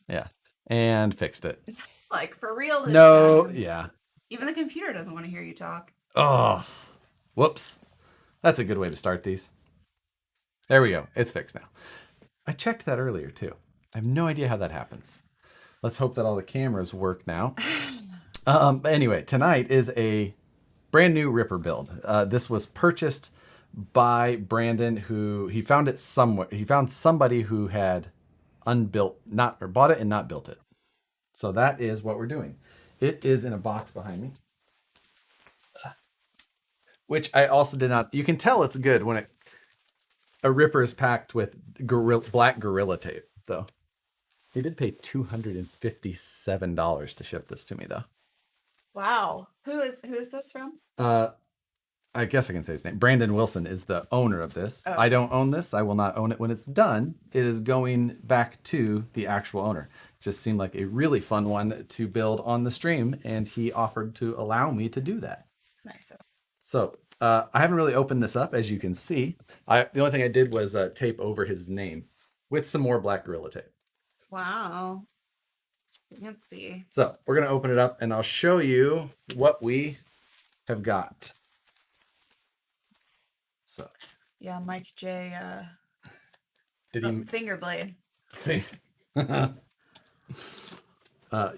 Yeah. And fixed it. Like, for real this No, time. yeah. Even the computer doesn't want to hear you talk. Oh, whoops. That's a good way to start these. There we go. It's fixed now. I checked that earlier too. I have no idea how that happens. Let's hope that all the cameras work now. Anyway, tonight is a brand new Ripper build. This was purchased by Brandon, who he found it somewhere. He found somebody who had unbuilt, not or bought it and not built it. So that is what we're doing. It is in a box behind me, which I also did not. You can tell it's good when a Ripper is packed with black Gorilla Tape, though. He did pay $257 to ship this to me, though. Wow. Who is this from? Uh, I guess I can say his name. Brandon Wilson is the owner of this. Oh, I don't own this. I will not own it when it's done. It is going back to the actual owner. Just seemed like a really fun one to build on the stream, and he offered to allow me to do that. it's nice. So I haven't really opened this up, as you can see. The only thing I did was tape over his name with some more black Gorilla Tape. Wow. Fancy. So we're going to open it up, and I'll show you what we have got. So Yeah, Mike J. did he? Finger blade.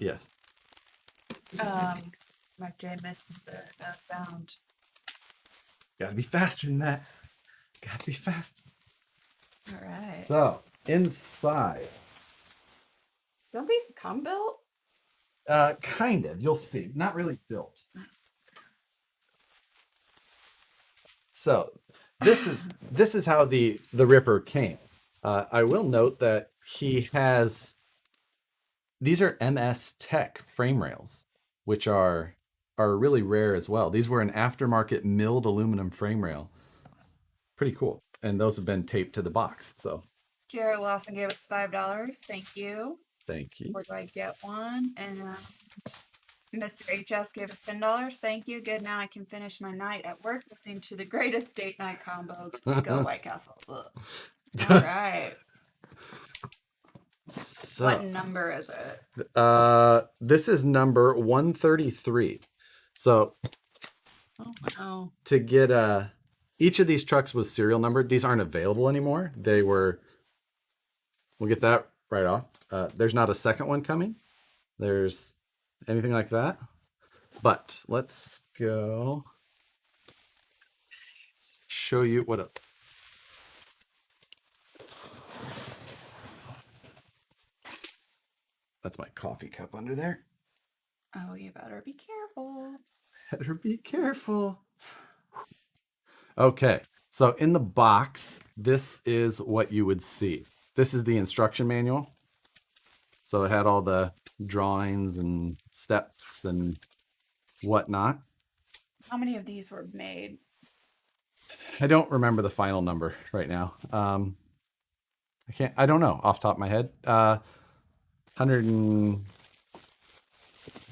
Yes. Mike J. missed the sound. Gotta be faster than that. Gotta be faster. All right. So inside, Don't these come built? kind of. You'll see. Not really built. So this is how the Ripper came. I will note that he has. These are MS Tech frame rails, which are really rare as well. These were an aftermarket milled aluminum frame rail. Pretty cool. And those have been taped to the box. So Jared Lawson gave us $5. Thank you. thank you. Where do I get one? And Mr. HS gave us $10. Thank you. Good. Now I can finish my night at work listening to the greatest date night combo. Go White Castle. Ugh. All right. So, What number is it? this is number 133. So Oh wow. to get each of these trucks was serial numbered. These aren't available anymore. They were. We'll get that right off. There's not a second one coming. There's anything like that. But let's go show you what a. That's my coffee cup under there. Oh, you better be careful. Better be careful. Okay, so in the box, this is what you would see. This is the instruction manual. So it had all the drawings and steps and whatnot. How many of these were made? I don't remember the final number right now. I don't know off the top of my head. 100 and,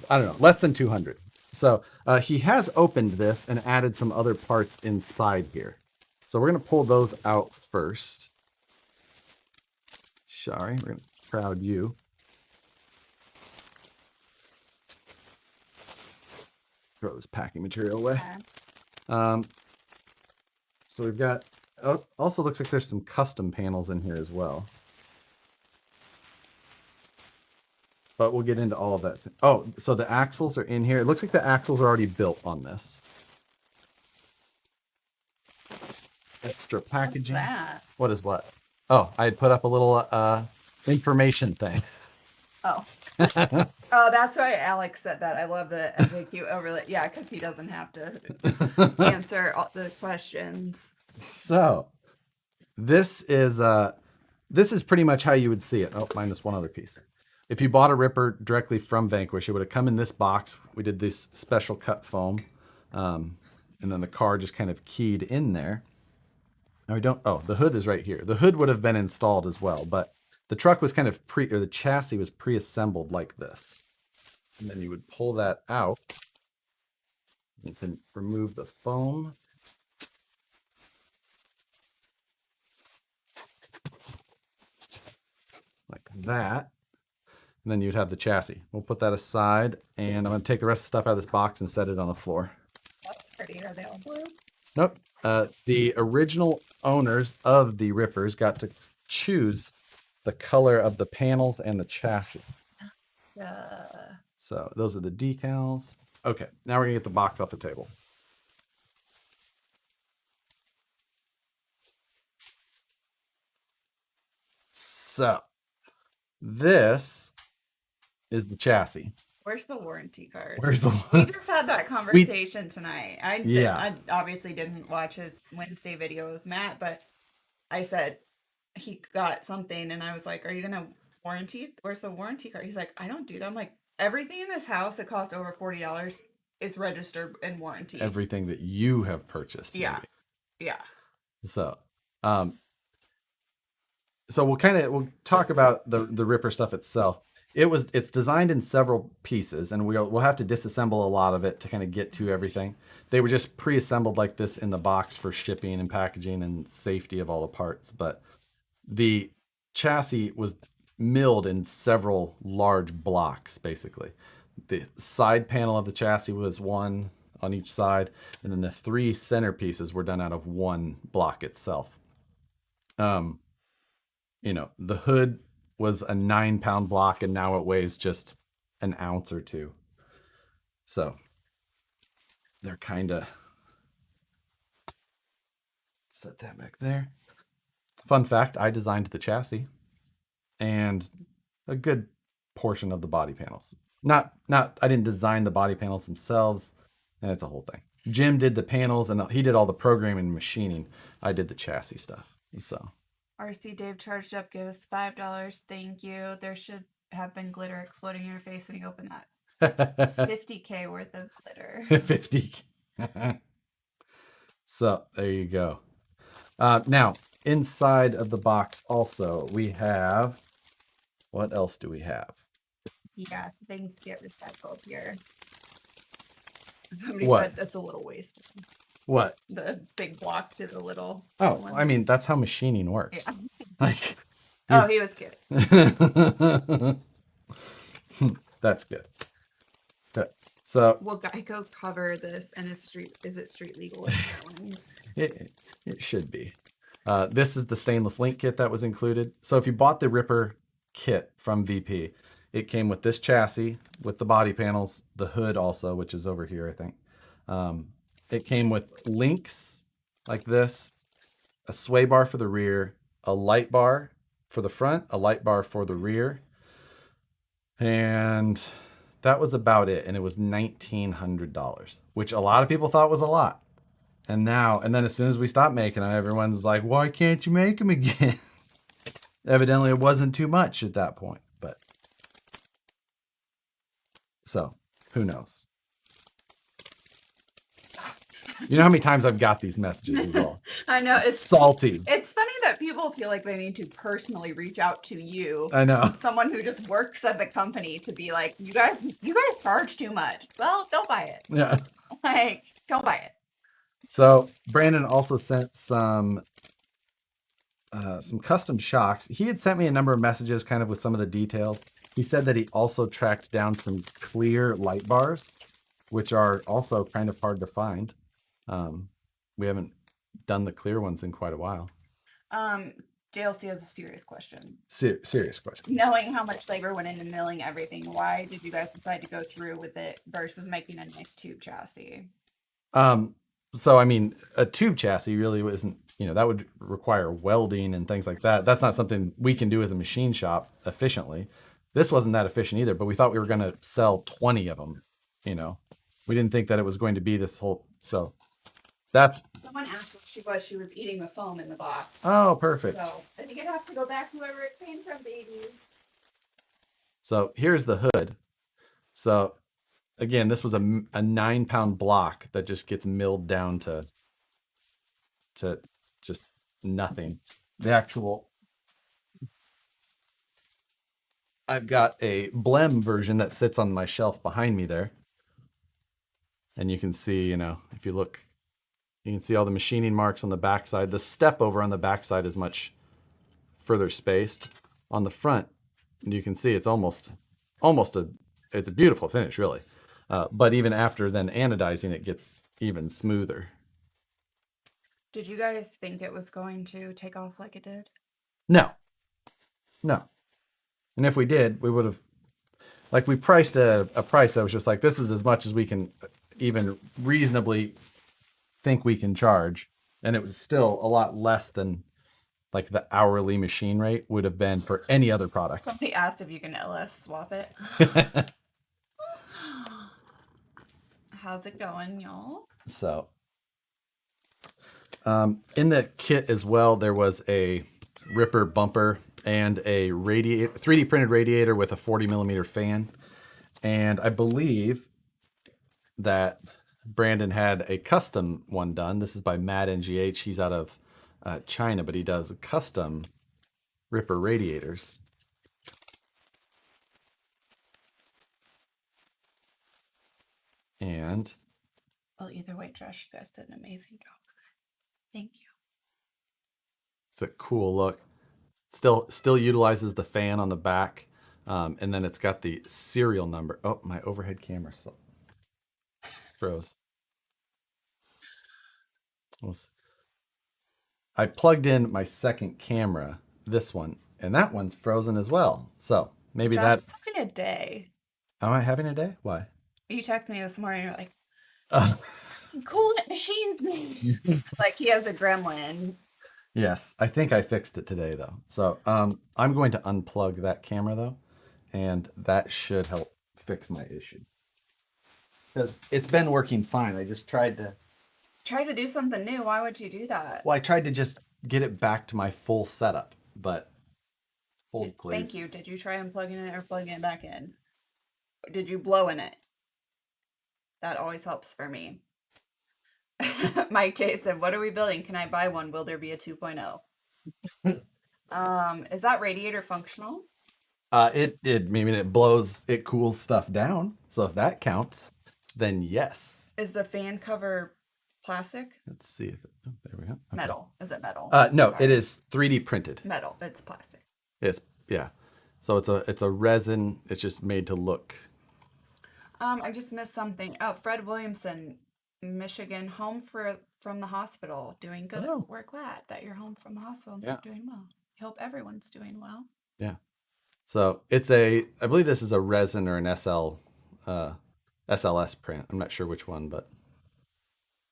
I don't know, less than 200. So he has opened this and added some other parts inside here. So we're going to pull those out first. Sorry, we're going to crowd you. Throw this packing material away. Okay. So we've got, also looks like there's some custom panels in here as well. But we'll get into all of that soon. Oh, so the axles are in here. It looks like the axles are already built on this. Extra packaging. What's that? What is what? Oh, I had put up a little information thing. Oh. Oh, that's why Alex said that. I love the FAQ overlay. Yeah, because he doesn't have to answer all those questions. So this is pretty much how you would see it. Oh, minus one other piece. If you bought a Ripper directly from Vanquish, it would have come in this box. We did this special cut foam, and then the car just kind of keyed in there. Now we don't. Oh, the hood is right here. The hood would have been installed as well, but the truck was kind of or the chassis was pre-assembled like this, and then you would pull that out. You can remove the foam. Like that. And then you'd have the chassis. We'll put that aside, and I'm going to take the rest of the stuff out of this box and set it on the floor. That's pretty. Are they all blue? Nope. The original owners of the Rippers got to choose the color of the panels and the chassis. So those are the decals. Okay, now we're going to get the box off the table. So this is the chassis. Where's the warranty card? Where's the We just had that conversation tonight. Yeah. I obviously didn't watch his Wednesday video with Matt, but I said he got something and I was like, are you gonna warranty? Where's the warranty card? He's like, I don't do that. I'm like, everything in this house that costs over $40 is registered and warranty. everything that you have purchased? Yeah. maybe. Yeah. So, we'll talk about the Ripper stuff itself. It's designed in several pieces, and we'll have to disassemble a lot of it to kind of get to everything. They were just pre-assembled like this in the box for shipping and packaging and safety of all the parts. But the chassis was milled in several large blocks, basically. The side panel of the chassis was one on each side, and then the three centerpieces were done out of one block itself. The hood was a 9-pound block, and now it weighs just an ounce or two. So they're kind of set that back there. Fun fact, I designed the chassis and a good portion of the body panels. Not I didn't design the body panels themselves, and it's a whole thing. Jim did the panels, and he did all the programming and machining. I did the chassis stuff. So RC Dave charged up, give us $5. Thank you. There should have been glitter exploding in your face when you open that. $50K worth of glitter. 50. So there you go. Now, inside of the box also, we have, what else do we have? Yeah, things get recycled here. Somebody What? said that's a little wasted. What? The big block to the little Oh, one. I mean, that's how machining works. Yeah. Like, Oh, he was kidding. that's good. Good. So Will Geico cover this and is it street legal in Maryland? it should be. This is the stainless link kit that was included. So if you bought the Ripper kit from VP, it came with this chassis, with the body panels, the hood also, which is over here, I think. It came with links like this, a sway bar for the rear, a light bar for the front, a light bar for the rear, and that was about it. And it was $1,900, which a lot of people thought was a lot. And then as soon as we stopped making them, everyone was like, why can't you make them again? Evidently, it wasn't too much at that point. But so, who knows? You know how many times I've got these messages as well? I know It's salty. it's funny that people feel like they need to personally reach out to you, I know. someone who just works at the company, to be like, you guys charge too much. Well, don't buy it. Yeah. Like, don't buy it. So Brandon also sent some custom shocks. He had sent me a number of messages kind of with some of the details. He said that he also tracked down some clear light bars, which are also kind of hard to find. We haven't done the clear ones in quite a while. JLC has a serious question. Serious question. Knowing how much labor went into milling everything, why did you guys decide to go through with it versus making a nice tube chassis? So, I mean, a tube chassis really isn't, that would require welding and things like that. That's not something we can do as a machine shop efficiently. This wasn't that efficient either, but we thought we were going to sell 20 of them, We didn't think that it was going to be this whole, so that's... Someone asked what she was. She was eating the foam in the box. Oh, perfect. So I think it has to go back whoever it came from, baby. So here's the hood. So again, this was a 9-pound block that just gets milled down to just nothing. The actual, I've got a Blem version that sits on my shelf behind me there. And you can see, if you look, you can see all the machining marks on the backside. The step over on the backside is much further spaced. On the front, you can see it's almost almost a, it's a beautiful finish, really. But even after then anodizing, it gets even smoother. Did you guys think it was going to take off like it did? No, no. And if we did, we would have, like, we priced a price that was just like, this is as much as we can even reasonably think we can charge. And it was still a lot less than like the hourly machine rate would have been for any other product. Somebody asked if you can LS swap it. How's it going, y'all? So, in the kit as well, there was a Ripper bumper and a 3D printed radiator with a 40 millimeter fan. And I believe that Brandon had a custom one done. This is by Matt NGH. He's out of China, but he does custom Ripper radiators. And Well, either way, Josh, you guys did an amazing job. Thank you. it's a cool look. Still utilizes the fan on the back, and then it's got the serial number. Oh, my overhead camera froze. I plugged in my second camera, this one, and that one's frozen as well. So maybe Josh that's. is having a day. Am I having a day? Why? You texted me this morning. You're like, Uh, coolant machines. Like he has a gremlin. yes, I think I fixed it today though. So I'm going to unplug that camera though, and that should help fix my issue. Because it's been working fine. I just tried to. Try to do something new. Why would you do that? Well, I tried to just get it back to my full setup, but hold please. Thank you. Did you try unplugging it or plugging it back in? Or did you blow in it? That always helps for me. Mike J said, "What are we building? Can I buy one? Will there be a 2.0?" Is that radiator functional? It blows, it cools stuff down. So if that counts, then yes. Is the fan cover plastic? Let's see if oh, there we go. Okay. Metal. Is it metal? No, Sorry. it is 3D printed. Metal. It's plastic. It's yeah. So it's a resin. It's just made to look. I just missed something. Oh, Fred Williamson, Michigan, home from the hospital, doing good. Oh. We're glad that you're home from the hospital and Yeah. doing well. I hope everyone's doing well. Yeah. So I believe this is a resin or an SLS print. I'm not sure which one, but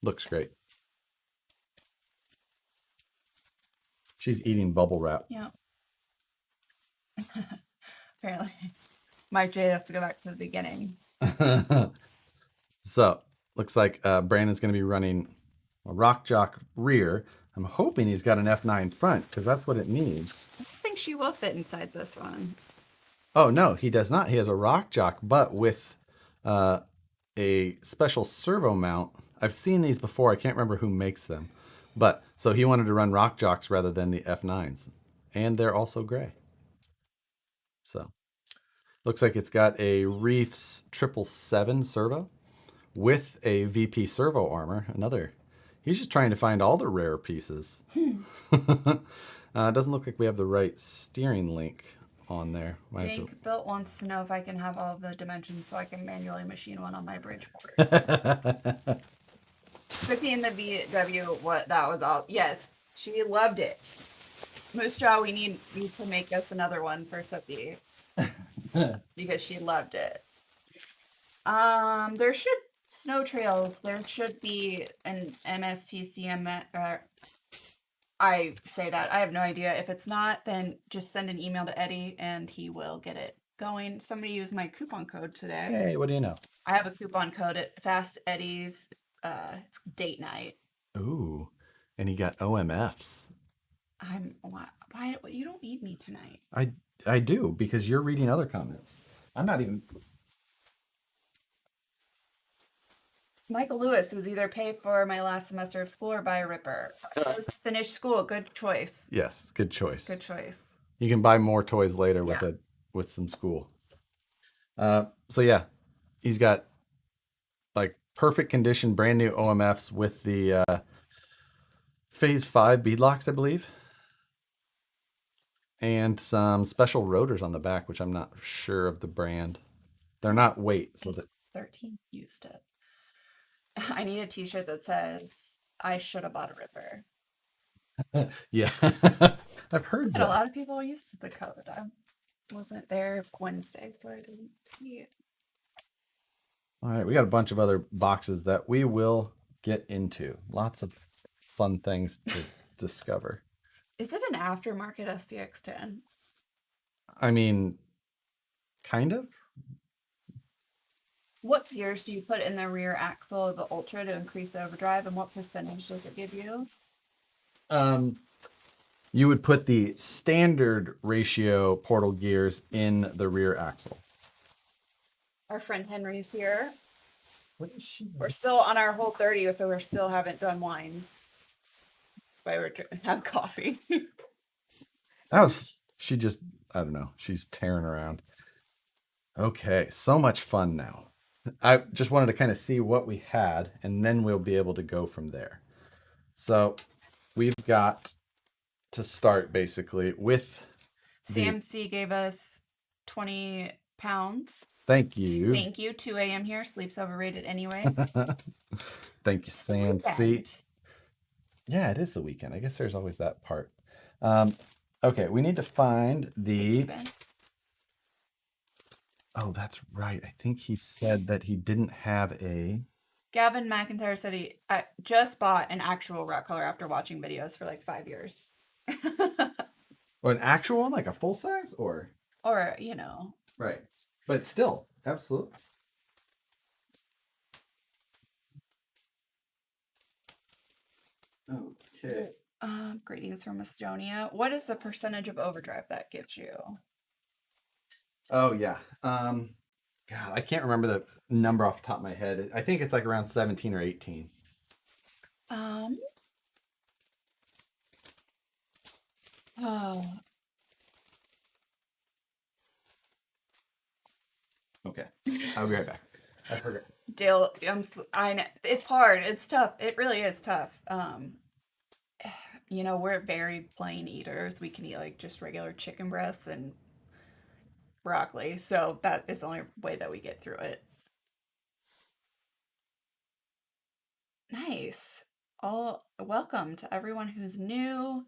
looks great. She's eating bubble wrap. Yeah. Apparently. Mike J has to go back to the beginning. So looks like Brandon's going to be running a rock jock rear. I'm hoping he's got an F9 front because that's what it needs. I think she will fit inside this one. Oh no, he does not. He has a rock jock, but with a special servo mount. I've seen these before. I can't remember who makes them, but so he wanted to run rock jocks rather than the F9s, and they're also gray. So looks like it's got a Reefs 777 servo with a VP servo armor. He's just trying to find all the rare pieces. It doesn't look like we have the right steering link on there. Dink Built wants to know if I can have all the dimensions so I can manually machine one on my Bridgeport. 50 in the VW, what that was all. Yes, she loved it. Moose Jaw, we need you to make us another one for Sophie. Because she loved it. There should snow trails. There should be an MSTCM. I say that. I have no idea. If it's not, then just send an email to Eddie and he will get it going. Somebody used my coupon code today. Hey, what do you know? I have a coupon code at Fast Eddie's. It's date night. Ooh, and he got OMFs. Why you don't need me tonight? I do because you're reading other comments. I'm not even. Michael Lewis was either pay for my last semester of school or buy a Ripper. Finish school. Good choice. Yes, good choice. Good choice. You can buy more toys later with some school. So yeah, he's got like perfect condition, brand new OMFs with the Phase 5 beadlocks, I believe. and some special rotors on the back, which I'm not sure of the brand. They're not weight, so that 13 used it. I need a t-shirt that says I should have bought a ripper. yeah, I've heard And a that. lot of people used the code. I wasn't there Wednesday, so I didn't see it. All right, we got a bunch of other boxes that we will get into. Lots of fun things to discover. Is it an aftermarket SCX10? I mean, kind of. What gears do you put in the rear axle of the Ultra to increase overdrive, and what percentage does it give you? You would put the standard ratio portal gears in the rear axle. Our friend Henry's here. What is she? We're still on our whole 30, so we still haven't done wines. That's why we're have coffee. She just, I don't know. She's tearing around. Okay, so much fun now. I just wanted to kind of see what we had, and then we'll be able to go from there. So we've got to start basically with CMC gave us 20 pounds. thank you. Thank you. 2 a.m. here. Sleep's overrated anyways. Thank you, Sam C. Weekend. Yeah, it is the weekend. I guess there's always that part. Okay, we need to find the. Oh, that's right. I think he said that he didn't have a. Gavin McIntyre said he just bought an actual rock color after watching videos for like 5 years. Or an actual one, like a full size, or. Or, you know. Right. But still, absolutely. Okay. Greetings from Estonia. What is the percentage of overdrive that gives you? Oh yeah. God, I can't remember the number off the top of my head. I think it's like around 17 or 18. Oh, Okay. I'll be right back. I forgot. Dale, I know it's hard. It's tough. It really is tough. You know, we're very plain eaters. We can eat like just regular chicken breasts and broccoli. So that is the only way that we get through it. Nice. All welcome to everyone who's new.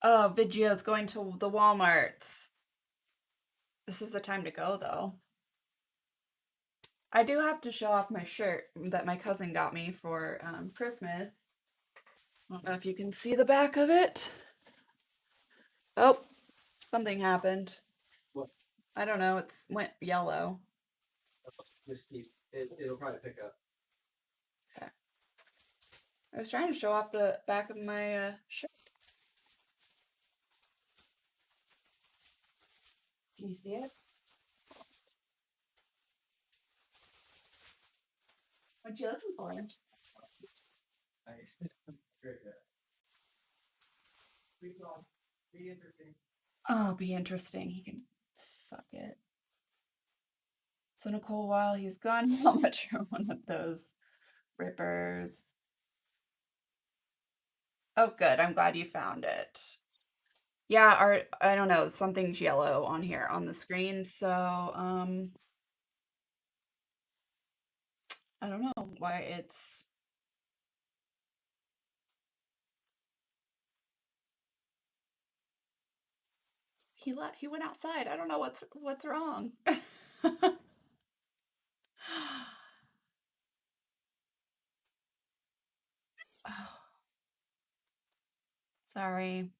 Oh, Vigio's going to the Walmarts. This is the time to go though. I do have to show off my shirt that my cousin got me for Christmas. I don't know if you can see the back of it. Oh, something happened. What? I don't know. It's went yellow. Just keep it. It'll probably pick up. Okay. I was trying to show off the back of my shirt. Can you see it? What you looking for? Be interesting. Oh, be interesting. He can suck it. So Nicole, while he's gone, how much are one of those rippers? Oh, good. I'm glad you found it. Yeah, I don't know, something's yellow on here on the screen, so I don't know why it's he went outside. I don't know what's wrong. Oh, sorry.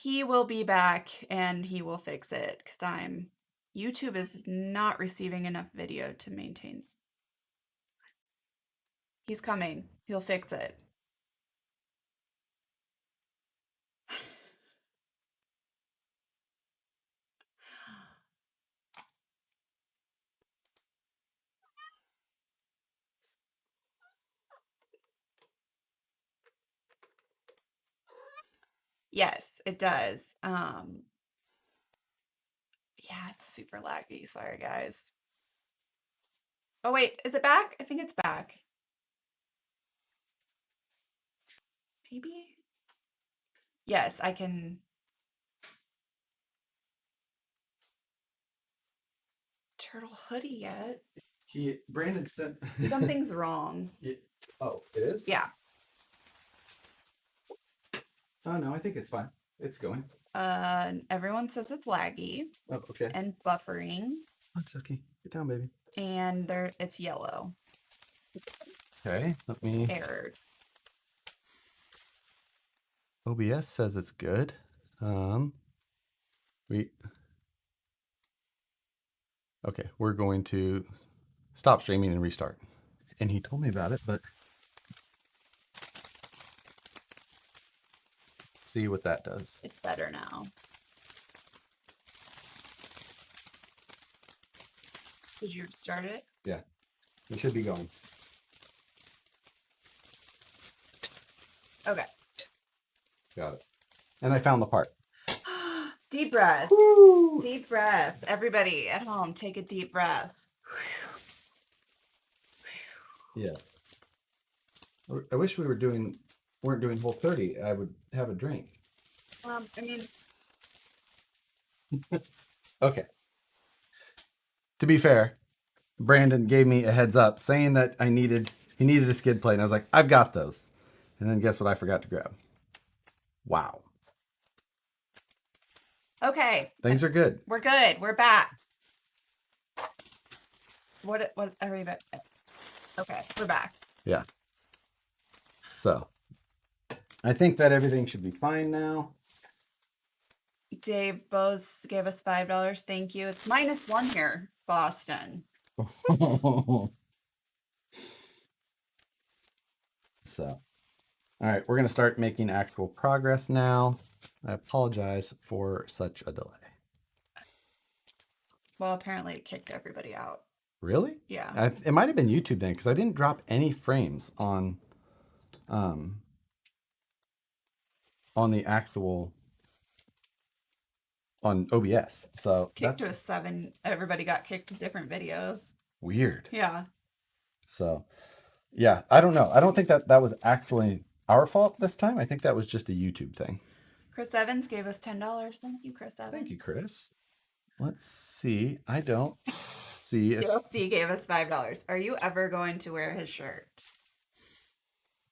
He will be back and he will fix it because YouTube is not receiving enough video to maintain. He's coming. He'll fix it. Yes, it does. Yeah, it's super laggy. Sorry, guys. Oh, wait. Is it back? I think it's back. Maybe? Yes, I can. Turtle hoodie yet? Brandon sent. Something's wrong. Oh, it is? Yeah. Oh, no, I think it's fine. It's going. Everyone says it's laggy Oh, okay. and buffering, Oh, it's okay. Get down, baby. and it's yellow. Okay, let me. Errored. OBS says it's good. We. Okay, we're going to stop streaming and restart. And he told me about it, but let's see what that does. It's better now. Did you start it? Yeah, it should be going. Okay. Got it. And I found the part. Deep breath. Woo! Deep breath. Everybody at home, take a deep breath. Yes. I wish we weren't doing Whole30. I would have a drink. I mean, Okay. To be fair, Brandon gave me a heads up saying that he needed a skid plate, and I was like, I've got those. And then guess what I forgot to grab? Wow. okay. Things are good. We're good. We're back. What are we back? Okay, we're back. Yeah. So, I think that everything should be fine now. Dave Bose gave us $5. Thank you. It's -1 here, Boston. So, all right, we're going to start making actual progress now. I apologize for such a delay. Well, apparently it kicked everybody out. Really? Yeah. It might have been YouTube then, because I didn't drop any frames on the actual on OBS. So Kicked to that's a 7. Everybody got kicked to different videos. weird. Yeah. So yeah, I don't know. I don't think that was actually our fault this time. I think that was just a YouTube thing. Chris Evans gave us $10. Thank you, Chris Evans. Thank you, Chris. Let's see. I don't see it. DLC gave us $5. Are you ever going to wear his shirt?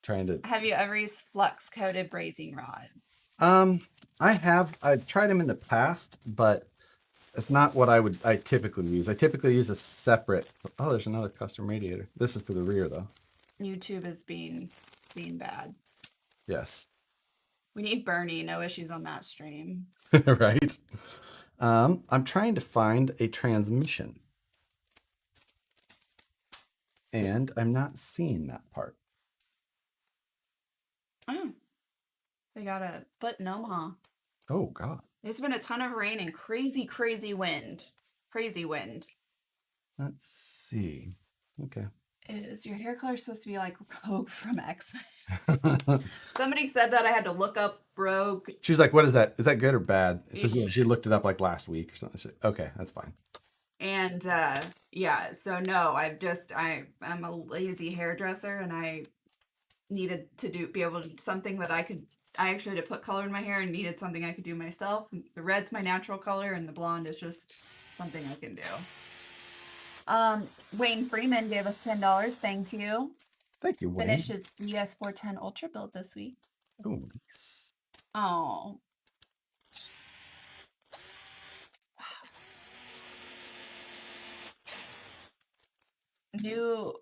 Trying to. Have you ever used flux coated brazing rods? I've tried them in the past, but it's not what I typically use. I typically use a separate. Oh, there's another custom radiator. This is for the rear though. YouTube is being bad. Yes. We need Bernie. No issues on that stream. Right. I'm trying to find a transmission. And I'm not seeing that part. Oh. They got a foot in Omaha. Oh, God. There's been a ton of rain and crazy, crazy wind. Crazy wind. Let's see. Okay. Is your hair color supposed to be like Rogue from X-Men? Somebody said that I had to look up Rogue. She's like, what is that? Is that good or bad? So she looked it up like last week or something. Okay, that's fine. And yeah, so no, I'm a lazy hairdresser and I needed to be able to do something that I actually had to put color in my hair and needed something I could do myself. The red's my natural color and the blonde is just something I can do. Wayne Freeman gave us $10. Thank you. Thank you, Wayne. Finished his ES410 Ultra build this week. Oh, nice. Oh. New.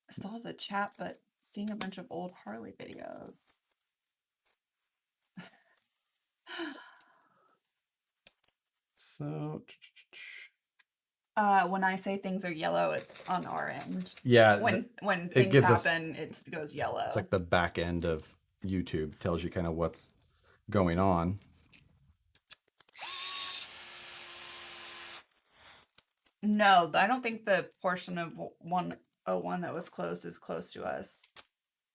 I still have the chat, but seeing a bunch of old Harley videos. So. When I say things are yellow, it's on our end. Yeah. When things happen, it goes yellow. It's like the back end of YouTube tells you kind of what's going on. No, I don't think the portion of 101 that was closed is close to us.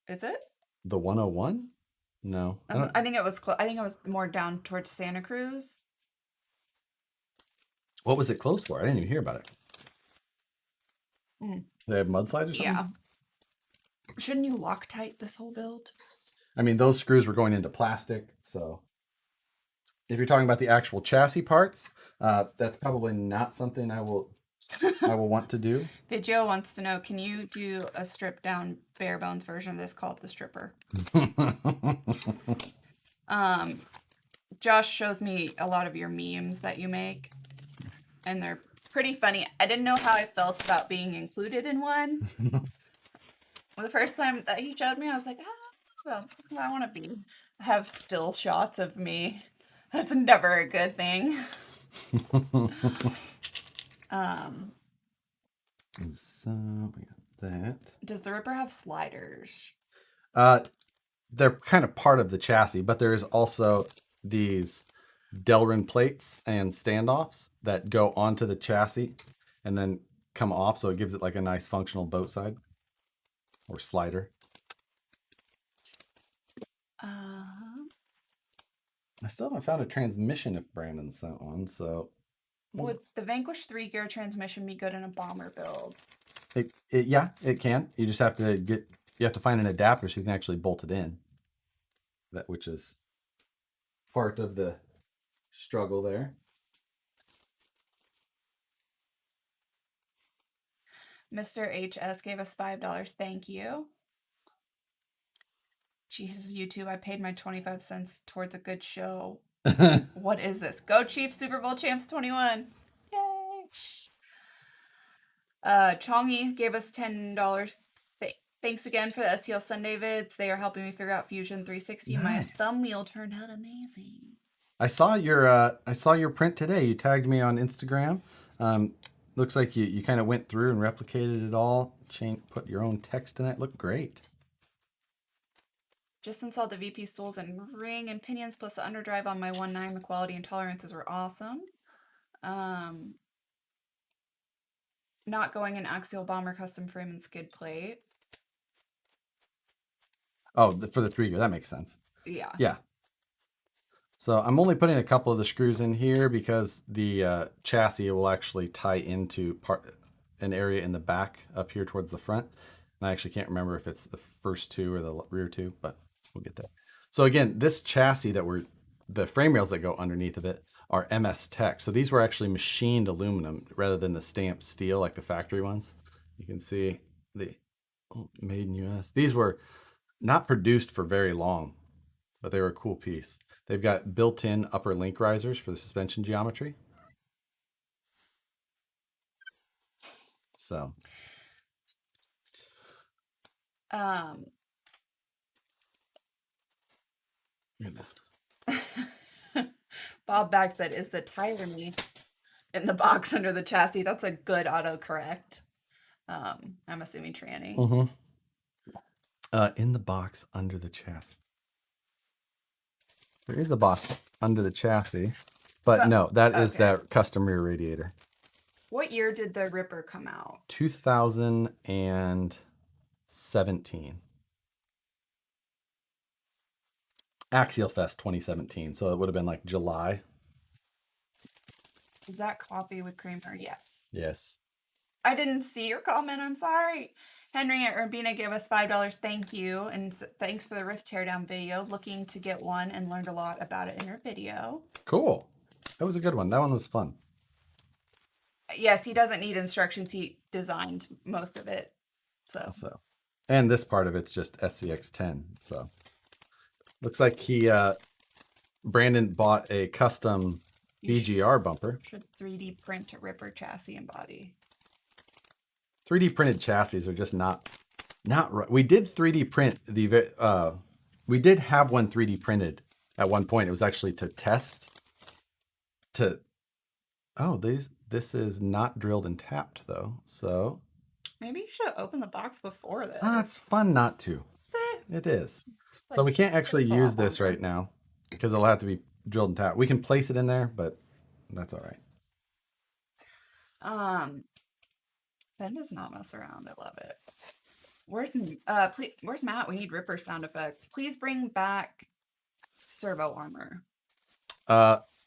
Is it? The 101? No. I think it was I think it was more down towards Santa Cruz. What was it closed for? I didn't even hear about it. Mm. They have mudslides or something? Yeah. Shouldn't you Loctite this whole build? I mean, those screws were going into plastic, so if you're talking about the actual chassis parts, that's probably not something I will want to do. Video wants to know, can you do a stripped down bare bones version of this called the stripper? Josh shows me a lot of your memes that you make, and they're pretty funny. I didn't know how I felt about being included in one. Well, the first time that he showed me, I was like, well, I want to have still shots of me. That's never a good thing. So we got that. Does the Ripper have sliders? They're kind of part of the chassis, but there's also these Delrin plates and standoffs that go onto the chassis and then come off, so it gives it like a nice functional boat side or slider. I still haven't found a transmission if Brandon sent one, so Would the Vanquish 3-gear transmission be good in a bomber build? yeah, it can. You just have to find an adapter so you can actually bolt it in. Which is part of the struggle there. Mr. HS gave us $5. Thank you. Jesus, YouTube, I paid my 25 cents towards a good show. What is this? Go Chiefs, Super Bowl champs 21. Yay. Chongy gave us $10. Thanks again for the STL Sunday vids. They are helping me figure out Fusion 360. Nice. My thumbnail turned out amazing. I saw your print today. You tagged me on Instagram. Looks like you kind of went through and replicated it all. Put your own text in it. Looked great. Just installed the VP stools and ring and pinions plus the underdrive on my 1.9. The quality and tolerances were awesome. Not going in axial bomber custom frame and skid plate. Oh, for the 3-gear, that makes sense. Yeah. Yeah. So I'm only putting a couple of the screws in here because the chassis will actually tie into an area in the back up here towards the front. And I actually can't remember if it's the first two or the rear two, but we'll get there. So again, this chassis the frame rails that go underneath of it are MS Tech. So these were actually machined aluminum rather than the stamped steel like the factory ones. You can see the made in US. These were not produced for very long, but they were a cool piece. They've got built-in upper link risers for the suspension geometry. So. Bob Bag said, is the tire me in the box under the chassis? That's a good autocorrect. I'm assuming tranny. Mm-hmm. In the box under the chassis. There is a box under the chassis, but no, that is that custom rear radiator. What year did the Ripper come out? 2017. Axial Fest 2017, so it would have been like July. Is that coffee with creamer? Yes. Yes. I didn't see your comment. I'm sorry. Henry at Urbina gave us $5. Thank you. And thanks for the Rift Teardown video. Looking to get one and learned a lot about it in your video. Cool. That was a good one. That one was fun. Yes, he doesn't need instructions. He designed most of it. So. And this part of it's just SCX10. So looks like Brandon bought a custom BGR bumper. Should 3D print a Ripper chassis and body. 3D printed chassis are just not right. We did 3D print we did have one 3D printed at one point. It was actually to test this is not drilled and tapped though. So maybe you should open the box before this. It's fun not to. It is. So we can't actually use this right now because it'll have to be drilled and tapped. We can place it in there, but that's all right. Ben does not mess around. I love it. Where's Matt? We need Ripper sound effects. Please bring back servo armor.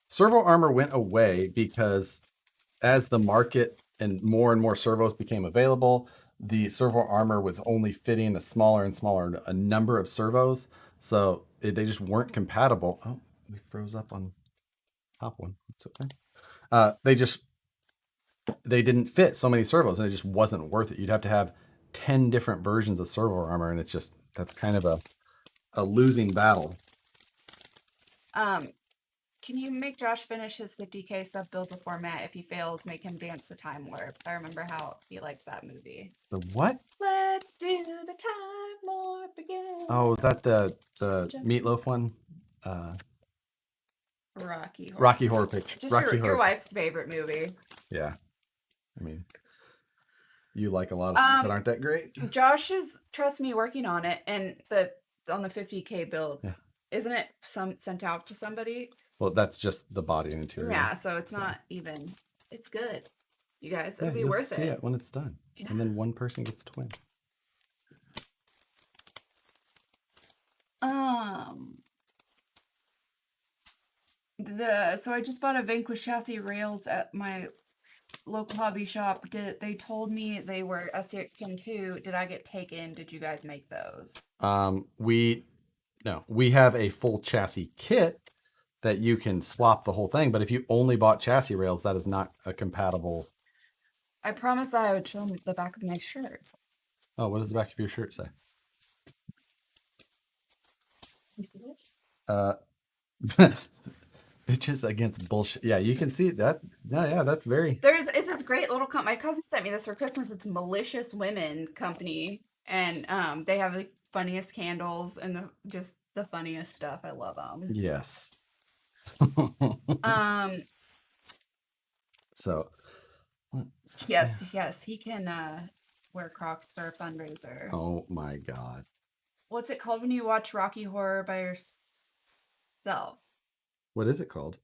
Servo armor went away because as the market and more servos became available, the servo armor was only fitting a smaller and smaller a number of servos. So they just weren't compatible. Oh, we froze up on top one. It's okay. They didn't fit so many servos, and it just wasn't worth it. You'd have to have 10 different versions of servo armor, and that's kind of a losing battle. Can you make Josh finish his 50K sub build before Matt? If he fails, make him dance the time warp. I remember how he likes that movie. The what? Let's do the time warp again. Oh, is that the Meatloaf one? Rocky Horror Picture. Just Rocky your wife's favorite movie. Yeah. I mean, you like a lot of things that aren't that great. Josh is, trust me, working on it, and on the 50K build, yeah. Isn't it sent out to somebody? Well, that's just the body and interior. Yeah, so it's not even. It's good, you guys. It'll be worth see it when it's done, and then one person gets to win. So I just bought a Vanquish chassis rails at my local hobby shop. They told me they were SCX102. Did I get taken? Did you guys make those? We have a full chassis kit that you can swap the whole thing, but if you only bought chassis rails, that is not a compatible. I promised I would show them the back of my shirt. Oh, what does the back of your shirt say? You see it? Bitches against bullshit. Yeah, you can see that. Yeah, that's very. It's this great little my cousin sent me this for Christmas. It's Malicious Women Company, and they have the funniest candles and just the funniest stuff. I love them. Yes. So. Yes, he can wear Crocs for a fundraiser. Oh my God. What's it called when you watch Rocky Horror by yourself? What is it called?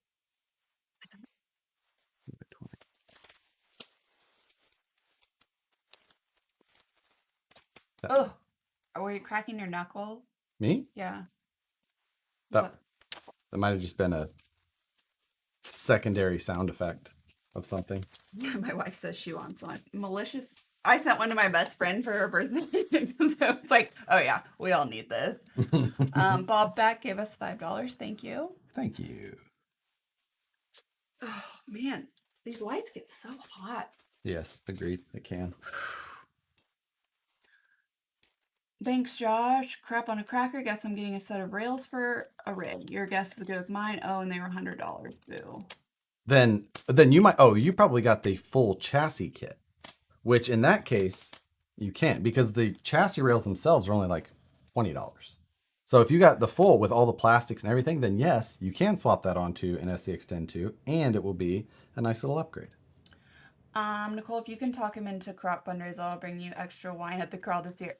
Oh, were you cracking your knuckle? Me? Yeah. That might have just been a secondary sound effect of something. My wife says she wants one. Malicious. I sent one to my best friend for her birthday because I was like, oh yeah, we all need this. Bob Beck gave us $5. Thank you. Thank you. Oh man, these lights get so hot. Yes, agreed. It can. Thanks, Josh. Crap on a cracker. Guess I'm getting a set of rails for a rig. Your guess is as good as mine. Oh, and they were $100. Boo. Then you might. Oh, you probably got the full chassis kit, which in that case you can't, because the chassis rails themselves are only like $20. So if you got the full with all the plastics and everything, then yes, you can swap that onto an SCX102, and it will be a nice little upgrade. Nicole, if you can talk him into crop fundraiser, I'll bring you extra wine at the crawl this year.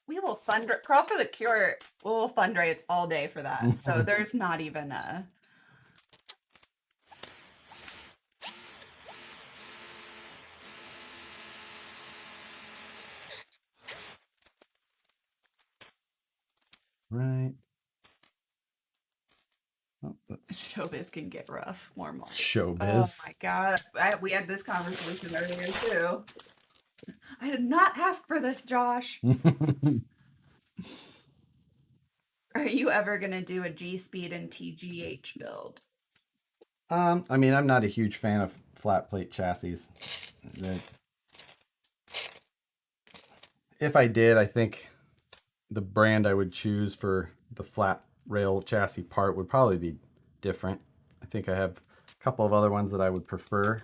We will crawl for the cure. We'll fundraise all day for that. So there's not even a. Right. Oh, Showbiz can get rough. More money. Showbiz. Oh my God. We had this conversation earlier too. I did not ask for this, Josh. Are you ever going to do a G-Speed and TGH build? I mean, I'm not a huge fan of flat plate chassis. If I did, I think the brand I would choose for the flat rail chassis part would probably be different. I think I have a couple of other ones that I would prefer.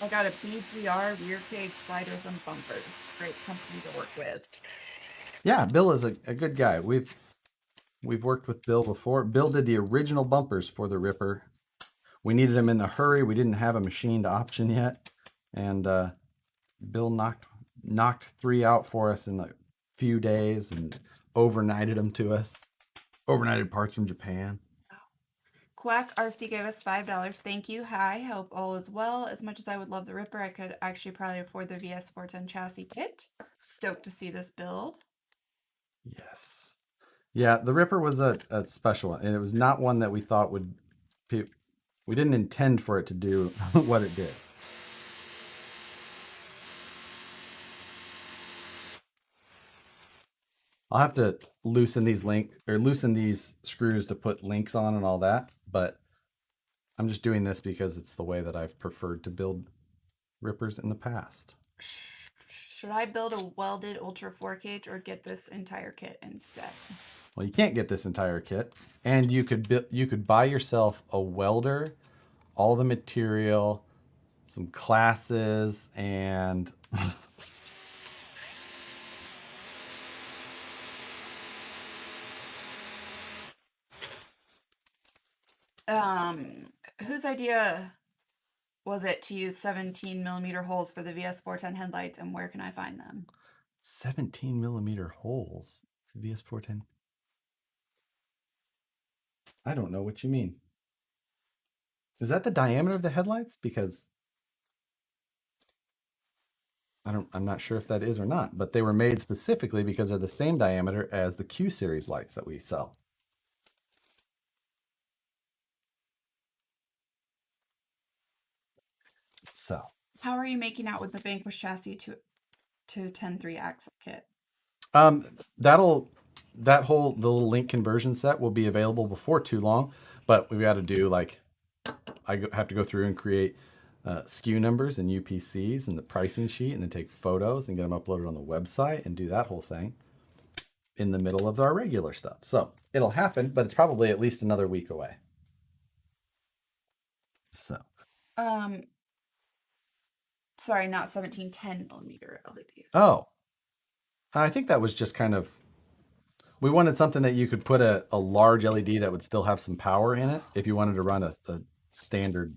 I got a BGR, rear cage, sliders, and bumpers. Great company to work with. Yeah, Bill is a good guy. We've worked with Bill before. Bill did the original bumpers for the Ripper. We needed them in a hurry. We didn't have a machined option yet, and Bill knocked 3 out for us in a few days and overnighted them to us. Overnighted parts from Japan. Quack RC gave us $5. Thank you. Hi, hope all is well. As much as I would love the Ripper, I could actually probably afford the VS410 chassis kit. Stoked to see this build. Yes. Yeah, the Ripper was a special one, and it was not one that we thought would We didn't intend for it to do what it did. I'll have to loosen these screws to put links on and all that, but I'm just doing this because it's the way that I've preferred to build rippers in the past. Should I build a welded Ultra 4 cage or get this entire kit instead? Well, you can't get this entire kit, and you could buy yourself a welder, all the material, some classes, and Whose idea was it to use 17mm holes for the VS410 headlights, and where can I find them? 17mm holes. It's a VS410. I don't know what you mean. Is that the diameter of the headlights? Because I'm not sure if that is or not, but they were made specifically because they're the same diameter as the Q series lights that we sell. So, how are you making out with the Vanquish chassis to 10.3 axle kit? the little link conversion set will be available before too long, but we've got to do I have to go through and create SKU numbers and UPCs and the pricing sheet, and then take photos and get them uploaded on the website and do that whole thing in the middle of our regular stuff. So it'll happen, but it's probably at least another week away. So, sorry, not 1710mm LEDs. oh, I think that was just kind of, we wanted something that you could put a large LED that would still have some power in it if you wanted to run a standard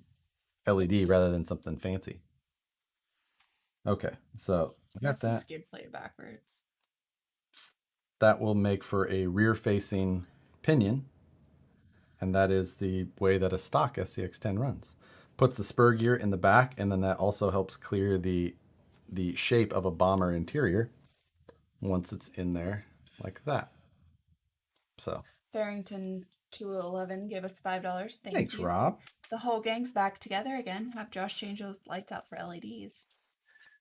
LED rather than something fancy. Okay, so I got that. Skid plate backwards. That will make for a rear-facing pinion, and that is the way that a stock SCX10 runs. Puts the spur gear in the back, and then that also helps clear the shape of a bomber interior once it's in there like that. So Farrington 211 gave us $5. Thanks, you. Rob. The whole gang's back together again. Have Josh change those lights out for LEDs.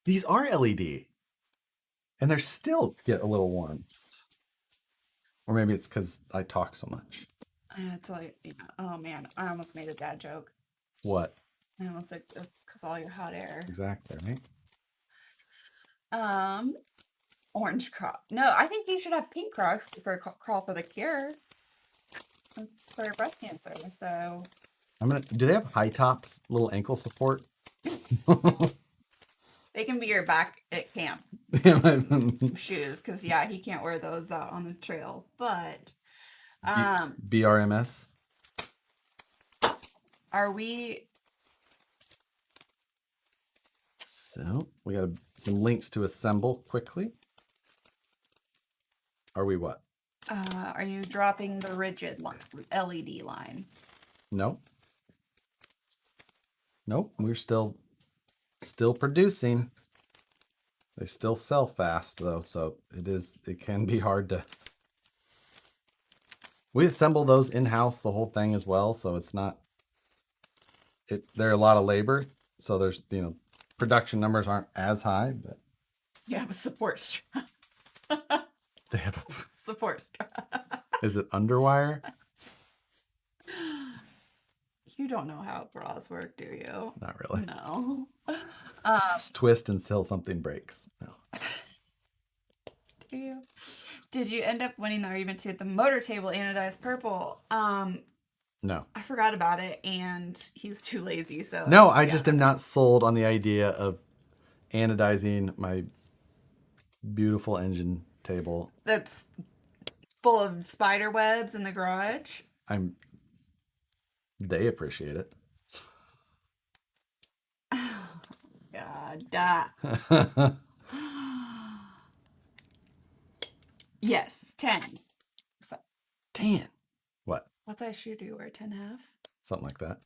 These are LED, and they're still get a little warm. Or maybe it's because I talk so much. It's like, oh man, I almost made a dad joke. What? I almost said it's because all your hot air. Exactly, right? Orange Croc. No, I think you should have pink Crocs for Crawl for the Cure. It's for breast cancer. So do they have high tops, little ankle support? They can be your back at camp shoes, because yeah, he can't wear those out on the trail. But BRMS. Are we? So we got some links to assemble quickly. Are we what? Are you dropping the rigid LED line? No. Nope. We're still producing. They still sell fast though, so it can be hard to. We assemble those in-house, the whole thing as well, so it's not. They're a lot of labor, so there's production numbers aren't as high, but you have a support strap. They have a support strap. Is it underwire? You don't know how bras work, do you? Not really. No. Just twist until something breaks. No. Do you? Did you end up winning the argument too at the motor table anodized purple? No. I forgot about it, and he's too lazy. So no, I just am not sold on the idea of anodizing my beautiful engine table. That's full of spider webs in the garage. They appreciate it. Oh, God. Yes, 10. So, 10. What? What size shoe do you wear? 10.5? Something like that.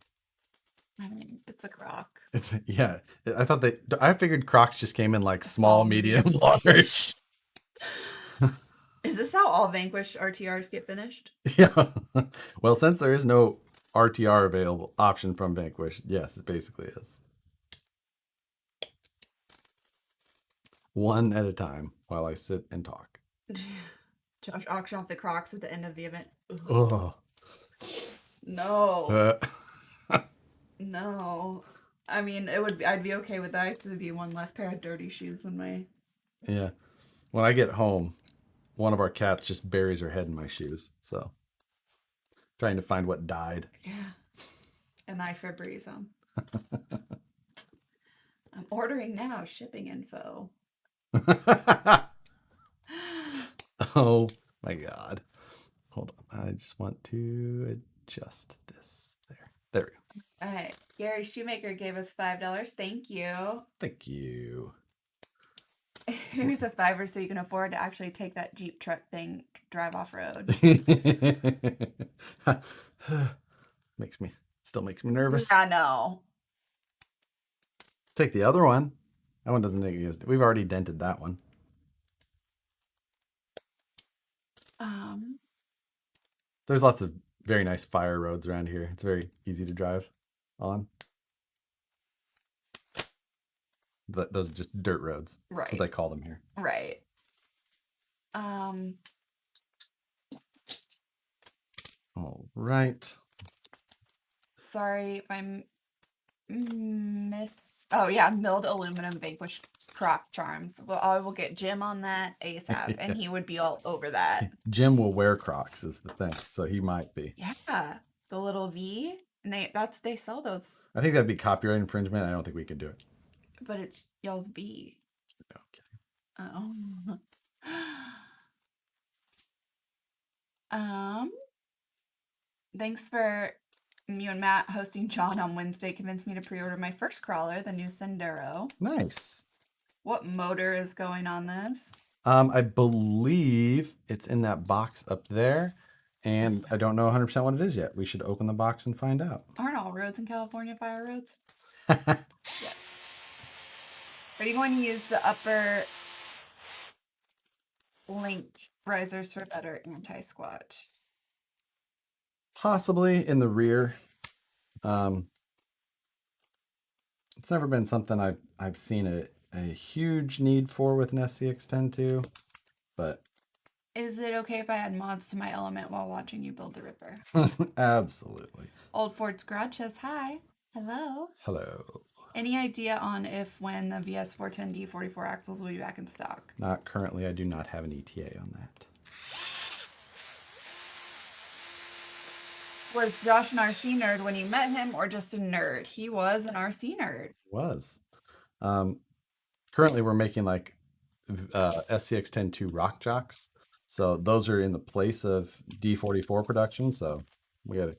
I mean, it's a Croc. I figured Crocs just came in like small, medium, large. Is this how all Vanquish RTRs get finished? Yeah. Well, since there is no RTR available option from Vanquish. Yes, it basically is. One at a time while I sit and talk. Josh auctioned off the Crocs at the end of the event. Ugh. No. No. I mean, I'd be okay with that. It would be one less pair of dirty shoes than my. Yeah. When I get home, one of our cats just buries her head in my shoes. So, trying to find what died. Yeah. And I Febreze them. I'm ordering now. Shipping info. Oh my God. Hold on. I just want to adjust this. There we go. All right. Gary Shoemaker gave us $5. Thank you. Thank you. Here's a $5 so you can afford to actually take that Jeep truck thing to drive off road. Still makes me nervous. I know. Take the other one. That one doesn't make use. We've already dented that one. There's lots of very nice fire roads around here. It's very easy to drive on. Those are just dirt roads. Right. That's what they call them here. Right. All right. Sorry if I'm Oh yeah, milled aluminum Vanquish Croc charms. Well, I will get Jim on that ASAP, and he would be all over that. Jim will wear Crocs is the thing, so he might be. Yeah, the little V, and they sell those, I think that'd be copyright infringement. I don't think we could do it. but it's y'all's V. Okay. Oh. Thanks for you and Matt hosting John on Wednesday. Convinced me to pre-order my first crawler, the new Sendero. Nice. What motor is going on this? I believe it's in that box up there, and I don't know 100% what it is yet. We should open the box and find out. Aren't all roads in California fire roads? Yes. Are you going to use the upper link risers for better anti-squat? Possibly in the rear. It's never been something I've seen a huge need for with an SCX-10 II, but Is it okay if I add mods to my element while watching you build the Ripper? absolutely. Old Ford's Garage says hi. Hello. Hello. Any idea on if when the VS410 D44 axles will be back in stock? Not currently. I do not have an ETA on that. Was Josh an RC nerd when you met him, or just a nerd? He was an RC nerd. Was. Currently, we're making like SCX-10 II rock jocks. So those are in the place of D44 production. So we got to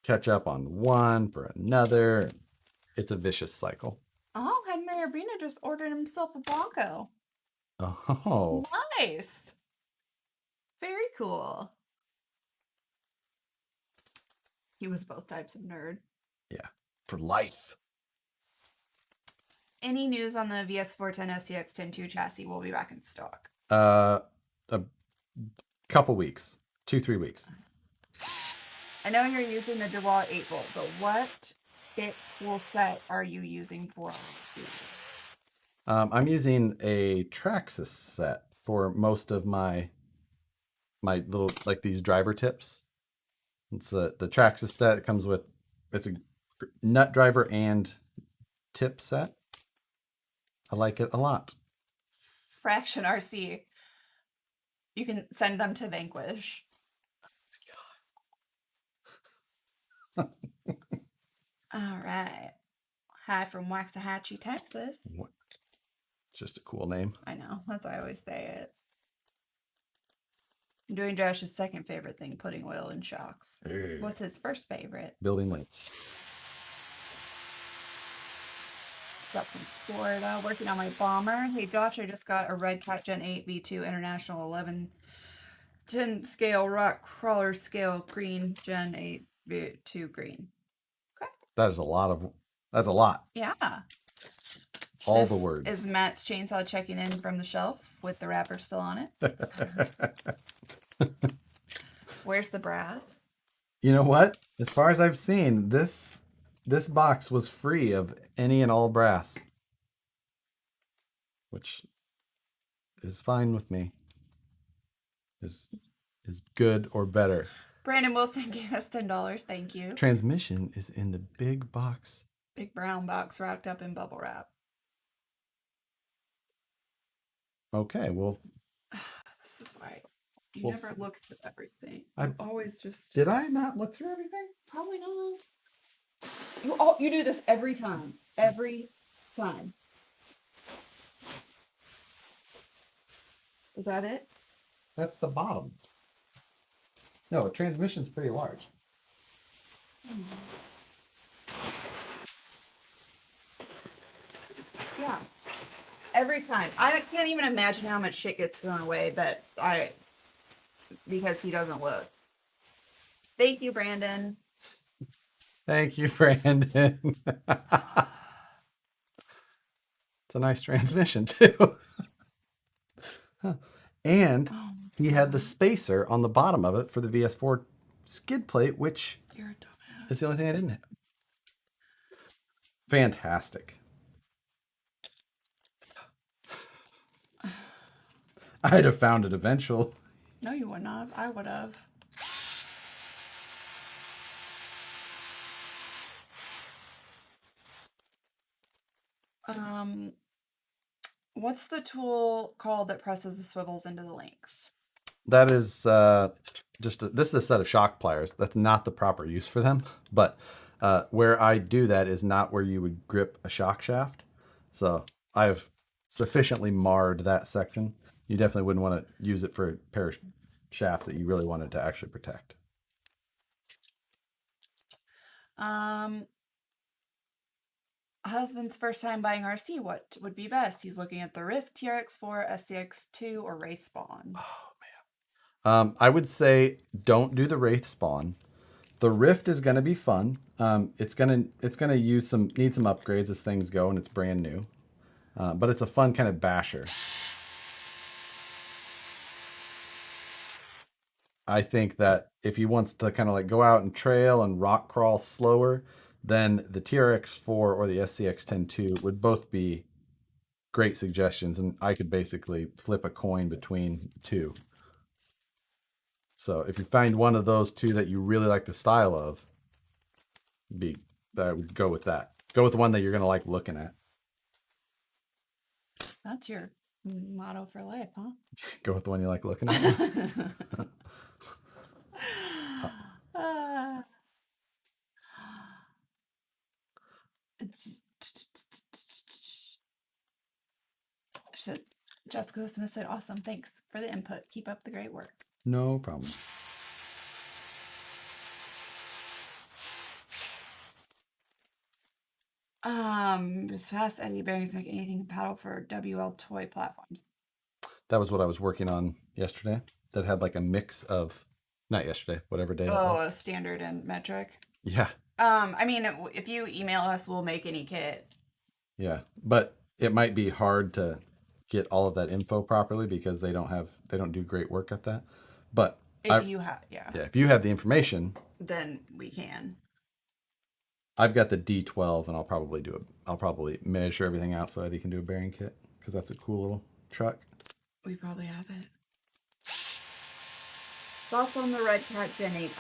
catch up on one for another. It's a vicious cycle. Oh, Henry Urbina just ordered himself a Bronco. Oh. Nice. Very cool. He was both types of nerd. Yeah. For life. Any news on the VS410 SCX-10 II chassis will be back in stock? A couple weeks. 2-3 weeks. I know you're using the DeWalt 8-volt, but what kit tool set are you using for I'm using a Traxxas set for most of my little, like these driver tips. It's the Traxxas set. It comes with, it's a nut driver and tip set. I like it a lot. Fraction RC? You can send them to Vanquish. All right. Hi from Waxahachie, Texas. What? It's just a cool name. I know. That's why I always say it. I'm doing Josh's second favorite thing, putting oil in shocks. Hey. What's his first favorite? Building links. Up from Florida, working on my bomber. Hey Josh, I just got a Red Cat Gen 8 V2 International 11 10 scale rock crawler scale green Gen 8 V2 green. Okay. That's a lot. Yeah. All This the words. is Matt's chainsaw checking in from the shelf with the wrapper still on it. Where's the brass? You know what? As far as I've seen, this box was free of any and all brass, which is fine with me. Is is good or better. Brandon Wilson gave us $10. Thank you. Transmission is in the big box. Big brown box wrapped up in bubble wrap. Okay, well, This is why you We'll never see. look through everything. I- You always just did I not look through everything? probably not. You do this every time. Every time. Is that it? That's the bottom. No, a transmission's pretty large. Yeah. Every time. I can't even imagine how much shit gets thrown away because he doesn't look. Thank you, Brandon. Thank you, Brandon. It's a nice transmission too. Huh. And he had the spacer on the bottom of it for the VS4 skid plate, which You're a dumbass. is the only thing I didn't have. Fantastic. I'd have found it eventually. No, you wouldn't have. I would have. What's the tool called that presses the swivels into the links? That is this is a set of shock pliers. That's not the proper use for them. But where I do that is not where you would grip a shock shaft. So I've sufficiently marred that section. You definitely wouldn't want to use it for a pair of shafts that you really wanted to actually protect. Husband's first time buying RC. What would be best? He's looking at the Rift, TRX4, SCX2, or Wraith Spawn. I would say don't do the Wraith Spawn. The Rift is going to be fun. It's gonna need some upgrades as things go, and it's brand new. But it's a fun kind of basher. I think that if he wants to kind of like go out and trail and rock crawl slower, then the TRX4 or the SCX102 would both be great suggestions, and I could basically flip a coin between two. So if you find one of those two that you really like the style of, I would go with that. Go with the one that you're gonna like looking at. That's your motto for life, huh? Go with the one you like looking at. Jessica Smith said, "Awesome, thanks for the input. Keep up the great work." No problem. Does fast eddy bearings make anything compatible for WL toy platforms? That was what I was working on yesterday. That had like a mix of, not yesterday, whatever day that was. Oh, standard and metric. Yeah, I mean, if you email us, we'll make any kit. yeah, but it might be hard to get all of that info properly because they don't do great work at that. But If you have, yeah, if you have the information, then we can. I've got the D12, and I'll probably measure everything out so Eddie can do a bearing kit because that's a cool little truck. We probably have it. Thoughts on the Red Cat Gen 8?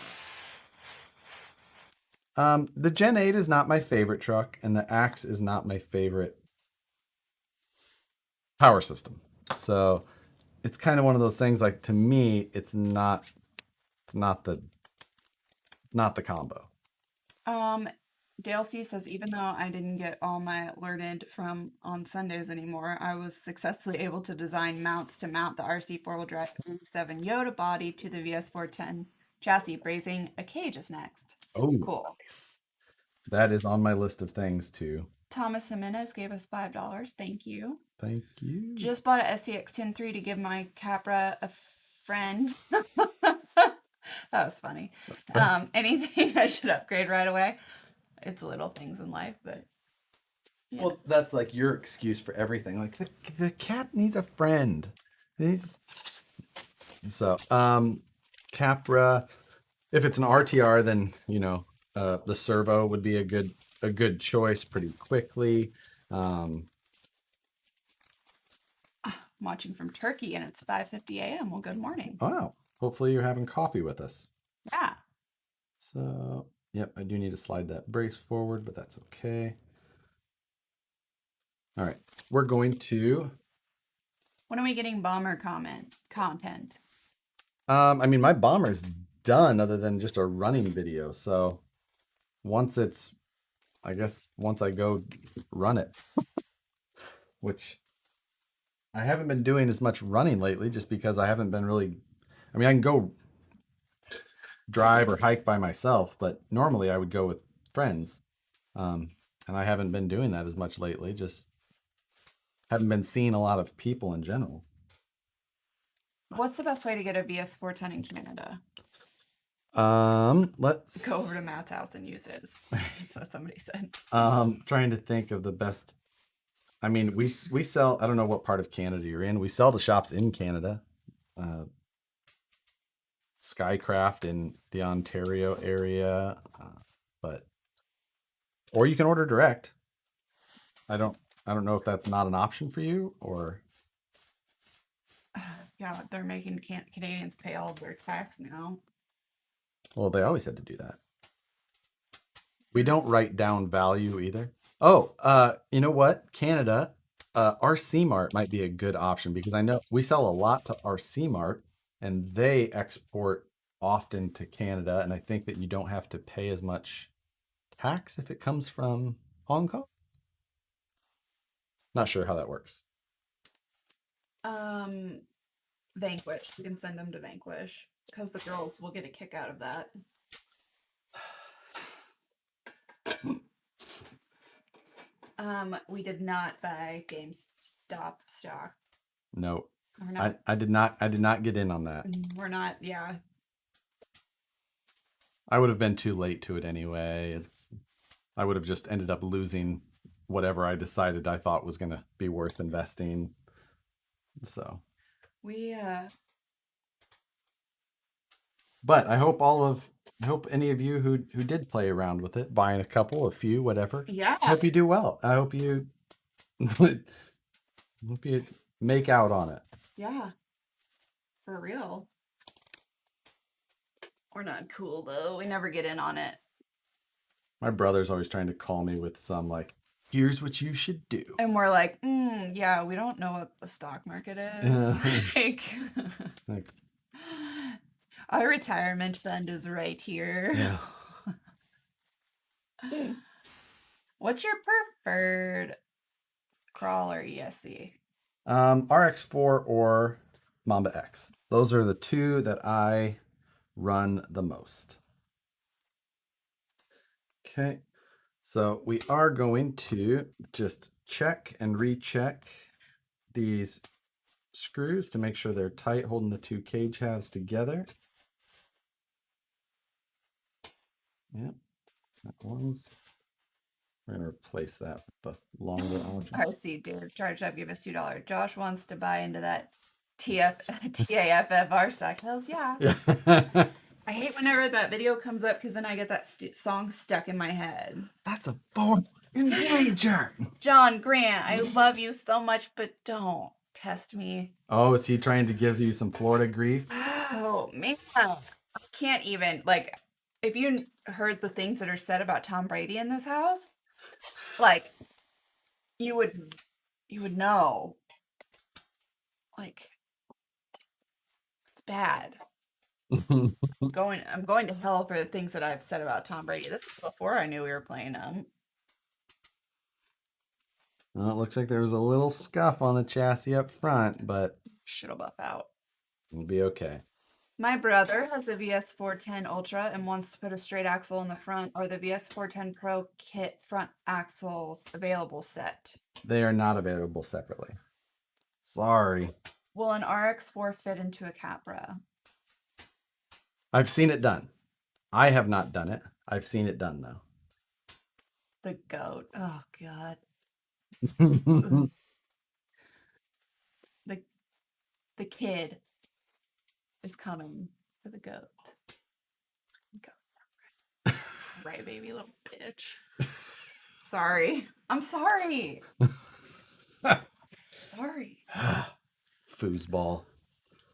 The Gen 8 is not my favorite truck, and the Axe is not my favorite power system. So it's kind of one of those things, like, to me, it's not the combo. Dale C says, even though I didn't get all my learned from on Sundays anymore, I was successfully able to design mounts to mount the RC four-wheel drive 7 Yoda body to the VS410 chassis. Brazing a cage is next. So cool. Nice. That is on my list of things too. Thomas Jimenez gave us $5. Thank you. Thank you. Just bought a SCX103 to give my Capra a friend. That was funny. Anything I should upgrade right away? It's little things in life, but yeah. Well, that's like your excuse for everything. Like the cat needs a friend. So Capra. If it's an RTR, then the servo would be a good choice pretty quickly. I'm watching from Turkey and it's 5:50 a.m. Well, good morning. Wow. Hopefully you're having coffee with us. Yeah. So, yep, I do need to slide that brace forward, but that's okay. All right, we're going to. When are we getting bomber content? I mean, my bomber's done other than just a running video. So once I guess once I go run it, which I haven't been doing as much running lately just because I haven't been really, I mean, I can go drive or hike by myself, but normally I would go with friends. And I haven't been doing that as much lately, just haven't been seeing a lot of people in general. What's the best way to get a VS410 in Canada? Let's Go over to Matt's house and use his. So somebody said. Trying to think of the best. I mean, we sell. I don't know what part of Canada you're in. We sell to shops in Canada. Skycraft in the Ontario area, but or you can order direct. I don't know if that's not an option for you or. Yeah, they're making Canadians pay all of their tax now. Well, they always had to do that. We don't write down value either. Oh, you know what? Canada, RC Mart might be a good option because I know we sell a lot to RC Mart and they export often to Canada. And I think that you don't have to pay as much tax if it comes from Hong Kong. Not sure how that works. Vanquish. You can send them to Vanquish because the girls will get a kick out of that. We did not buy GameStop stock. No, I did not get in on that. We're not. Yeah. I would have been too late to it anyway. I would have just ended up losing whatever I decided I thought was going to be worth investing. So but I hope any of you who did play around with it, buying a few, whatever. Yeah. I hope you do well. I hope you make out on it. Yeah. For real. We're not cool though. We never get in on it. My brother's always trying to call me with some like, here's what you should do. And we're like, yeah, we don't know what the stock market is. Like, our retirement fund is right here. Yeah. What's your preferred crawler ESC? RX4 or Mamba X. Those are the two that I run the most. Okay, so we are going to just check and recheck these screws to make sure they're tight, holding the two cage halves together. Yep, that one's. We're going to replace that with the longer option. RC Dave charged up, give us $2. Josh wants to buy into that TAFFR stock. Hells yeah. I hate whenever that video comes up because then I get that song stuck in my head. That's a Ford Ranger. John Grant, I love you so much, but don't test me. Oh, is he trying to give you some Florida grief? Oh, man. I can't even, like, if you heard the things that are said about Tom Brady in this house, like, you would know. Like, it's bad. I'm going to hell for the things that I've said about Tom Brady. This is before I knew we were playing him. Well, it looks like there was a little scuff on the chassis up front, but shit'll buff out. It'll be okay. My brother has a VS410 Ultra and wants to put a straight axle in the front or the VS410 Pro kit front axles available set. They are not available separately. Sorry. Will an RX4 fit into a Capra? I've seen it done. I have not done it. I've seen it done though. The goat. Oh God. The kid is coming for the goat. Right, baby, little bitch. Sorry. I'm sorry. Sorry. Foosball.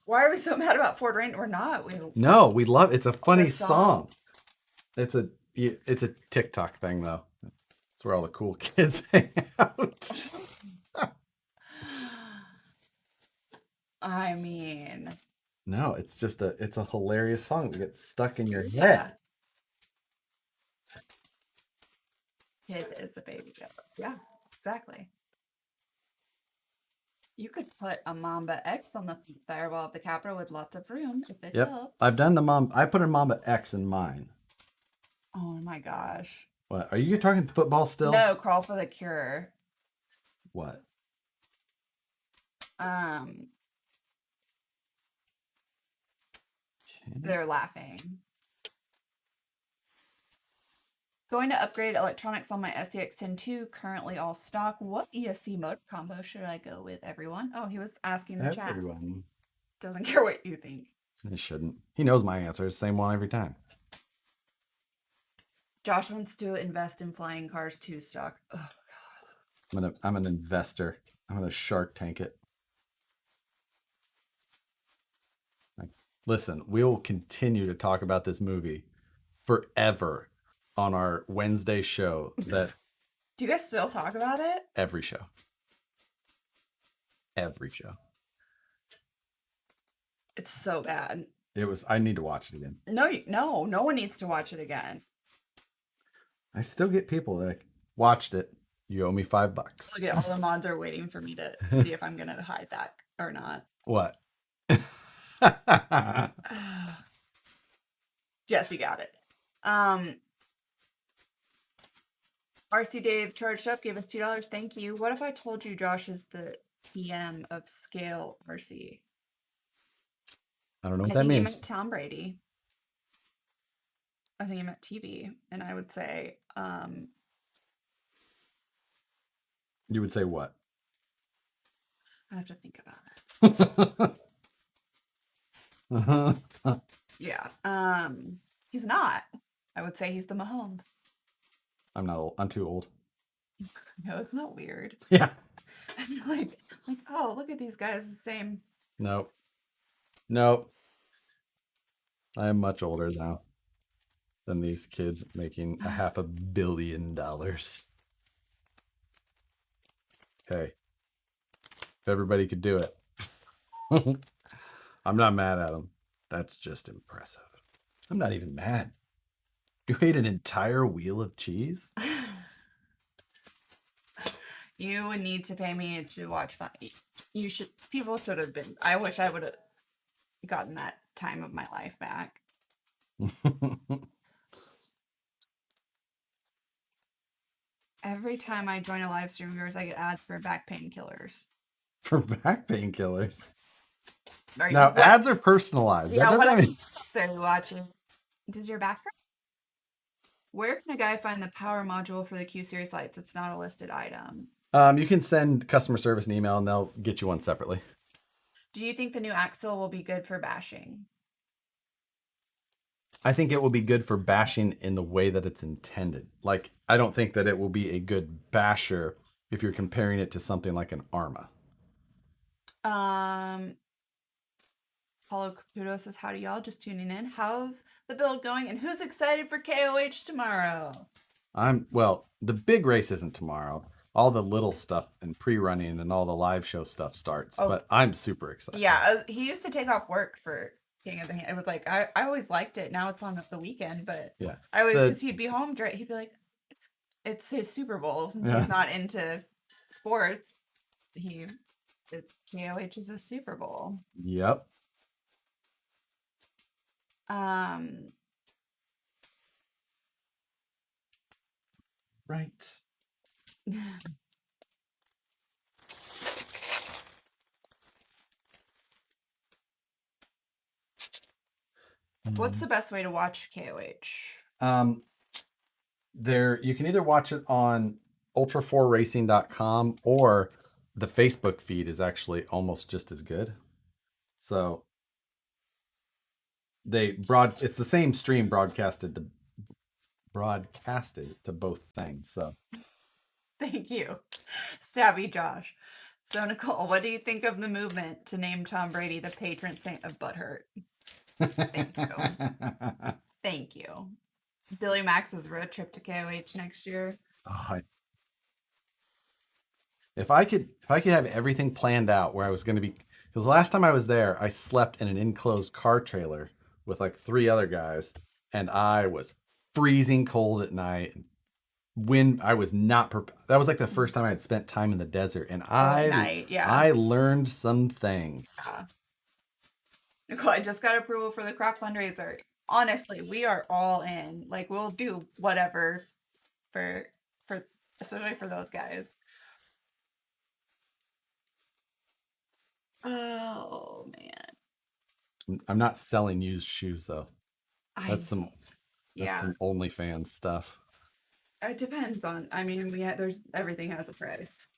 Why are we so mad about Ford Rain? We're not. No, we love it's a funny song. song. It's a TikTok thing though. It's where all the cool kids hang out. I mean, No, it's just it's a hilarious song that gets stuck in your head. Kid is a baby goat. Yeah, exactly. You could put a Mamba X on the firewall of the Capitol with lots of room if it Yep. helps. I've done I put a Mamba X in mine. Oh my gosh. What? Are you talking football still? No, Crawl for the Cure. What? They're laughing. Going to upgrade electronics on my SDX10 II, currently all stock. What ESC motor combo should I go with, everyone? Oh, he was asking the chat. Everyone. Doesn't care what you think. He shouldn't. He knows my answer. Same one every time. Josh wants to invest in flying cars too stock. Oh god. I'm an investor. I'm gonna Shark Tank it. Like, listen, we'll continue to talk about this movie forever on our Wednesday show. That Do you guys still talk about it? every show. Every show. It's so bad. I need to watch it again. No one needs to watch it again. I still get people that watched it. You owe me $5. Look at all the mods are waiting for me to see if I'm gonna hide that or not. What? Jesse got it. RC Dave charged up, gave us $2. Thank you. What if I told you Josh is the TM of Scale RC? I don't know what I that think he means. meant Tom Brady. I think he meant TV, and I would say, You would say what? I have to think about it. Yeah. He's not. I would say he's the Mahomes. I'm not old. I'm too old. No, it's not weird. Yeah. like, oh, look at these guys, the same. Nope. I am much older now than these kids making $500 million. Hey, if everybody could do it, I'm not mad at them. That's just impressive. I'm not even mad. You ate an entire wheel of cheese? You would need to pay me to watch. People should have been. I wish I would have gotten that time of my life back. Every time I join a live stream of yours, I get ads for back painkillers. For back painkillers? Now, ads are personalized. Yeah, that doesn't mean... Are you watching? Does your back hurt? Where can a guy find the power module for the Q series lights? It's not a listed item. You can send customer service an email and they'll get you one separately. Do you think the new axle will be good for bashing? I think it will be good for bashing in the way that it's intended. Like, I don't think that it will be a good basher if you're comparing it to something like an Arma. Paulo Caputo says, howdy y'all, just tuning in. How's the build going and who's excited for KOH tomorrow? The big race isn't tomorrow. All the little stuff and pre-running and all the live show stuff starts, but I'm super excited. Yeah, he used to take off work for King of the Hand. It was like, I always liked it. Now it's on the weekend, but yeah, I always, because he'd be home, he'd be like, it's his Super Bowl. Since he's not into sports, KOH is a Super Bowl. Yep. Right. What's the best way to watch KOH? You can either watch it on ultra4racing.com or the Facebook feed is actually almost just as good. So it's the same stream broadcasted to broadcasted to both things. So Thank you, Stabby Josh. So, Nicole, what do you think of the movement to name Tom Brady the patron saint of butthurt? Thank you. Thank you. Billy Max's road trip to KOH next year. Oh, if I could have everything planned out where I was going to be, because the last time I was there, I slept in an enclosed car trailer with like 3 other guys, and I was freezing cold at night. When I was not that was like the first time I had spent time in the desert, and At night, yeah. I learned some things. Nicole, I just got approval for the croc fundraiser. Honestly, we are all in. Like, we'll do whatever for especially for those guys. Oh man, I'm not selling used shoes though. That's some OnlyFans stuff. It depends on. I mean, there's everything has a price.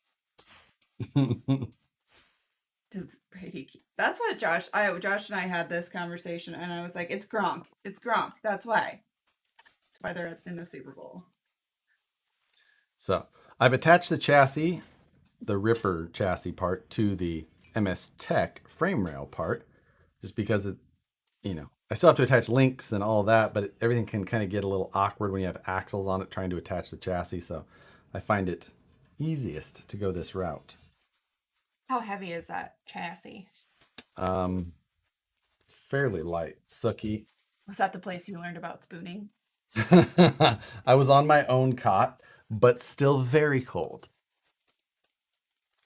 Does Brady? That's what Josh and I had this conversation, and I was like, "It's Gronk. It's Gronk. That's why. That's why they're in the Super Bowl." So I've attached the chassis, the Ripper chassis part, to the MS Tech frame rail part, just because it, I still have to attach links and all that, but everything can kind of get a little awkward when you have axles on it trying to attach the chassis. So I find it easiest to go this route. How heavy is that chassis? It's fairly light. Sucky. Was that the place you learned about spooning? I was on my own cot, but still very cold.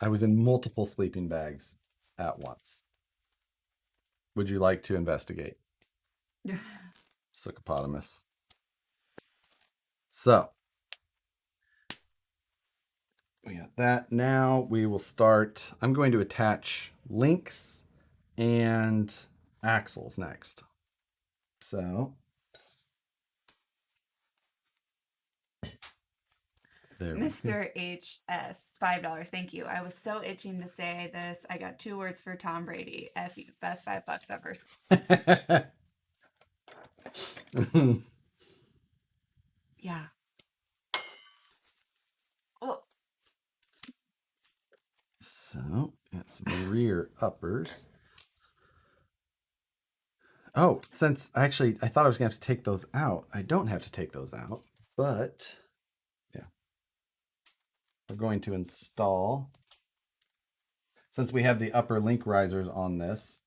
I was in multiple sleeping bags at once. Would you like to investigate? Succopotamus. So we got that. Now we will start. I'm going to attach links and axles next. So there Mr. HS, $5. Thank you. I was so itching to say this. I got 2 words for Tom Brady. F you. Best $5 ever. Yeah. Oh. So got some rear uppers. Oh, since I thought I was gonna have to take those out. I don't have to take those out, but yeah. We're going to install, since we have the upper link risers on this.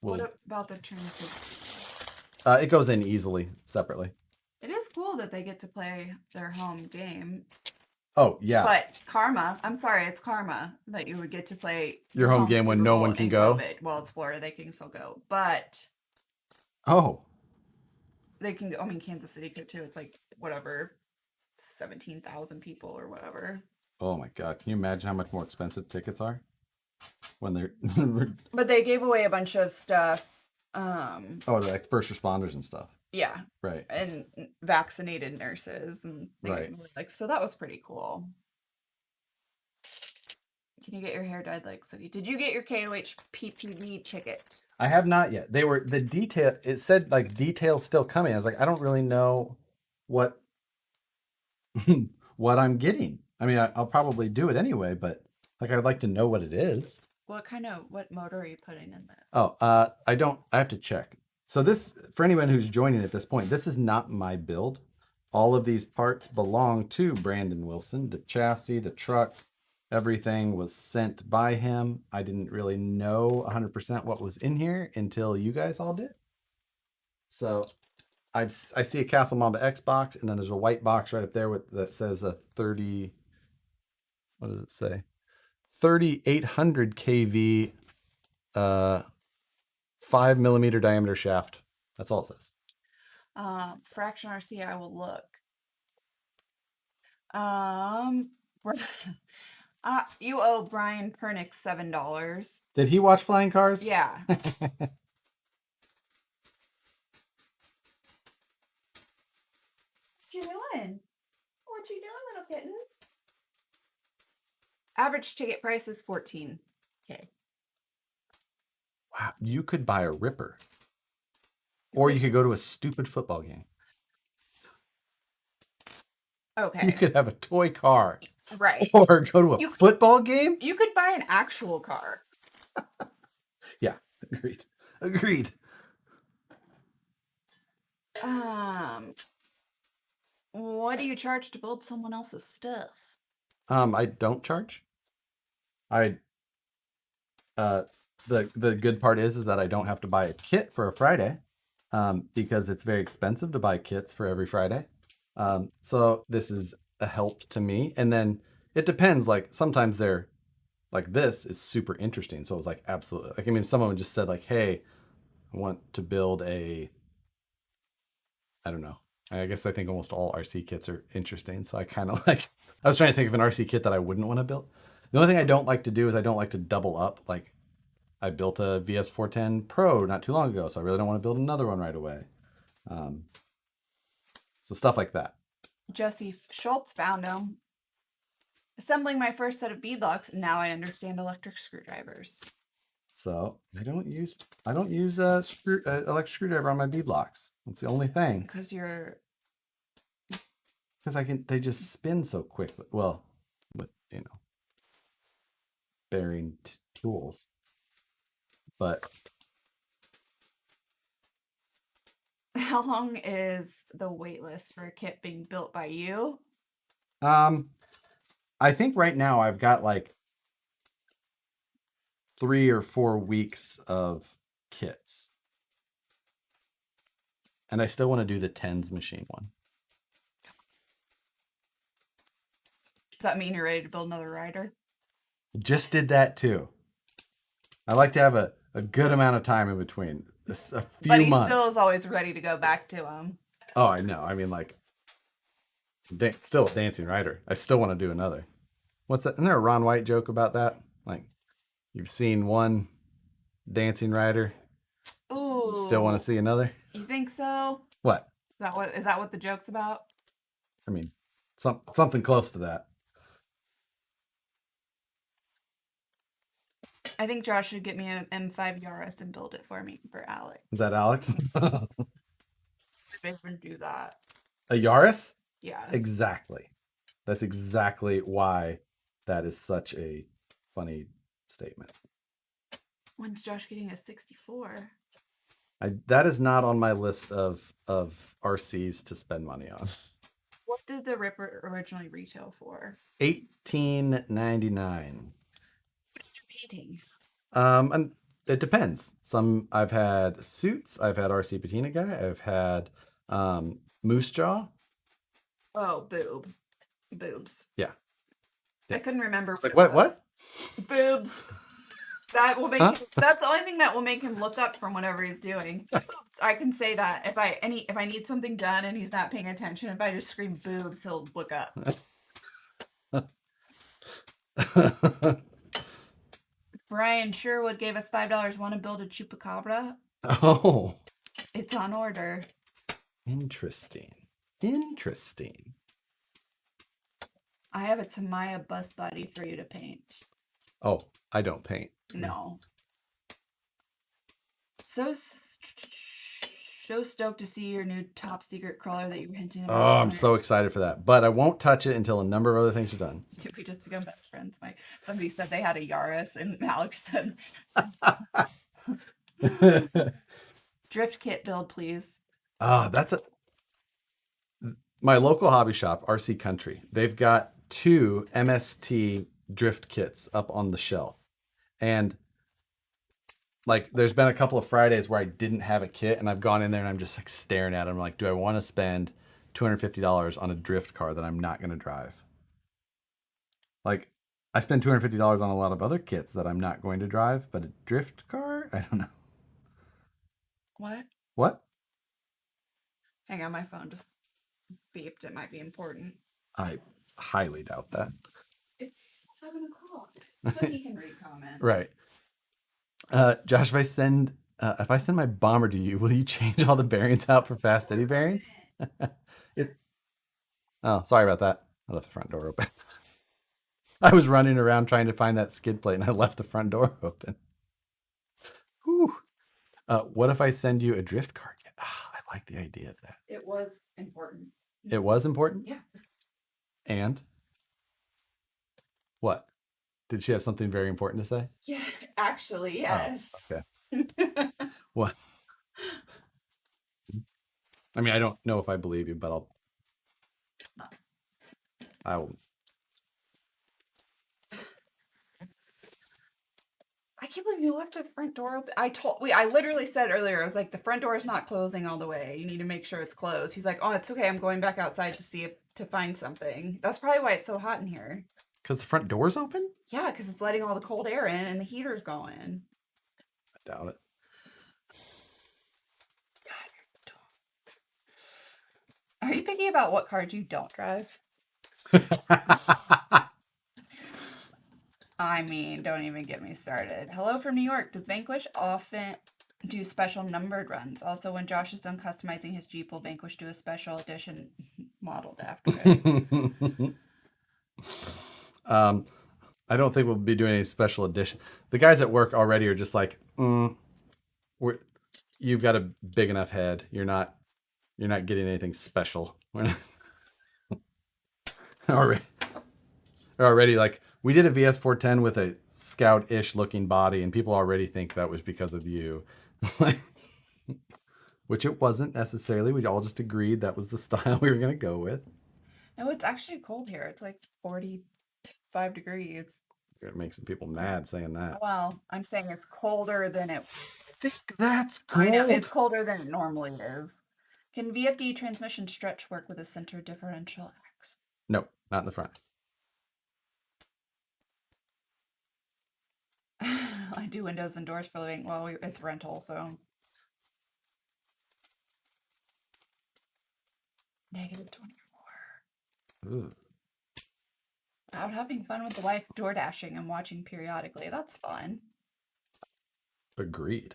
What about the trim? It goes in easily, separately. It is cool that they get to play their home game. Oh, yeah. But karma, I'm sorry, it's karma that you would get to play your home game when no one can go. COVID. Well, it's Florida, they can still go. But they can go. I mean, Kansas City could too. It's like whatever, 17,000 people or whatever. Oh my God. Can you imagine how much more expensive tickets are when they're But they gave away a bunch of stuff. Like first responders and stuff. Yeah. Right. And vaccinated nurses and right. So that was pretty cool. Can you get your hair dyed like Suki? Did you get your KOH PPV ticket? I have not yet. They were the detail. It said like details still coming. I was like, I don't really know what what I'm getting. I mean, I'll probably do it anyway, but like I'd like to know what it is. What motor are you putting in this? Oh, I have to check. So this, for anyone who's joining at this point, this is not my build. All of these parts belong to Brandon Wilson. The chassis, the truck, everything was sent by him. I didn't really know 100% what was in here until you guys all did. So I see a Castle Mamba Xbox, and then there's a white box right up there that says a 30. What does it say? 3800 kV, 5mm diameter shaft. That's all it says. Fraction RC, I will look. You owe Brian Pernick $7. Did he watch Flying Cars? Yeah. What you doing? What you doing, little kitten? Average ticket price is $14K. Wow, you could buy a Ripper. Or you could go to a stupid football game. Okay. You could have a toy car Right. or go to a You- football game. You could buy an actual car. Yeah, agreed. Agreed. What do you charge to build someone else's stuff? I don't charge. I the good part is that I don't have to buy a kit for a Friday, because it's very expensive to buy kits for every Friday. So this is a help to me. And then it depends. Like sometimes they're like this is super interesting. So it was like absolutely like I mean, if someone just said like, "Hey, I want to build a," I don't know. I guess I think almost all RC kits are interesting. So I kind of like I was trying to think of an RC kit that I wouldn't want to build. The only thing I don't like to do is I don't like to double up. Like I built a VS410 Pro not too long ago, so I really don't want to build another one right away. So stuff like that. Jesse Schultz found them. Assembling my first set of beadlocks, now I understand electric screwdrivers. So I don't use electric screwdriver on my bead locks. That's the only thing. Because you're Because they just spin so quickly. Well, with bearing tools. But how long is the wait list for a kit being built by you? I think right now I've got like 3 or 4 weeks of kits. And I still want to do the tens machine one. Does that mean you're ready to build another rider? Just did that too. I like to have a good amount of time in between. A few But he months. still is always ready to go back to them. Oh, I know. I mean, like, still a dancing rider. I still want to do another. What's that? Isn't there a Ron White joke about that? Like, you've seen one dancing rider, Ooh. still want to see another? You think so? What? Is that what the joke's about? I mean, something close to that. I think Josh should get me an M5 Yaris and build it for me for Alex. Is that Alex? They can do that. A Yaris? Yeah. Exactly. That's exactly why that is such a funny statement. When's Josh getting a 64? That is not on my list of RCs to spend money on. What did the Ripper originally retail for? $18.99. What did you painting? And it depends. Some I've had suits. I've had RC Patina guy. I've had Moose Jaw. Oh, boobs. Yeah. I couldn't remember. It's like what? Boobs. That will make Huh? that's the only thing that will make him look up from whatever he's doing. I can say that if I need something done and he's not paying attention, if I just scream boobs, he'll look up. Brian Sherwood gave us $5. Want to build a chupacabra? Oh, It's on order. interesting. I have a Tamaya bus body for you to paint. Oh, I don't paint. No. So stoked to see your new top secret crawler that you were hinting about. Oh, I'm so excited for that. But I won't touch it until a number of other things are done. Did we just become best friends? Somebody said they had a Yaris, and Alex said, "Drift kit build, please." That's my local hobby shop, RC Country. They've got 2 MST drift kits up on the shelf. And like there's been a couple of Fridays where I didn't have a kit and I've gone in there and I'm just like staring at them like, do I want to spend $250 on a drift car that I'm not going to drive? Like I spend $250 on a lot of other kits that I'm not going to drive, but a drift car? I don't know. What? Hang on, my phone just beeped. It might be important. I highly doubt that. It's 7:00, so he can read comments. Right. Josh, if I send my bomber to you, will you change all the bearings out for fast steady bearings? Oh, sorry about that. I left the front door open. I was running around trying to find that skid plate and I left the front door open. Whew. What if I send you a drift car kit? I like the idea of that. It was important. It was important? Yeah. And what? Did she have something very important to say? Yeah, actually, Oh, yes. okay. What? I mean, I don't know if I believe you, but I'll. I can't believe you left the front door open. I literally said earlier, I was like, the front door is not closing all the way. You need to make sure it's closed. He's like, oh, it's okay. I'm going back outside to find something. That's probably why it's so hot in here. Because the front door's open? Yeah, because it's letting all the cold air in and the heater's going. I doubt Are you thinking about what cars you don't drive? it. I mean, don't even get me started. Hello from New York. Does Vanquish often do special numbered runs? Also, when Josh is done customizing his Jeep, will Vanquish do a special edition modeled after it? I don't think we'll be doing any special edition. The guys at work already are just like, you've got a big enough head. You're not getting anything special. We're not already, they're already like, we did a VS 410 with a Scout-ish looking body, and people already think that was because of you. Which it wasn't necessarily. We all just agreed that was the style we were going to go with. No, it's actually cold here. It's like 45 degrees. You're going to make some people mad saying that. Well, I'm saying it's colder than it. Think that's I know, cold. it's colder than it normally is. Can VFD transmission stretch work with a center differential axe? No, not in the front. I do windows and doors for a living. Well, it's rental, so. -24. Ooh. Out having fun with the wife, door dashing and watching periodically. That's fun. Agreed.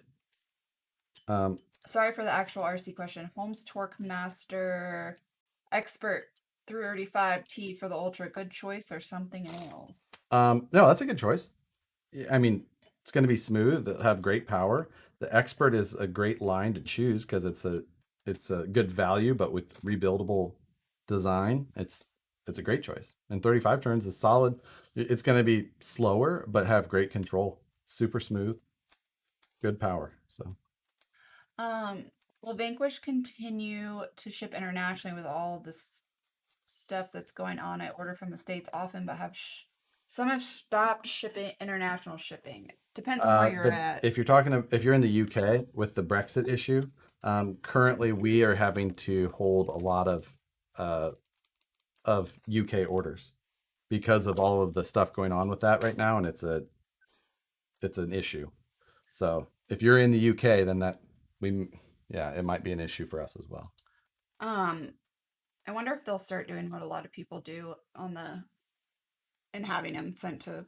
Sorry for the actual RC question. Holmes Torque Master Expert 335T for the Ultra. Good choice or something else? No, that's a good choice. I mean, it's going to be smooth. It'll have great power. The Expert is a great line to choose because it's a good value, but with rebuildable design, it's a great choice. And 35 turns is solid. It's going to be slower, but have great control. Super smooth, good power. So, will Vanquish continue to ship internationally with all this stuff that's going on? I order from the States often, but some have stopped shipping international shipping. Depends on where you're at. If you're in the UK with the Brexit issue, currently we are having to hold a lot of UK orders because of all of the stuff going on with that right now, and it's an issue. So if you're in the UK, then it might be an issue for us as well. I wonder if they'll start doing what a lot of people do and having them sent to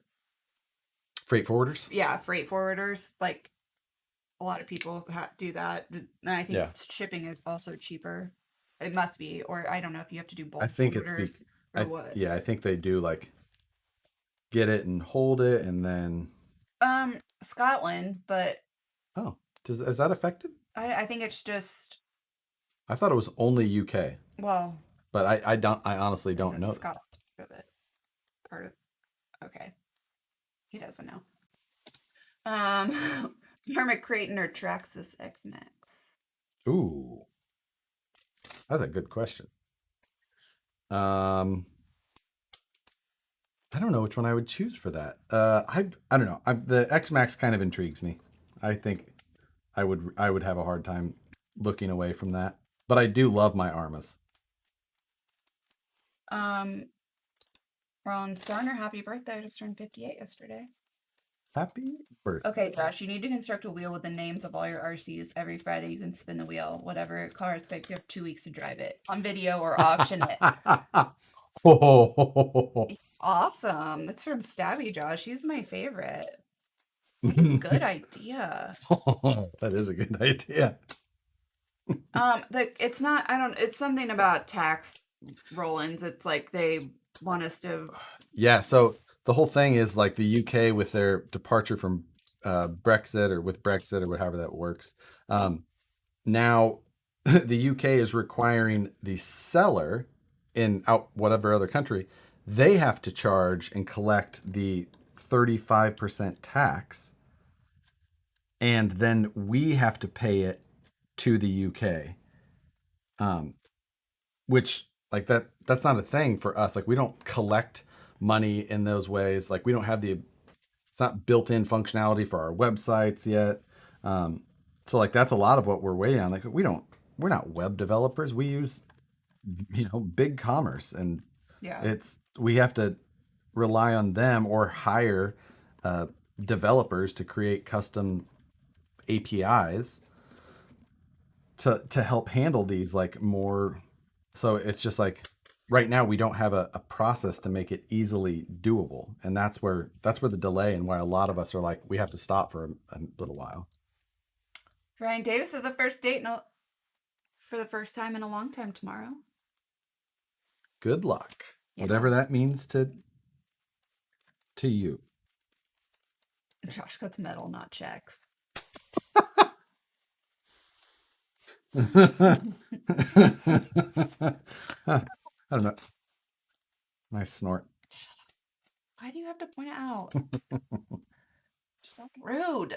Freight forwarders? Yeah, freight forwarders. Like a lot of people do that. And I think shipping is also cheaper. It must be, or I don't know if you have to do bulk I think orders or what. Yeah, I think they do like get it and hold it and then Scotland, but is that effective? I think it's just I thought it was only UK. well, but I honestly don't know. Scotland's part of okay. He doesn't know. Hermit Creighton or Traxxas X-Max? Ooh. That's a good question. I don't know which one I would choose for that. I don't know. The X-Max kind of intrigues me. I think I would have a hard time looking away from that. But I do love my Armas. Ron Garner, happy birthday. I just turned 58 yesterday. Happy birthday. Okay, Josh, you need to construct a wheel with the names of all your RCs. Every Friday you can spin the wheel. Whatever car is picked, you have 2 weeks to drive it on video or auction it. Awesome. That's from Stabby Josh. He's my favorite. Good idea. That is a good idea. It's something about tax roll-ins. It's like they want us to. Yeah, so the whole thing is like the UK with their departure from Brexit or with Brexit or however that works. Now the UK is requiring the seller in out whatever other country, they have to charge and collect the 35% tax, and then we have to pay it to the UK. Which like that's not a thing for us. Like we don't collect money in those ways. Like we don't have the it's not built-in functionality for our websites yet. So like that's a lot of what we're waiting on. Like we're not web developers. We use big commerce, and Yeah. we have to rely on them or hire uh, developers to create custom APIs to help handle these like more. So it's just like right now we don't have a process to make it easily doable, and that's where the delay and why a lot of us are like we have to stop for a little while. Ryan Davis is the first date for the first time in a long time tomorrow. Good luck, Yeah. whatever that means to you. Josh cuts metal, not checks. I don't know. Nice snort. Why do you have to point it out? Stop rude.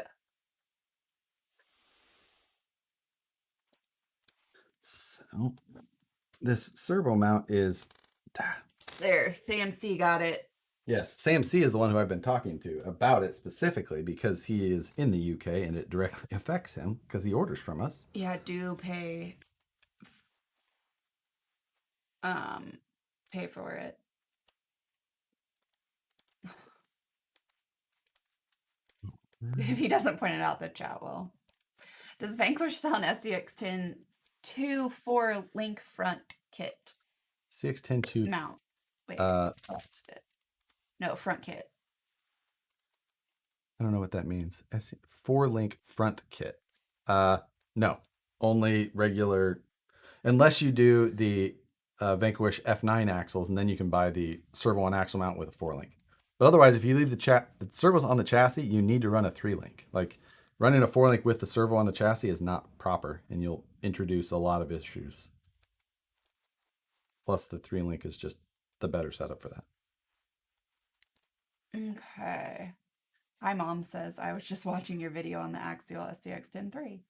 So this servo mount is There, CMC got it. yes, Sam C is the one who I've been talking to about it specifically because he is in the UK and it directly affects him because he orders from us. Yeah, do pay for it. If he doesn't point it out, the chat will. Does Vanquish sell an SDX10 4-link front kit? CX102 Mount. Wait, lost it. No, front kit. I don't know what that means. 4-link front kit. No, only regular, unless you do the Vanquish F9 axles, and then you can buy the servo on axle mount with a 4-link. But otherwise, if you leave the servos on the chassis, you need to run a 3-link. Like running a 4-link with the servo on the chassis is not proper, and you'll introduce a lot of issues. Plus, the 3-link is just the better setup for that. Okay. Hi, Mom says, I was just watching your video on the Axial SDX10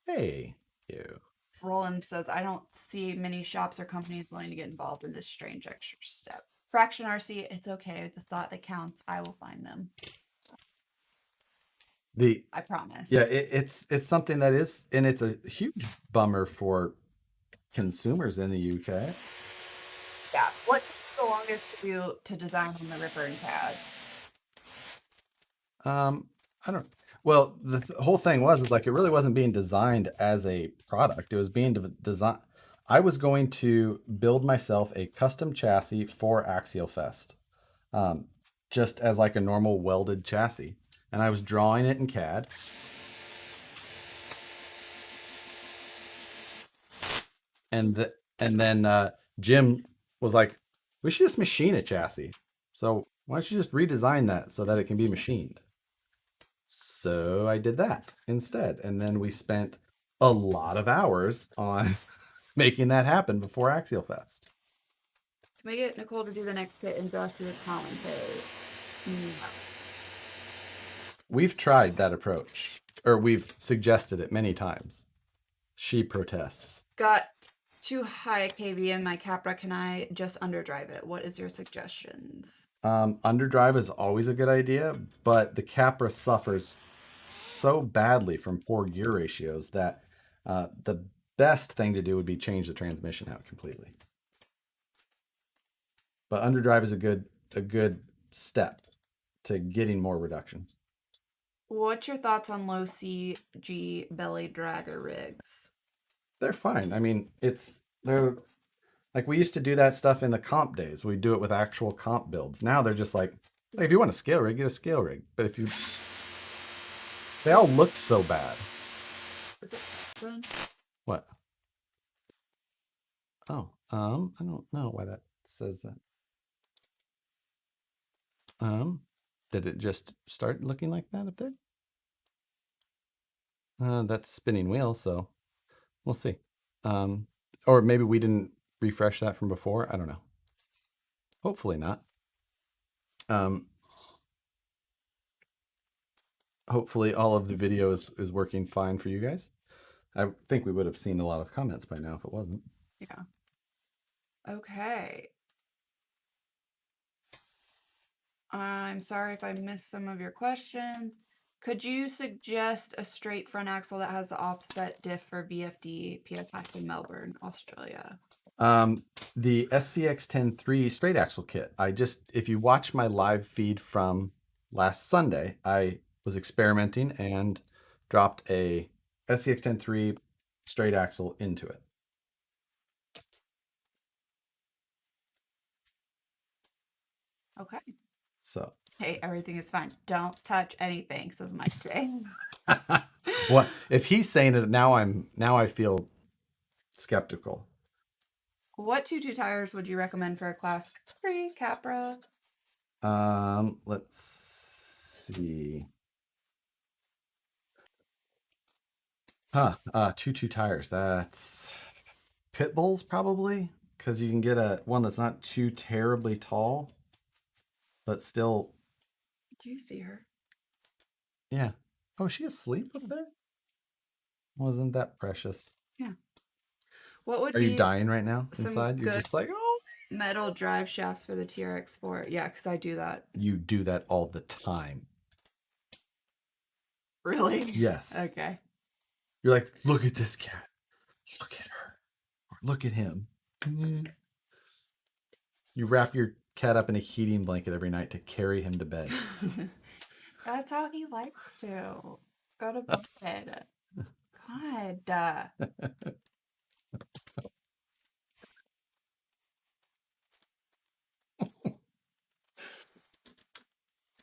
Hey, you. Roland says, I don't see many shops or companies willing to get involved in this strange extra step. Fraction RC, it's okay. The thought that counts, I will find them. I promise. Yeah, it's something that is, and it's a huge bummer for consumers in the UK. Yeah. What takes the longest to do to design on the Ripper and CAD? I don't. Well, the whole thing was like it really wasn't being designed as a product. It was being designed. I was going to build myself a custom chassis for Axial Fest, just as like a normal welded chassis, and I was drawing it in CAD. And then Jim was like, "We should just machine a chassis. So why don't you just redesign that so that it can be machined?" So I did that instead, and then we spent a lot of hours on making that happen before Axial Fest. Can we get Nicole to do the next kit and Josh do the commentary? We've tried that approach, or we've suggested it many times. She protests. Got too high kV in my Capra. Can I just underdrive it? What is your suggestions? Underdrive is always a good idea, but the Capra suffers so badly from poor gear ratios that the best thing to do would be change the transmission out completely. But underdrive is a good step to getting more reduction. What's your thoughts on low CG belly dragger rigs? They're fine. I mean, they're like we used to do that stuff in the comp days. We do it with actual comp builds. Now they're just like, hey, if you want a scale rig, get a scale rig. But if you, they all look so bad. Is it fun? What? Oh, I don't know why that says that. Did it just start looking like that up there? That's spinning wheel, so we'll see. Or maybe we didn't refresh that from before? I don't know. Hopefully not. Hopefully all of the video is working fine for you guys. I think we would have seen a lot of comments by now if it wasn't. Yeah. Okay. I'm sorry if I missed some of your questions. Could you suggest a straight front axle that has the offset diff for VFD PSI from Melbourne, Australia? The SCX-10-3 straight axle kit. If you watch my live feed from last Sunday, I was experimenting and dropped a SCX-10-3 straight axle into it. Okay. So, Hey, everything is fine. Don't touch anything, says Mike J. what if he's saying it now? I feel skeptical. What two tires would you recommend for a class 3 Capra? Let's see. Two tires. That's pit bulls probably, because you can get one that's not too terribly tall, but still. Do you see her? Yeah. Oh, is she asleep up there? Wasn't that precious? Yeah. What would Are be you dying right now some inside? You're good just like, oh. metal drive shafts for the TRX4? Yeah, because I do that. You do that all the time. Really? Yes. Okay. You're like, look at this cat. Look at her. Or look at him. You wrap your cat up in a heating blanket every night to carry him to bed. That's how he likes to go to bed. God.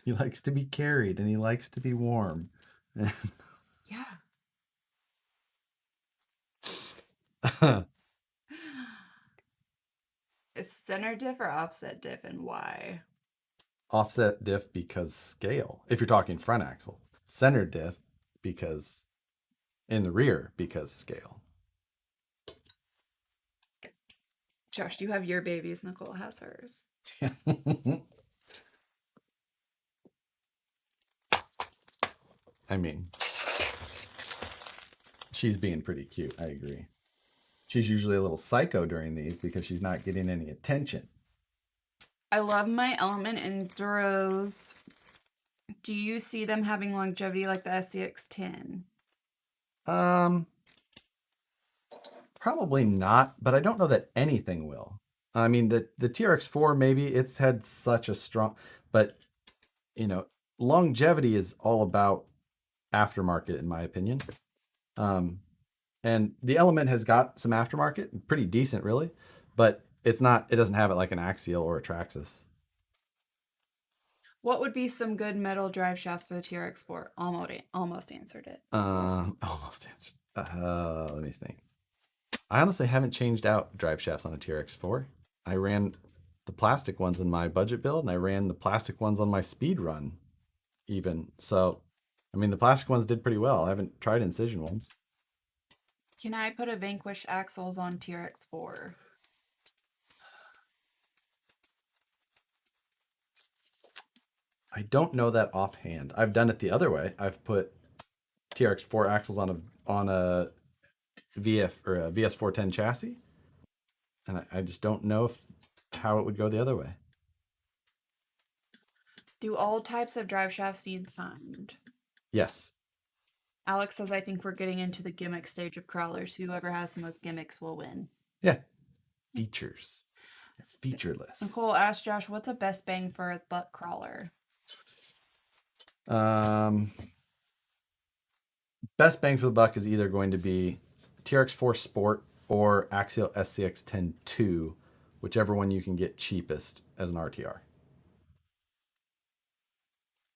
He likes to be carried and he likes to be warm. Yeah. Is center diff or offset diff, and why? Offset diff because scale, if you're talking front axle. Center diff because in the rear because scale. Josh, you have your babies. Nicole has hers. I mean, she's being pretty cute. I agree. She's usually a little psycho during these because she's not getting any attention. I love my Element Enduros. Do you see them having longevity like the SCX-10? Probably not, but I don't know that anything will. I mean, the TRX4 maybe it's had such a strong, but you know, longevity is all about aftermarket in my opinion. And the Element has got some aftermarket, pretty decent really, but it doesn't have it like an Axial or a Traxxas. What would be some good metal drive shafts for the TRX4? Almost answered it. Almost answered. Let me think. I honestly haven't changed out drive shafts on a TRX4. I ran the plastic ones in my budget build, and I ran the plastic ones on my speed run even. So, I mean, the plastic ones did pretty well. I haven't tried incision ones. Can I put a Vanquish axles on TRX4? I don't know that offhand. I've done it the other way. I've put TRX4 axles on a VF or a VS410 chassis, and I just don't know how it would go the other way. Do all types of drive shafts need timed? Yes. Alex says, I think we're getting into the gimmick stage of crawlers. Whoever has the most gimmicks will win. Yeah. Features. Featureless. Nicole asked Josh, what's a best bang for a butt crawler? Best bang for the buck is either going to be TRX4 Sport or Axial SCX-10-2, whichever one you can get cheapest as an RTR.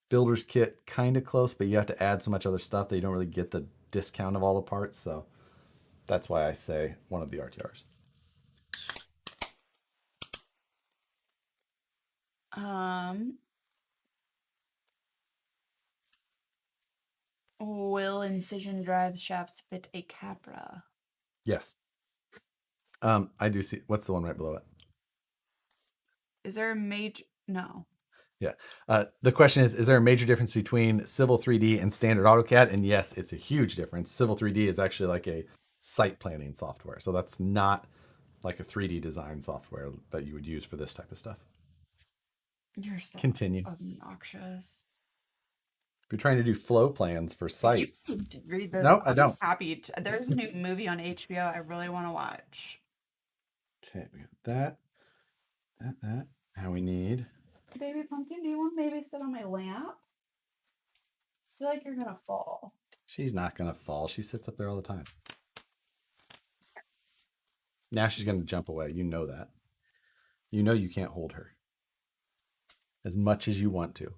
Builder's kit, kind of close, but you have to add so much other stuff that you don't really get the discount of all the parts. So that's why I say one of the RTRs. Will incision drive shafts fit a Capra? Yes. I do see. What's the one right below it? Is there a major? No. Yeah. The question is there a major difference between Civil 3D and standard AutoCAD? And yes, it's a huge difference. Civil 3D is actually like a site planning software. So that's not like a 3D design software that you would use for this type of stuff. You're so Continue. obnoxious. If you're trying to do flow plans for If you sites. could read this, No, I I'll be don't. happy. There's a new movie on HBO I really want to watch. Okay, we got that. That. Now we need. Baby pumpkin, do you want to maybe sit on my lap? I feel like you're gonna fall. She's not going to fall. She sits up there all the time. Now she's going to jump away. You know that. You know you can't hold her as much as you want to.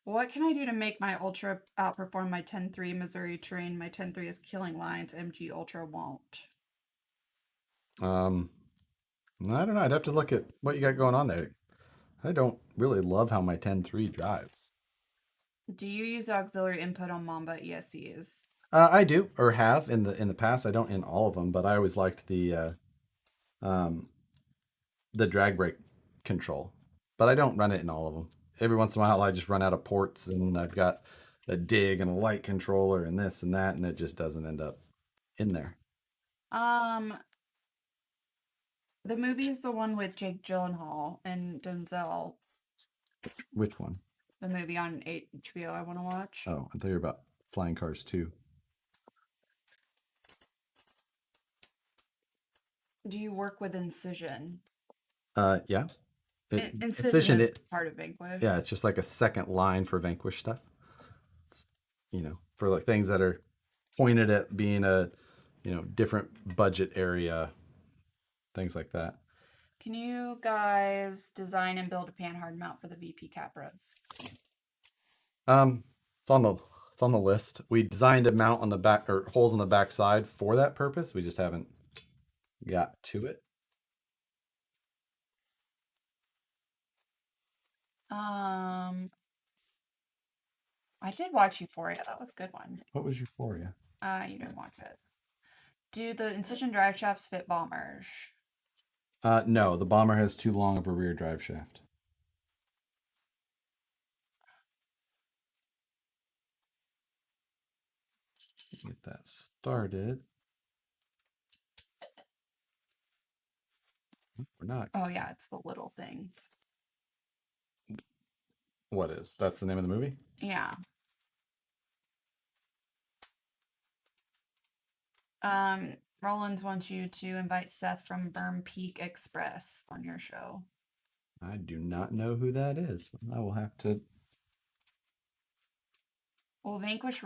What can I do to make my Ultra outperform my 10.3 Missouri terrain? My 10.3 is killing lines. MG Ultra won't. I don't know. I'd have to look at what you got going on there. I don't really love how my 10.3 drives. Do you use auxiliary input on Mamba ESCs? I do, or have in the past. I don't in all of them, but I always liked the drag brake control. But I don't run it in all of them. Every once in a while, I just run out of ports, and I've got a dig and a light controller and this and that, and it just doesn't end up in there. The movie is the one with Jake Gyllenhaal and Denzel. Which one? The movie on HBO I want to watch. Oh, I thought you were about Flying Cars 2. Do you work with Incision? Yeah. Incision is part of Vanquish. Yeah, it's just like a second line for Vanquish stuff. It's, for like things that are pointed at being a, different budget area, things like that. Can you guys design and build a panhard mount for the VP Capras? It's on the list. We designed a mount on the back or holes on the back side for that purpose. We just haven't got to it. I did watch Euphoria. That was a good one. What was Euphoria? You didn't watch it. Do the Incision drive shafts fit bombers? No, the bomber has too long of a rear drive shaft. Get that started. We're not. Oh yeah, it's the little things. What is? That's the name of the movie? Yeah. Rollins wants you to invite Seth from Burn Peak Express on your show. I do not know who that is. I will have to. Will Vanquish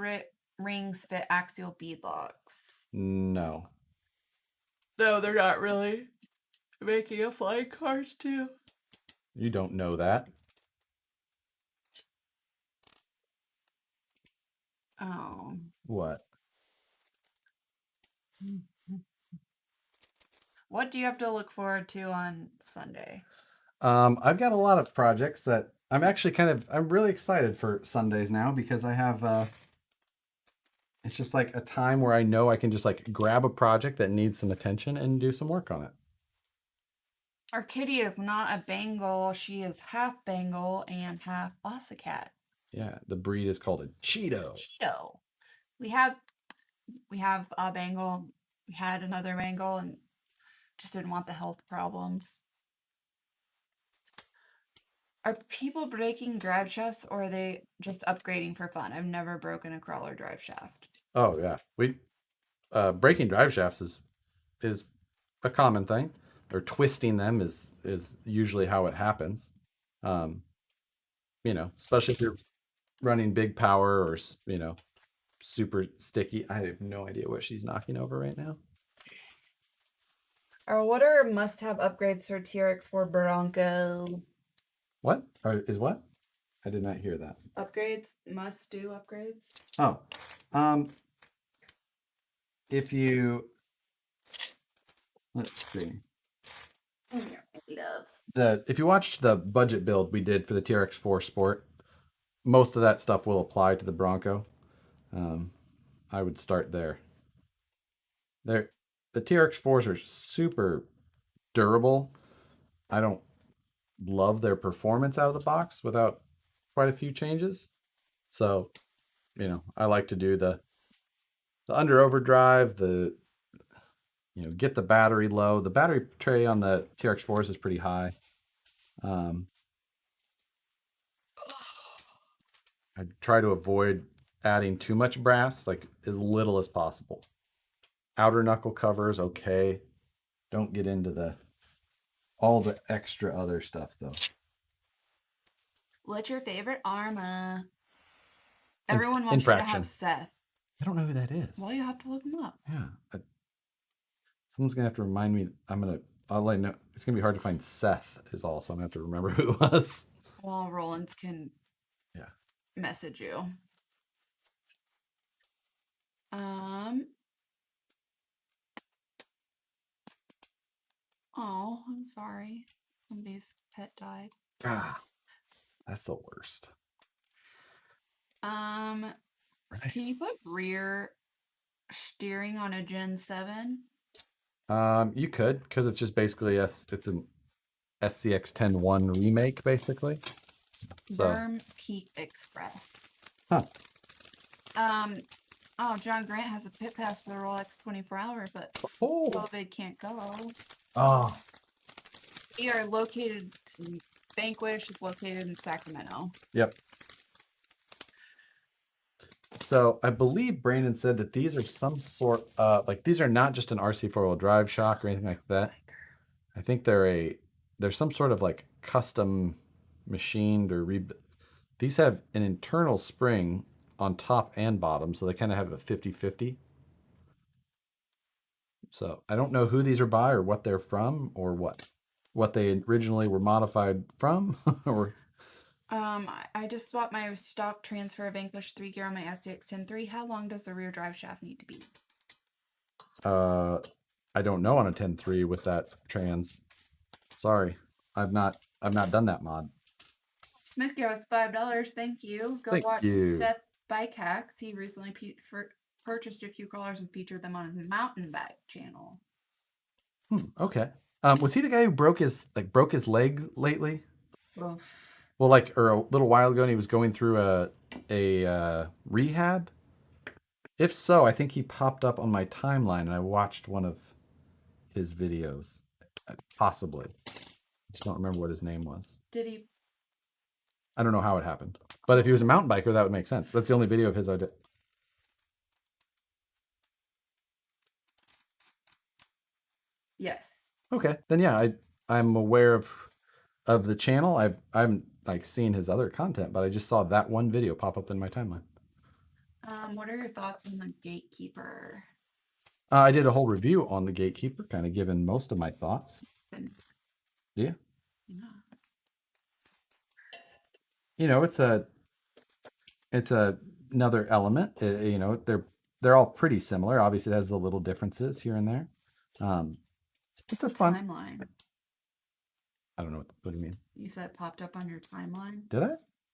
rings fit axial bead locks? No. No, they're not really. Making a flying cars too. You don't know that. Oh. What? What do you have to look forward to on Sunday? I've got a lot of projects that I'm actually I'm really excited for Sundays now because I have, it's just like a time where I know I can just like grab a project that needs some attention and do some work on it. Our kitty is not a Bengal. She is half Bengal and half Osicat. Yeah, the breed is called a Cheeto. Cheeto. We have a Bengal. We had another Bengal and just didn't want the health problems. Are people breaking drive shafts or are they just upgrading for fun? I've never broken a crawler drive shaft. Oh yeah, breaking drive shafts is a common thing, or twisting them is usually how it happens. Especially if you're running big power or super sticky. I have no idea what she's knocking over right now. What are must-have upgrades for TRX4 Bronco? What? Is what? I did not hear that. Upgrades? Must-do upgrades? Oh. If you... Let's see. Love. If you watched the budget build we did for the TRX4 Sport, most of that stuff will apply to the Bronco. I would start there. the TRX4s are super durable. I don't love their performance out of the box without quite a few changes. So, I like to do the under overdrive, get the battery low. The battery tray on the TRX4s is pretty high. I try to avoid adding too much brass, like as little as possible. Outer knuckle covers, okay. Don't get into all the extra other stuff though. What's your favorite armor? Everyone wants you to Infraction. have Seth. I don't know who that is. Well, you have to look him up. Yeah. Someone's gonna have to remind me. I'll let you know. It's gonna be hard to find Seth is all, so I'm gonna have to remember who it was. Well, Rollins can message you. Oh, I'm sorry. Somebody's pet died. Ah, that's the worst. Right. Can you put rear steering on a Gen 7? You could, because it's just basically it's an SCX 10.1 remake, basically. So. Berm Peak Express. Huh. Oh, John Grant has a pit pass to the Rolex 24 hour, but COVID can't go. Oh. We are located, Vanquish is located in Sacramento. Yep. So I believe Brandon said that these are some sort these are not just an RC 4-wheel drive shock or anything like that. I think they're some sort of like custom machined or these have an internal spring on top and bottom, so they kind of have a 50-50. So I don't know who these are by or what they're from or what they originally were modified from or I just swapped my stock transfer Vanquish 3 gear on my SDX 10.3. How long does the rear drive shaft need to be? I don't know on a 10.3 with that trans. Sorry. I've not done that mod. Smith gave us $5. Thank you. Go watch Seth Bike Hacks. He recently purchased a few crawlers and featured them on his mountain bike channel. Okay. Was he the guy who broke his leg lately? Oh. Well, or a little while ago, and he was going through a rehab. If so, I think he popped up on my timeline, and I watched one of his videos. Possibly. I just don't remember what his name was. Did he? I don't know how it happened. But if he was a mountain biker, that would make sense. That's the only video of his I did. Yes. Okay. Then yeah, I'm aware of the channel. I haven't seen his other content, but I just saw that one video pop up in my timeline. What are your thoughts on the Gatekeeper? I did a whole review on the Gatekeeper, kind of giving most of my thoughts. Yeah. It's another element. They're all pretty similar. Obviously, it has the little differences here and there. It's a fun timeline. I don't know what do you mean. You said it popped up on your timeline. Did I?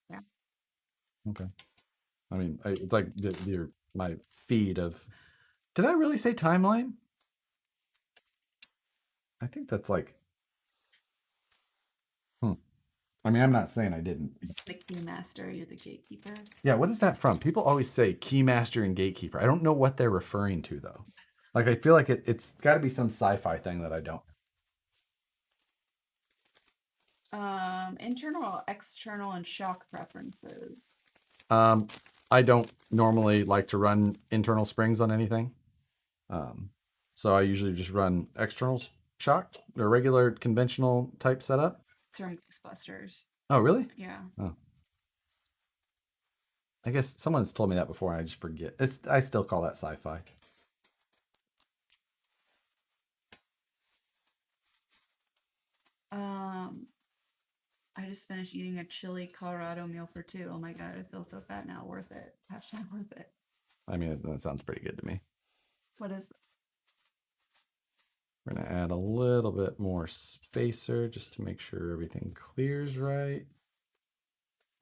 Yeah. Okay. I mean, it's like my feed of. Did I really say timeline? I think that's like. I mean, I'm not saying I didn't. The Keymaster, you're the Gatekeeper. Yeah, what is that from? People always say Keymaster and Gatekeeper. I don't know what they're referring to though. Like I feel like it's got to be some sci-fi thing that I don't. Internal, external, and shock preferences. I don't normally like to run internal springs on anything. So I usually just run external shock, or regular conventional type setup. It's from Ghostbusters. Oh, really? Yeah. Oh. I guess someone's told me that before and I just forget. I still call that sci-fi. I just finished eating a chili Colorado meal for 2. Oh my god, I feel so fat now. Worth it. Hashtag worth it. I mean, that sounds pretty good to me. What is that? We're going to add a little bit more spacer just to make sure everything clears right.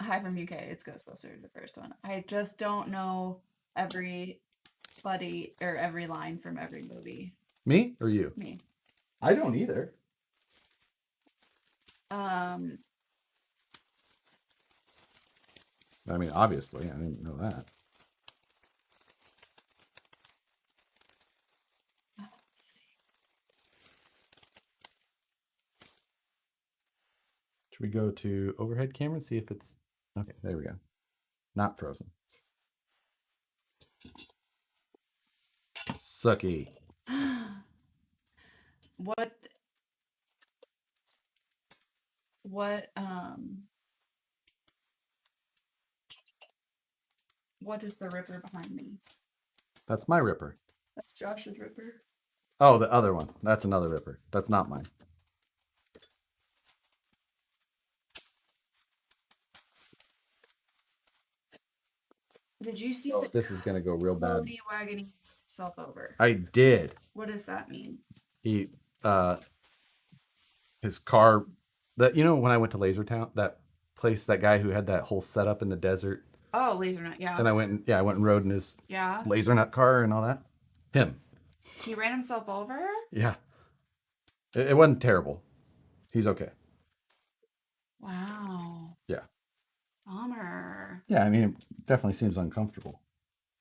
Hi from UK. It's Ghostbusters, the first one. I just don't know everybody or every line from every movie. Me or you? Me. I don't either. I mean, obviously, I didn't know that. Let's see. Should we go to overhead camera and see if it's okay? There we go. Not frozen. Sucky. What what is the ripper behind me? That's my ripper. That's Josh's ripper. Oh, the other one. That's another ripper. That's not mine. Did you see Oh, the this is gonna go real bad. Cody wagoning himself over? I did. What does that mean? He his car that when I went to Laser Town, that place, that guy who had that whole setup in the desert. Oh, laser nut, yeah. Then I went and rode in his laser nut car and all that. Him. He ran himself over? Yeah. It wasn't terrible. He's okay. Wow. Yeah. Bummer. Yeah, I mean, it definitely seems uncomfortable.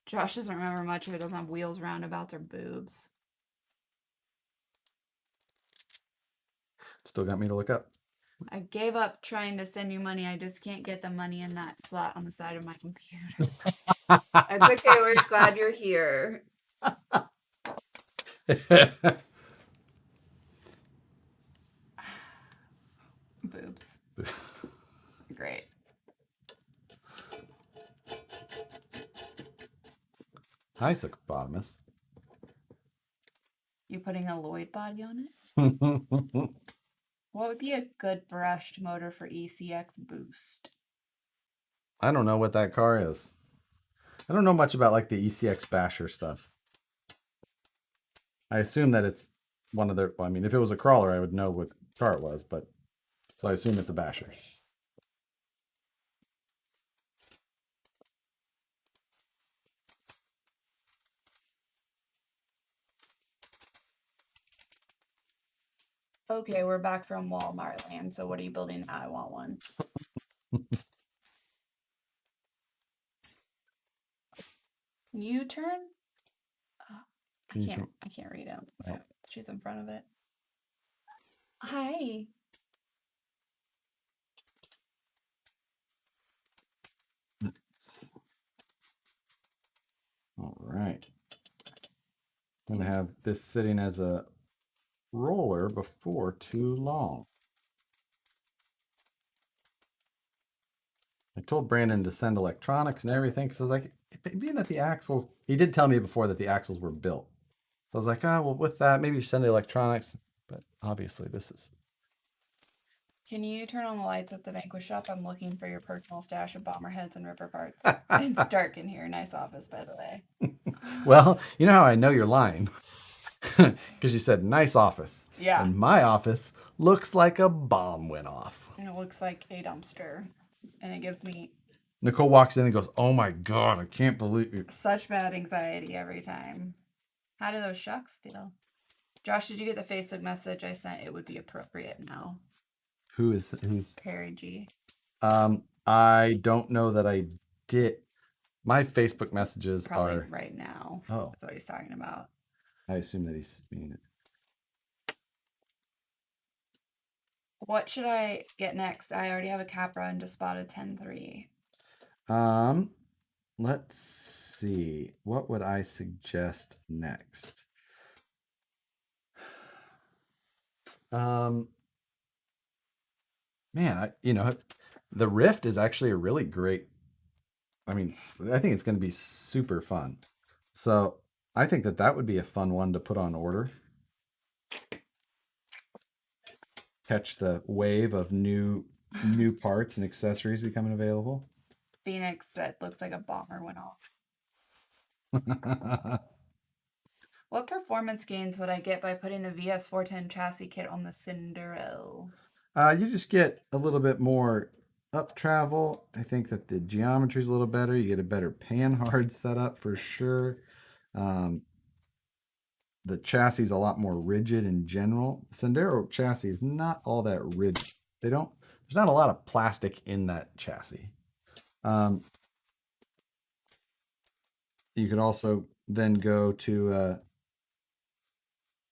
Josh doesn't remember much if it doesn't have wheels, roundabouts, or boobs. Still got me to look up. I gave up trying to send you money. I just can't get the money in that slot on the side of my computer. It's okay. We're glad you're here. Boobs. Great. Hi, Hippopotamus. You putting a Lloyd body on it? What would be a good brushed motor for ECX Boost? I don't know what that car is. I don't know much about like the ECX Basher stuff. I assume that it's one of their. Well, I mean, if it was a crawler, I would know what car it was, but so I assume it's a Basher. Okay, we're back from Walmart land. So what are you building now? I want one. U-turn? I can't read it. Oh. She's in front of it. Hi. All right. I'm going to have this sitting as a roller before too long. I told Brandon to send electronics and everything because I was like, being that the axles, he did tell me before that the axles were built. So I was like, well, with that, maybe you send the electronics. But obviously, this is. Can you turn on the lights at the Vanquish shop? I'm looking for your personal stash of bomber heads and ripper parts. It's dark in here. Nice office, by the way. Well, you know how I know you're lying? Because you said nice office. Yeah. And my office looks like a bomb went off. And it looks like a dumpster. And it gives me Nicole walks in and goes, "Oh my God, I can't believe it." Such bad anxiety every time. How do those shucks feel? Josh, did you get the Facebook message I sent? It would be appropriate now. Who's Perry G. I don't know that I did. My Facebook messages Probably are right now. Oh. That's what he's talking about. I assume that he's meaning it. What should I get next? I already have a Capra and just bought a 10.3. Let's see. What would I suggest next? Man, the Rift is actually a really great. I mean, I think it's going to be super fun. So I think that would be a fun one to put on order. Catch the wave of new parts and accessories becoming available. Phoenix said looks like a bomber went off. What performance gains would I get by putting the VS410 chassis kit on the Cinderella? You just get a little bit more up travel. I think that the geometry is a little better. You get a better panhard setup for sure. the chassis is a lot more rigid in general. Sendero chassis is not all that rigid. There's not a lot of plastic in that chassis. You could also then go to,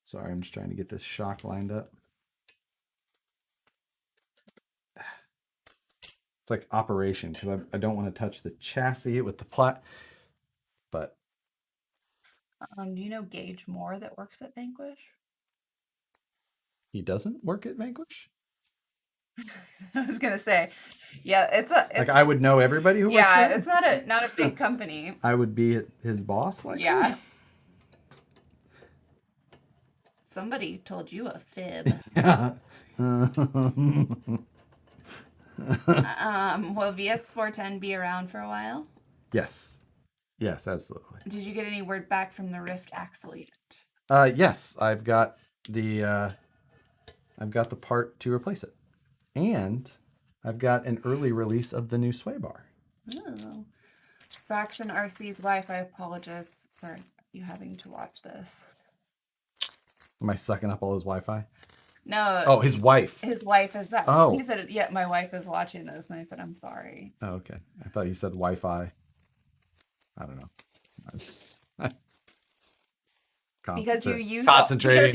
sorry, I'm just trying to get this shock lined up. It's like operation, because I don't want to touch the chassis with the plat, but Do you know Gage Moore that works at Vanquish? he doesn't work at Vanquish? I was gonna say, yeah, Like I would know everybody who works yeah, there? it's not a big company. I would be his boss, like Yeah. Somebody told you a fib. Yeah. Will VS410 be around for a while? Yes. Yes, absolutely. Did you get any word back from the Rift axle yet? Yes, I've got the part to replace it. And I've got an early release of the new sway bar. Oh. Fraction RC's wife, I apologize for you having to watch this. Am I sucking up all his Wi-Fi? No. Oh, his wife. His wife is that. Oh. He said, yeah, my wife is watching this. And I said, I'm sorry. Oh, okay. I thought you said Wi-Fi. I don't know. Because you use concentrating.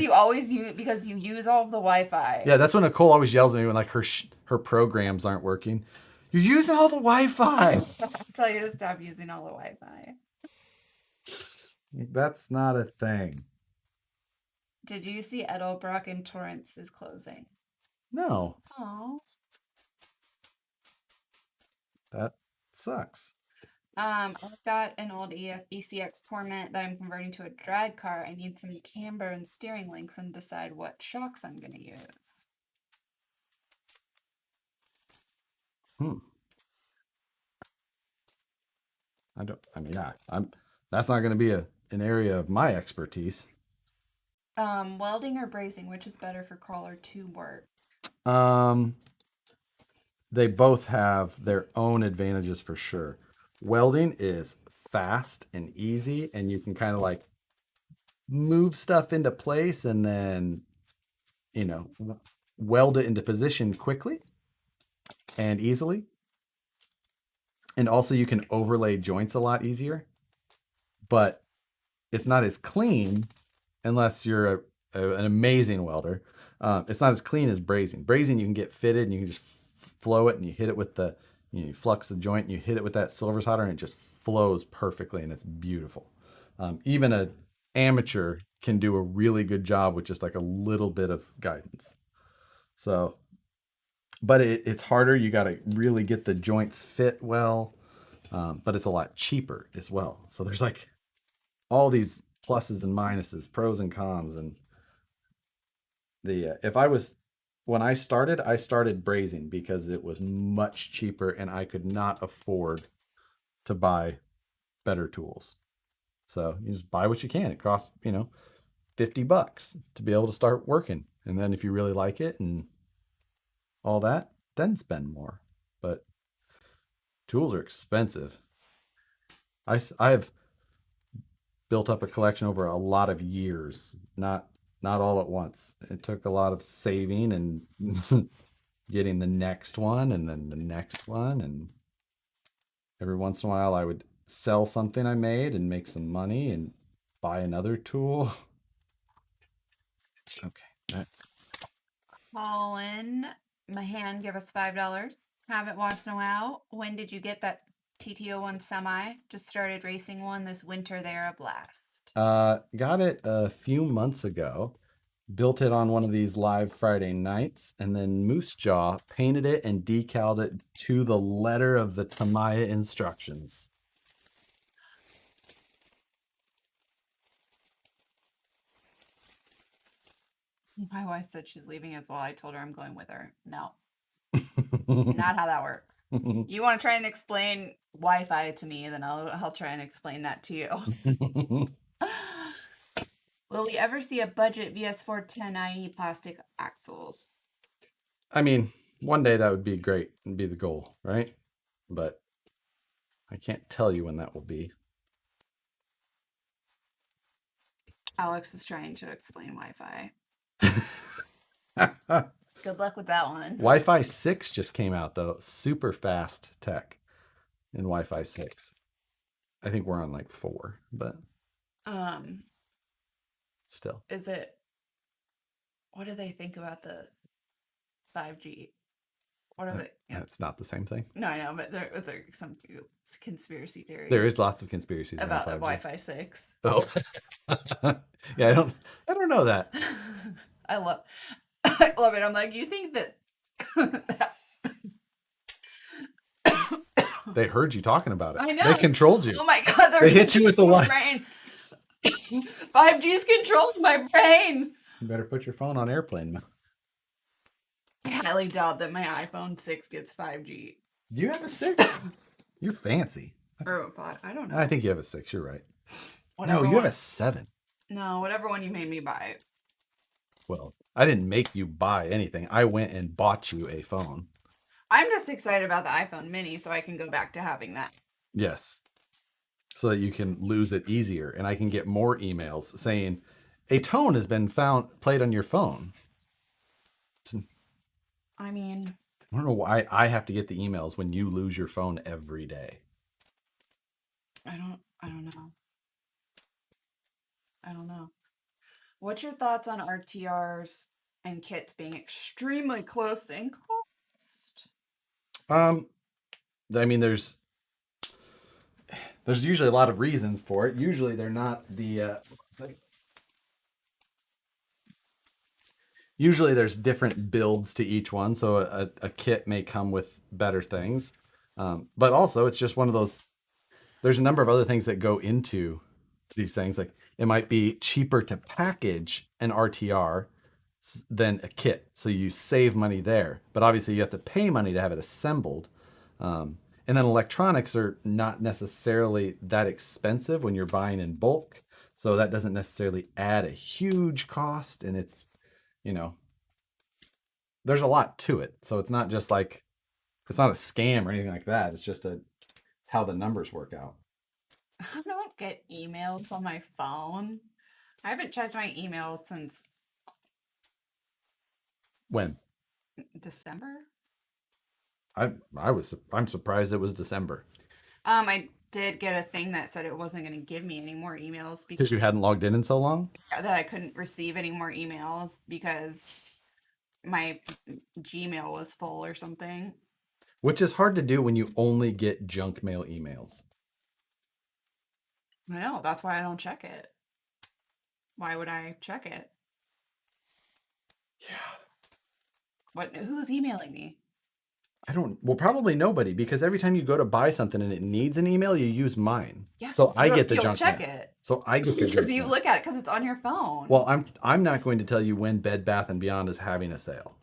because you use all of the Wi-Fi. Yeah, that's when Nicole always yells at me when like her programs aren't working. You're using all the Wi-Fi. I'll tell you to stop using all the Wi-Fi. That's not a thing. Did you see Edelbrock and Torrance is closing? No. Oh. That sucks. I've got an old ECX Torment that I'm converting to a drag car. I need some camber and steering links and decide what shocks I'm going to use. That's not going to be an area of my expertise. Welding or brazing, which is better for crawler 2 work? They both have their own advantages for sure. Welding is fast and easy, and you can kind of like move stuff into place and then, weld it into position quickly and easily. And also you can overlay joints a lot easier, but it's not as clean unless you're an amazing welder. It's not as clean as brazing. Brazing, you can get fitted and you can just flow it and you hit it with you flux the joint and you hit it with that silver solder and it just flows perfectly and it's beautiful. Even an amateur can do a really good job with just like a little bit of guidance. So, but it's harder. You got to really get the joints fit well, but it's a lot cheaper as well. So there's like all these pluses and minuses, pros and cons. And when I started brazing because it was much cheaper and I could not afford to buy better tools. So you just buy what you can. It costs, $50 to be able to start working. And then if you really like it and all that, then spend more. But tools are expensive. I've built up a collection over a lot of years, not all at once. It took a lot of saving and getting the next one and then the next one. And every once in a while I would sell something I made and make some money and buy another tool. Okay, that's Colin Mahan, give us $5. Haven't watched in a while. When did you get that TT01 semi? Just started racing one this winter. They're a blast. Got it a few months ago. Built it on one of these live Friday nights, and then Moose Jaw painted it and decaled it to the letter of the Tamiya instructions. My wife said she's leaving as well. I told her I'm going with her. No. Not how that works. You want to try and explain Wi-Fi to me, then I'll try and explain that to you. Will we ever see a budget VS410 IE plastic axles? I mean, one day that would be great and be the goal, right? But I can't tell you when that will be. Alex is trying to explain Wi-Fi. Good luck with that one. Wi-Fi 6 just came out though. Super fast tech in Wi-Fi 6. I think we're on like 4, but still. Is it? What do they think about the 5G? What are they? And it's not the same thing. No, I know, but there was some conspiracy theory There is lots of conspiracies about around 5G. Wi-Fi 6. Oh, yeah. I don't know that. I love it. I'm like, you think that They heard you talking about it. I know. They controlled you. Oh my god, They hit you with the my Wi-Fi. brain. 5G's controlling my brain. You better put your phone on airplane mode. I highly doubt that my iPhone 6 gets 5G. Do you have a 6? You're fancy. Or 5. I don't know. I think you have a 6. You're right. Whatever No, you have one- a 7. No, whatever one you made me buy. Well, I didn't make you buy anything. I went and bought you a phone. I'm just excited about the iPhone mini so I can go back to having that. Yes. So that you can lose it easier. And I can get more emails saying, a tone has been played on your phone. I mean, I don't know why I have to get the emails when you lose your phone every day. I don't know. I don't know. What's your thoughts on RTRs and kits being extremely close in cost? I mean, there's usually a lot of reasons for it. Usually they're not the usually there's different builds to each one, so a kit may come with better things. But also it's just one of those, there's a number of other things that go into these things. Like it might be cheaper to package an RTR than a kit, so you save money there. But obviously you have to pay money to have it assembled. And then electronics are not necessarily that expensive when you're buying in bulk, so that doesn't necessarily add a huge cost. And it's, there's a lot to it. So it's not just like, it's not a scam or anything like that. It's just how the numbers work out. I don't get emails on my phone. I haven't checked my email since When? December. I'm surprised it was December. I did get a thing that said it wasn't going to give me any more emails Because you hadn't logged in so long? that I couldn't receive any more emails because my Gmail was full or something. Which is hard to do when you only get junk mail emails. I know, that's why I don't check it. Why would I check it? Yeah. Who's emailing me? Well, probably nobody, because every time you go to buy something and it needs an email, you use mine. Yes, So I get the you'll junk check mail. it. So I get the junk Because you mail. look at it because it's on your phone. Well, I'm not going to tell you when Bed Bath & Beyond is having a sale.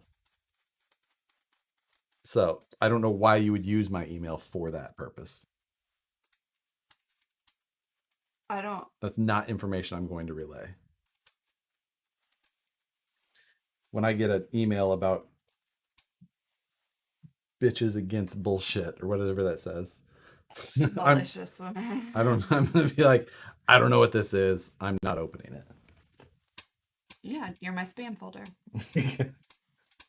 So I don't know why you would use my email for that purpose. I don't. That's not information I'm going to relay. When I get an email about bitches against bullshit or whatever that says, Malicious woman. I'm going to be like, I don't know what this is. I'm not opening it. Yeah, you're my spam folder.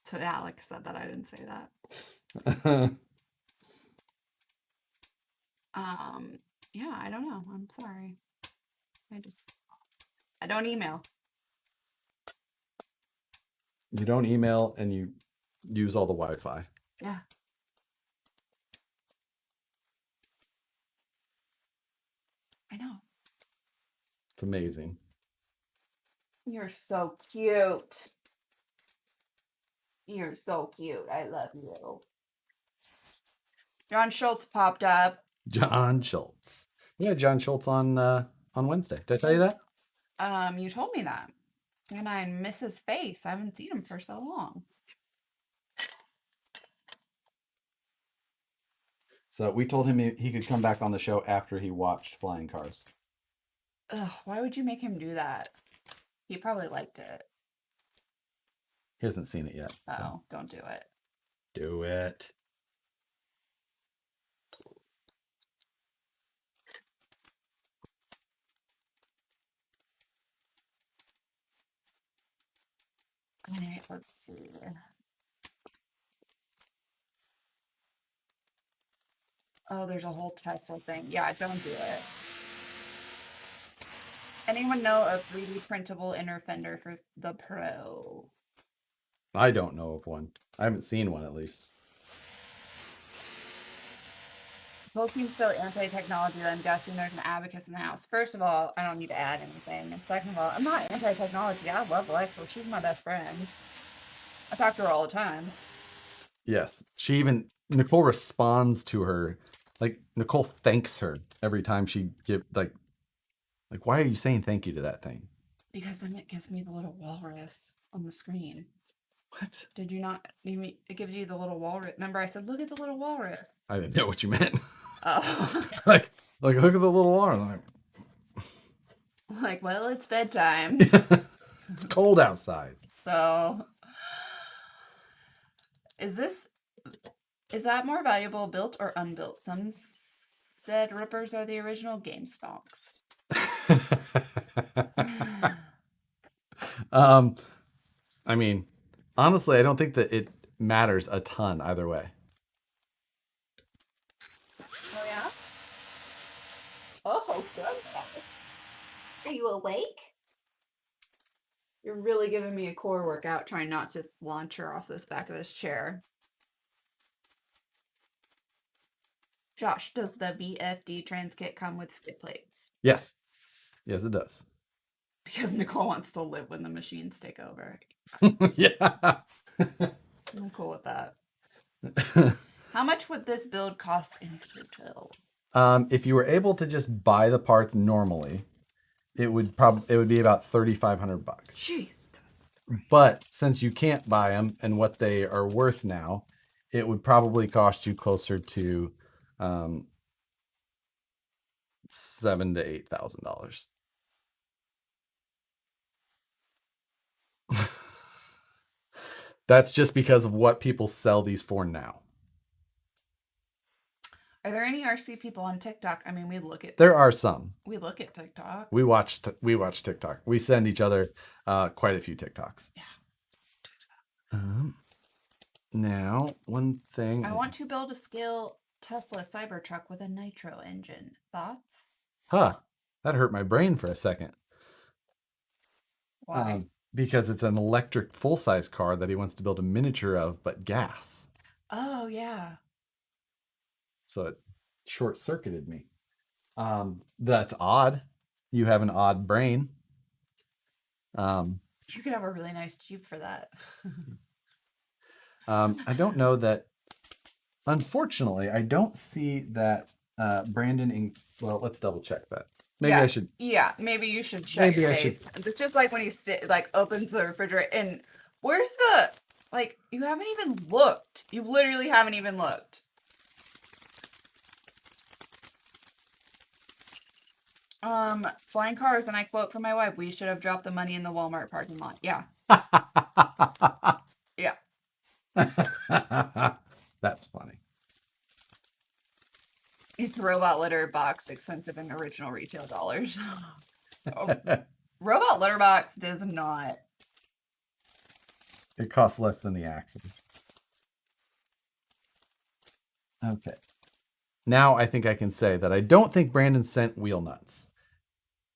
So Alex said that. I didn't say that. Yeah, I don't know. I'm sorry. I don't email. You don't email and you use all the Wi-Fi. Yeah. I know. It's amazing. You're so cute. You're so cute. I love you. John Schultz popped up. John Schultz. Yeah, John Schultz on Wednesday. Did I tell you that? You told me that. And I miss his face. I haven't seen him for so long. So we told him he could come back on the show after he watched Flying Cars. Ugh, why would you make him do that? He probably liked it. He hasn't seen it yet. Oh, don't do it. Do it. Alright, let's see. Oh, there's a whole Tesla thing. Yeah, don't do it. Anyone know a 3D printable inner fender for the Pro? I don't know of one. I haven't seen one, at least. Both seem so anti-technology that I'm guessing there's an abacus in the house. First of all, I don't need to add anything. And second of all, I'm not anti-technology. I love Alexa. She's my best friend. I talk to her all the time. Yes. Nicole responds to her. Like, Nicole thanks her every time she why are you saying thank you to that thing? Because then it gives me the little walrus on the screen. What? Did you not? It gives you the little walrus. Remember, I said, look at the little walrus. I didn't know what you meant. Oh. like, look at the little water. Like, well, it's bedtime. It's cold outside. So, is that more valuable built or unbuilt? Some said rippers are the original game stonks. I mean, honestly, I don't think that it matters a ton either way. Oh, yeah? Oh, good. Are you awake? You're really giving me a core workout trying not to launch her off this back of this chair. Josh, does the VFD trans kit come with skid plates? Yes. Yes, it does. Because Nicole wants to live when the machines take over. Yeah. I'm cool with that. How much would this build cost in total? If you were able to just buy the parts normally, it would be about $3,500. Jesus. But since you can't buy them and what they are worth now, it would probably cost you closer to $7,000 to $8,000. That's just because of what people sell these for now. Are there any RC people on TikTok? I mean, There are some. We look at TikTok. We watch TikTok. We send each other quite a few TikToks. Yeah. Now, one thing. I want to build a scale Tesla Cybertruck with a nitro engine. Thoughts? Huh. That hurt my brain for a second. Why? Because it's an electric full-size car that he wants to build a miniature of, but gas. Oh, yeah. So it short-circuited me. That's odd. You have an odd brain. You could have a really nice Jeep for that. I don't know that. Unfortunately, I don't see that Brandon. Well, let's double check that. Maybe I should. Yeah, maybe you should check your face. It's just like when he opens the refrigerator and where's the you haven't even looked. You literally haven't even looked. Flying cars, and I quote from my wife, we should have dropped the money in the Walmart parking lot. Yeah. Yeah. That's funny. It's robot litter box, expensive in original retail dollars. Robot litter box does not. It costs less than the axles. Okay. Now I think I can say that I don't think Brandon sent wheel nuts.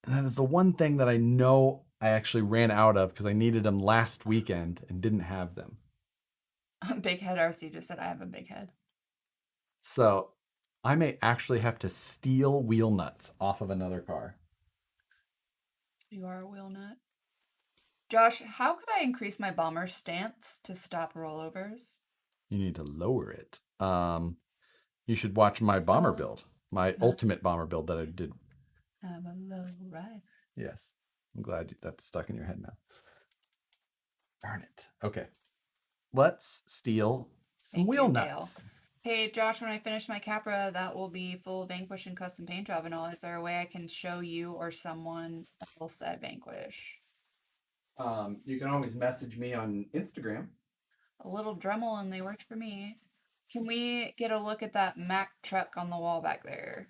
And that is the one thing that I know I actually ran out of because I needed them last weekend and didn't have them. Big Head RC just said I have a big head. So I may actually have to steal wheel nuts off of another car. You are a wheel nut. Josh, how could I increase my bomber stance to stop rollovers? You need to lower it. You should watch my bomber build, my ultimate bomber build that I did. Have a low ride. Yes. I'm glad that's stuck in your head now. Darn it. Okay. Let's steal some wheel nuts. Hey, Josh, when I finish my Capra, that will be full Vanquish and custom paint job and all. Is there a way I can show you or someone else at Vanquish? You can always message me on Instagram. A little Dremel and they worked for me. Can we get a look at that Mack truck on the wall back there?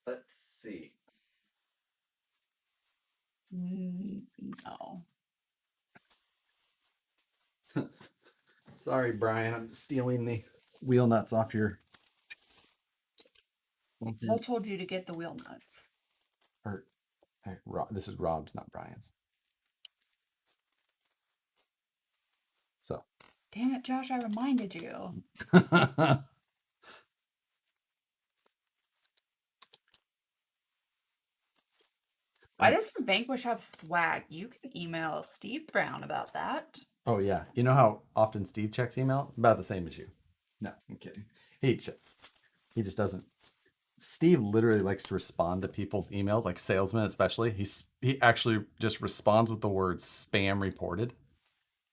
Let's see. No. Sorry, Brian. I'm stealing the wheel nuts off your. Who told you to get the wheel nuts? Or, this is Rob's, not Brian's. So. Damn it, Josh! I reminded you. Why doesn't Vanquish have swag? You can email Steve Brown about that. Oh yeah, you know how often Steve checks email? About the same as you. No, I'm kidding. He just doesn't. Steve literally likes to respond to people's emails, like salesmen especially. He actually just responds with the words spam reported,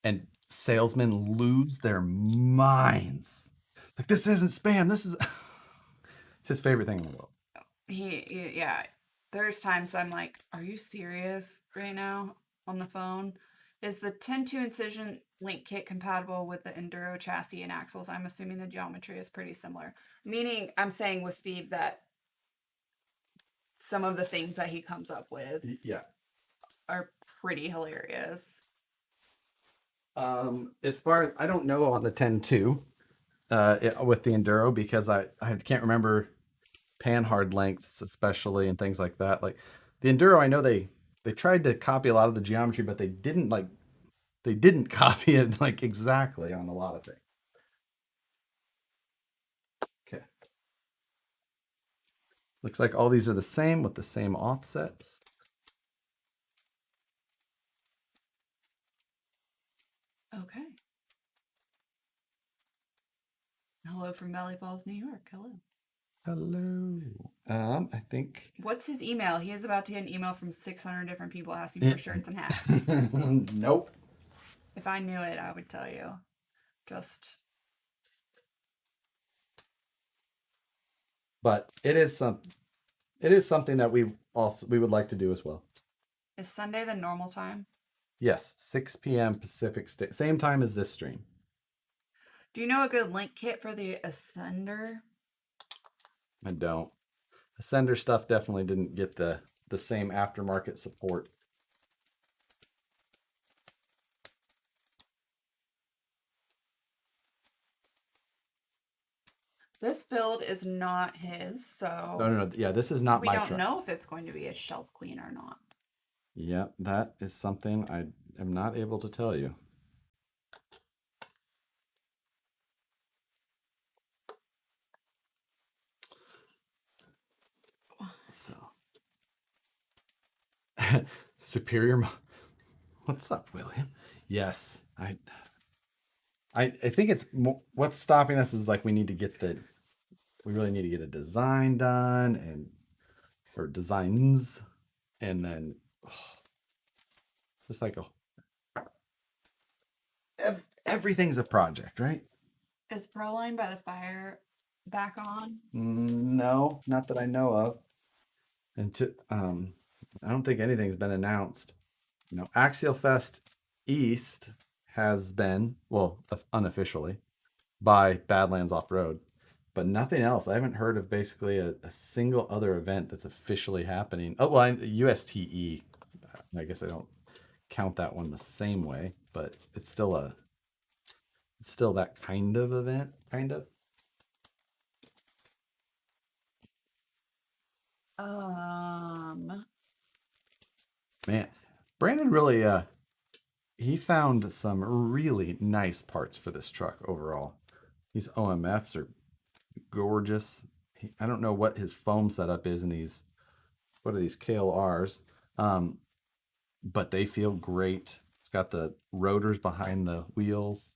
and salesmen lose their minds. Like, this isn't spam. This is. It's his favorite thing in the world. Yeah. There's times I'm like, are you serious right now on the phone? Is the 10-2 incision link kit compatible with the Enduro chassis and axles? I'm assuming the geometry is pretty similar. Meaning, I'm saying with Steve that some of the things that he comes up with are pretty hilarious. As far as I don't know on the 10-2 with the Enduro, because I can't remember panhard lengths especially and things like that. Like the Enduro, I know they tried to copy a lot of the geometry, but they didn't copy it like exactly on a lot of things. Okay. Looks like all these are the same with the same offsets. Okay. Hello from Valley Falls, New York. Hello. Hello. I think. What's his email? He is about to get an email from 600 different people asking for shirts and hats. Nope. If I knew it, I would tell you. But it is something that we would like to do as well. Is Sunday the normal time? Yes, 6 p.m. Pacific same time as this stream. Do you know a good link kit for the Ascender? I don't. Ascender stuff definitely didn't get the same aftermarket support. This build is not his, so No. Yeah, this is not my truck. We don't know if it's going to be a shelf clean or not. Yeah, that is something I am not able to tell you. So, superior. What's up, William? Yes, I think it's what's stopping us is like we really need to get a design done or designs, and then just like everything's a project, right? Is Proline by the Fire back on? No, not that I know of. And I don't think anything's been announced. You know, Axial Fest East has been, well, unofficially, by Badlands Off Road, but nothing else. I haven't heard of basically a single other event that's officially happening. Oh, well, USTE. I guess I don't count that one the same way, but it's still that kind of event, kind of. Man, Brandon really he found some really nice parts for this truck overall. These OMFs are gorgeous. I don't know what his foam setup is in these. What are these KLRs? But they feel great. It's got the rotors behind the wheels.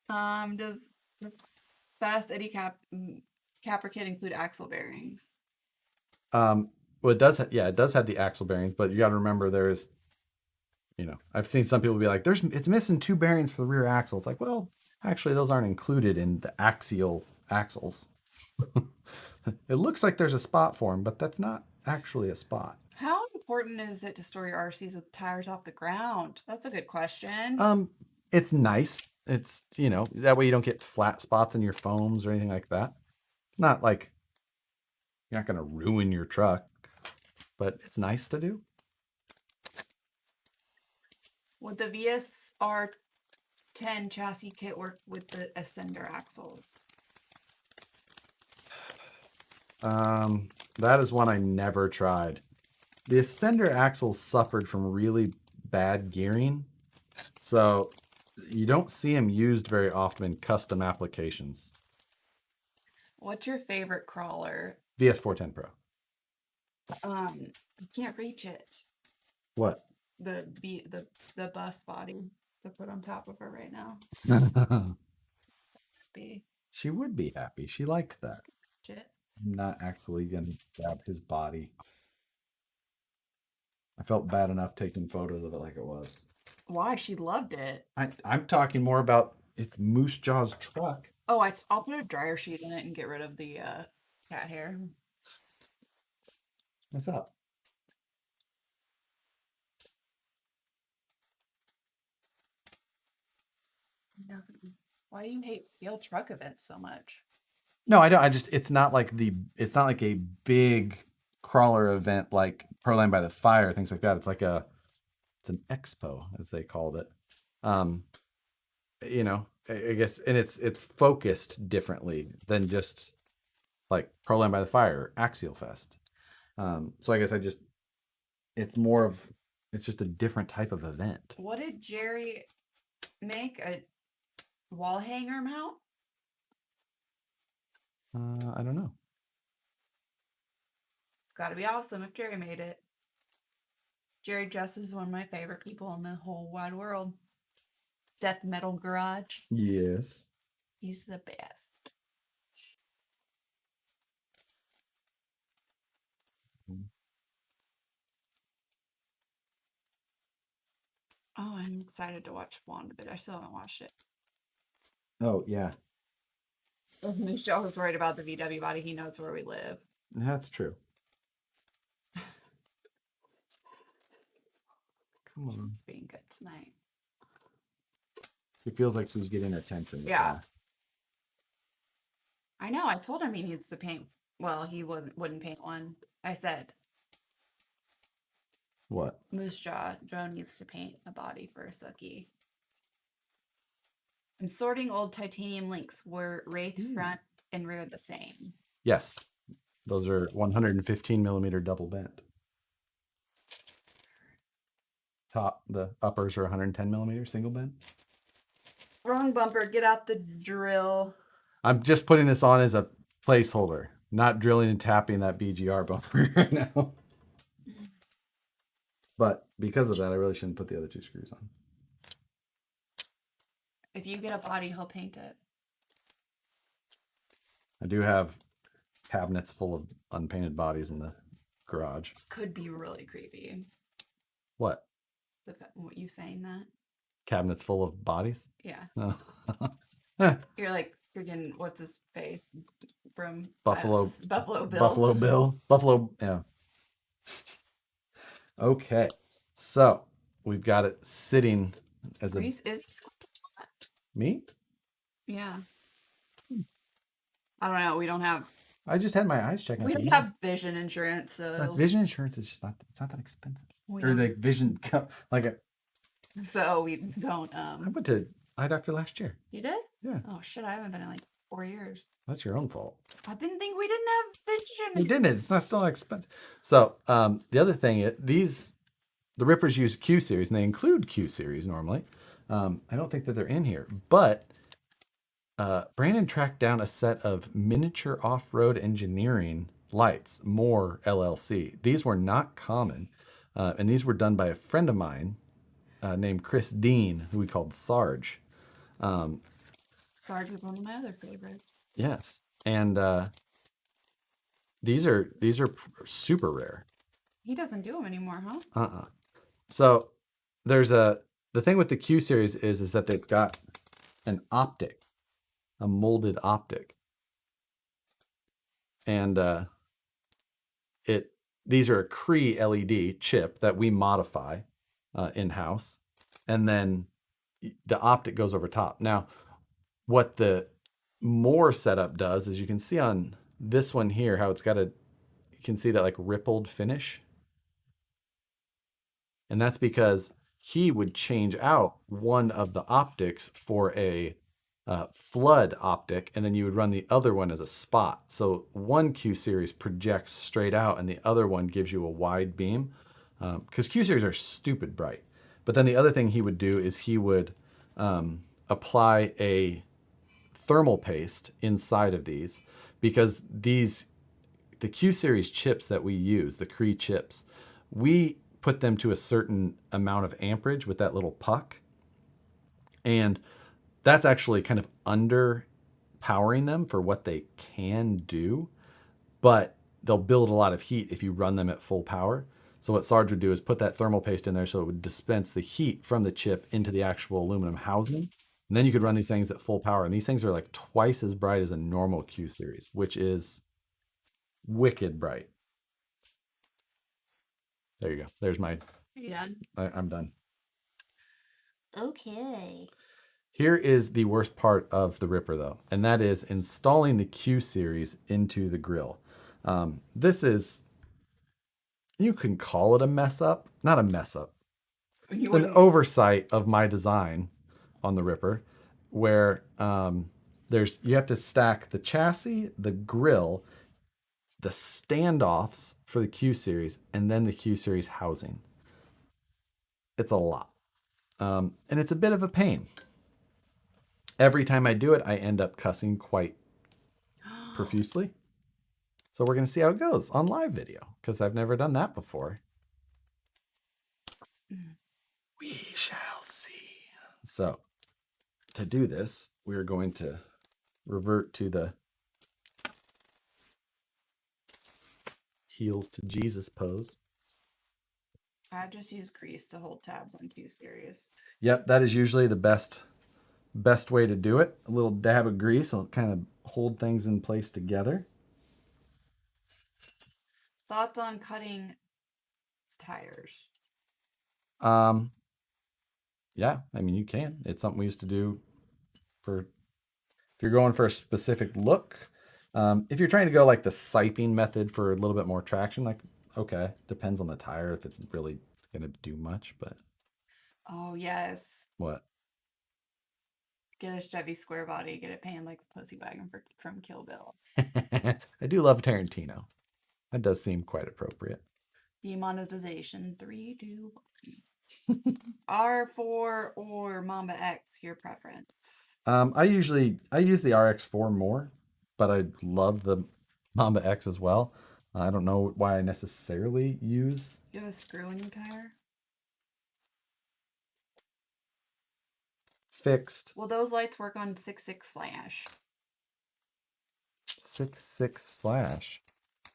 Does this Fast Eddie Capper kit include axle bearings? Well, it does. It does have the axle bearings, but you got to remember there's, I've seen some people be like, it's missing 2 bearings for the rear axle. It's like, well, actually, those aren't included in the axial axles. It looks like there's a spot for them, but that's not actually a spot. How important is it to store your RCs with tires off the ground? That's a good question. It's nice. It's, that way you don't get flat spots in your foams or anything like that. Not like you're not going to ruin your truck. but it's nice to do. Would the VSR 10 chassis kit work with the Ascender axles? That is one I never tried. The Ascender axles suffered from really bad gearing, so you don't see them used very often in custom applications. What's your favorite crawler? VS410 Pro. I can't reach it. What? The bus body to put on top of her right now. Be She would be happy. She liked that. reach it. I'm not actually going to grab his body. I felt bad enough taking photos of it like it was. Why? She loved it. I'm talking more about it's Moose Jaw's truck. Oh, I'll put a dryer sheet in it and get rid of the cat hair. What's up? Why do you hate scale truck events so much? No, I don't. It's not like a big crawler event like Proline by the Fire, things like that. It's an expo, as they called it. I guess, and it's focused differently than just like Proline by the Fire, Axial Fest. So I guess it's just a different type of event. What did Jerry make? A wall hanger mount? I don't know. It's got to be awesome if Jerry made it. Jerry Justice is one of my favorite people in the whole wide world. Death Metal Garage. Yes. He's the best. Oh, I'm excited to watch WandaVision. I still haven't watched it. Oh yeah, If Moose Jaw was worried about the VW body, he knows where we live. that's true. Come on. It's being good tonight. She feels like she's getting attention. Yeah. I know. I told him he needs to paint. Well, he wouldn't paint one. I said, What? Moose Jaw, Joe needs to paint a body for a Sookie. I'm sorting old titanium links. Were Wraith front and rear the same? Yes. Those are 115 millimeter double bent. The uppers are 110 millimeter single bent. Wrong bumper. Get out the drill. I'm just putting this on as a placeholder, not drilling and tapping that BGR bumper right now. But because of that, I really shouldn't put the other two screws on. If you get a body, he'll paint it. I do have cabinets full of unpainted bodies in the garage. Could be really creepy. What? What you saying that? Cabinets full of bodies? Yeah. Oh. You're like freaking what's his face from Buffalo Bill. Buffalo Bill. Buffalo, yeah. Okay. So we've got it sitting as a Is he squinting a lot? me? Yeah. I don't know. We don't have I just had my eyes checked. we don't have vision insurance, so But vision insurance is just it's not that expensive. we Or don't- like vision so we don't I went to eye doctor last year. You did? Yeah. Oh shit, I haven't been in like 4 years. That's your own fault. I didn't think we didn't have vision. You didn't. It's not still not expensive. So the other thing is the Rippers use Q series and they include Q series normally. I don't think that they're in here, but Brandon tracked down a set of miniature off-road engineering lights, more LLC. These were not common, and these were done by a friend of mine named Chris Dean, who we called Sarge. Sarge was one of my other favorites. Yes, and these are super rare. He doesn't do them anymore, huh? So there's the thing with the Q series is that they've got an optic, a molded optic, and these are a Cree LED chip that we modify in house, and then the optic goes over top. Now, what the Moore setup does is you can see on this one here how it's got you can see that like rippled finish And that's because he would change out one of the optics for a flood optic, and then you would run the other one as a spot. So one Q series projects straight out, and the other one gives you a wide beam. Because Q series are stupid bright. But then the other thing he would do is he would apply a thermal paste inside of these, because the Q series chips that we use, the Cree chips, we put them to a certain amount of amperage with that little puck. And that's actually kind of under powering them for what they can do, but they'll build a lot of heat if you run them at full power. So what Sarge would do is put that thermal paste in there so it would dispense the heat from the chip into the actual aluminum housing. And then you could run these things at full power. And these things are like twice as bright as a normal Q series, which is wicked bright. There you go. There's my. Are you done? I'm done. Okay. Here is the worst part of the Ripper, though, and that is installing the Q series into the grill. This is, you can call it a mess up. Not a mess up. It's an oversight of my design on the Ripper, where you have to stack the chassis, the grill, the standoffs for the Q series, and then the Q series housing. It's a lot. And it's a bit of a pain. Every time I do it, I end up cussing quite profusely. So we're going to see how it goes on live video, because I've never done that before. We shall see. So to do this, we're going to revert to the heels to Jesus pose. I just use grease to hold tabs on Q series. Yep, that is usually the best way to do it. A little dab of grease will kind of hold things in place together. Thoughts on cutting tires? Yeah, I mean, you can. It's something we used to do for, if you're going for a specific look. If you're trying to go like the siping method for a little bit more traction, like, okay, depends on the tire if it's really going to do much, but. Oh, yes. What? Get a Chevy square body, get it painted like the pussy wagon from Kill Bill. I do love Tarantino. That does seem quite appropriate. Demonetization. 3, 2, 1. R4 or Mamba X, your preference? I use the RX4 more, but I love the Mamba X as well. I don't know why I necessarily use. You have a screw in your tire? Fixed. Will those lights work on 6.6 slash? 6.6 slash.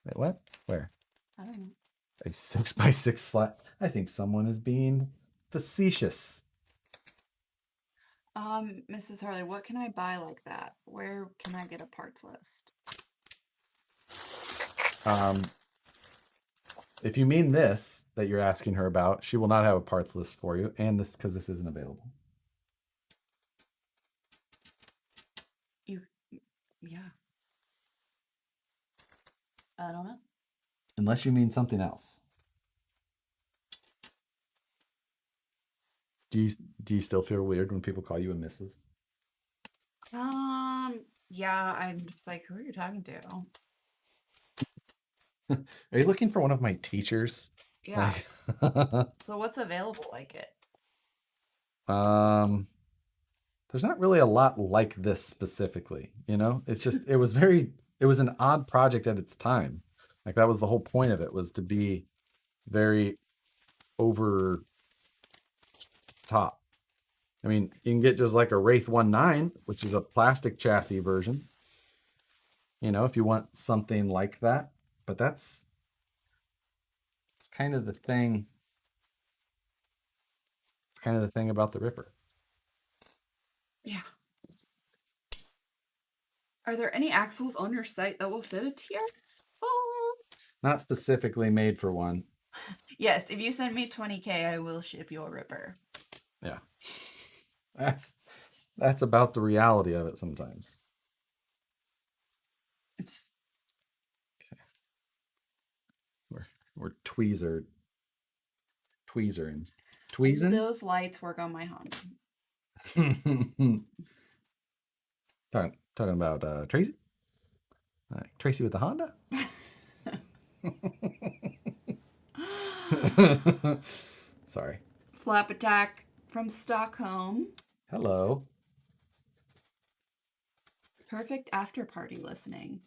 Wait, what? Where? I don't know. A 6x6 slash. I think someone is being facetious. Mrs. Harley, what can I buy like that? Where can I get a parts list? If you mean this that you're asking her about, she will not have a parts list for you, and this because this isn't available. Yeah. I don't know. Unless you mean something else. Do you still feel weird when people call you a Mrs.? Yeah, I'm just like, who are you talking to? Are you looking for one of my teachers? Yeah. Like, So what's available like it? there's not really a lot like this specifically, you know? It's just it was an odd project at its time. Like that was the whole point of it, was to be very over top. I mean, you can get just like a Wraith 1.9, which is a plastic chassis version. You know, if you want something like that, but it's kind of the thing. It's kind of the thing about the Ripper. Yeah. Are there any axles on your site that will fit a TRX? Oh. Not specifically made for one. Yes, if you send me 20K, I will ship your Ripper. Yeah. That's about the reality of it sometimes. It's Okay. We're tweezer tweezering. Tweezing? Those lights work on my Honda. Talking about Tracy? Tracy with the Honda? Sorry. Flap Attack from Stockholm. Hello. Perfect after party listening.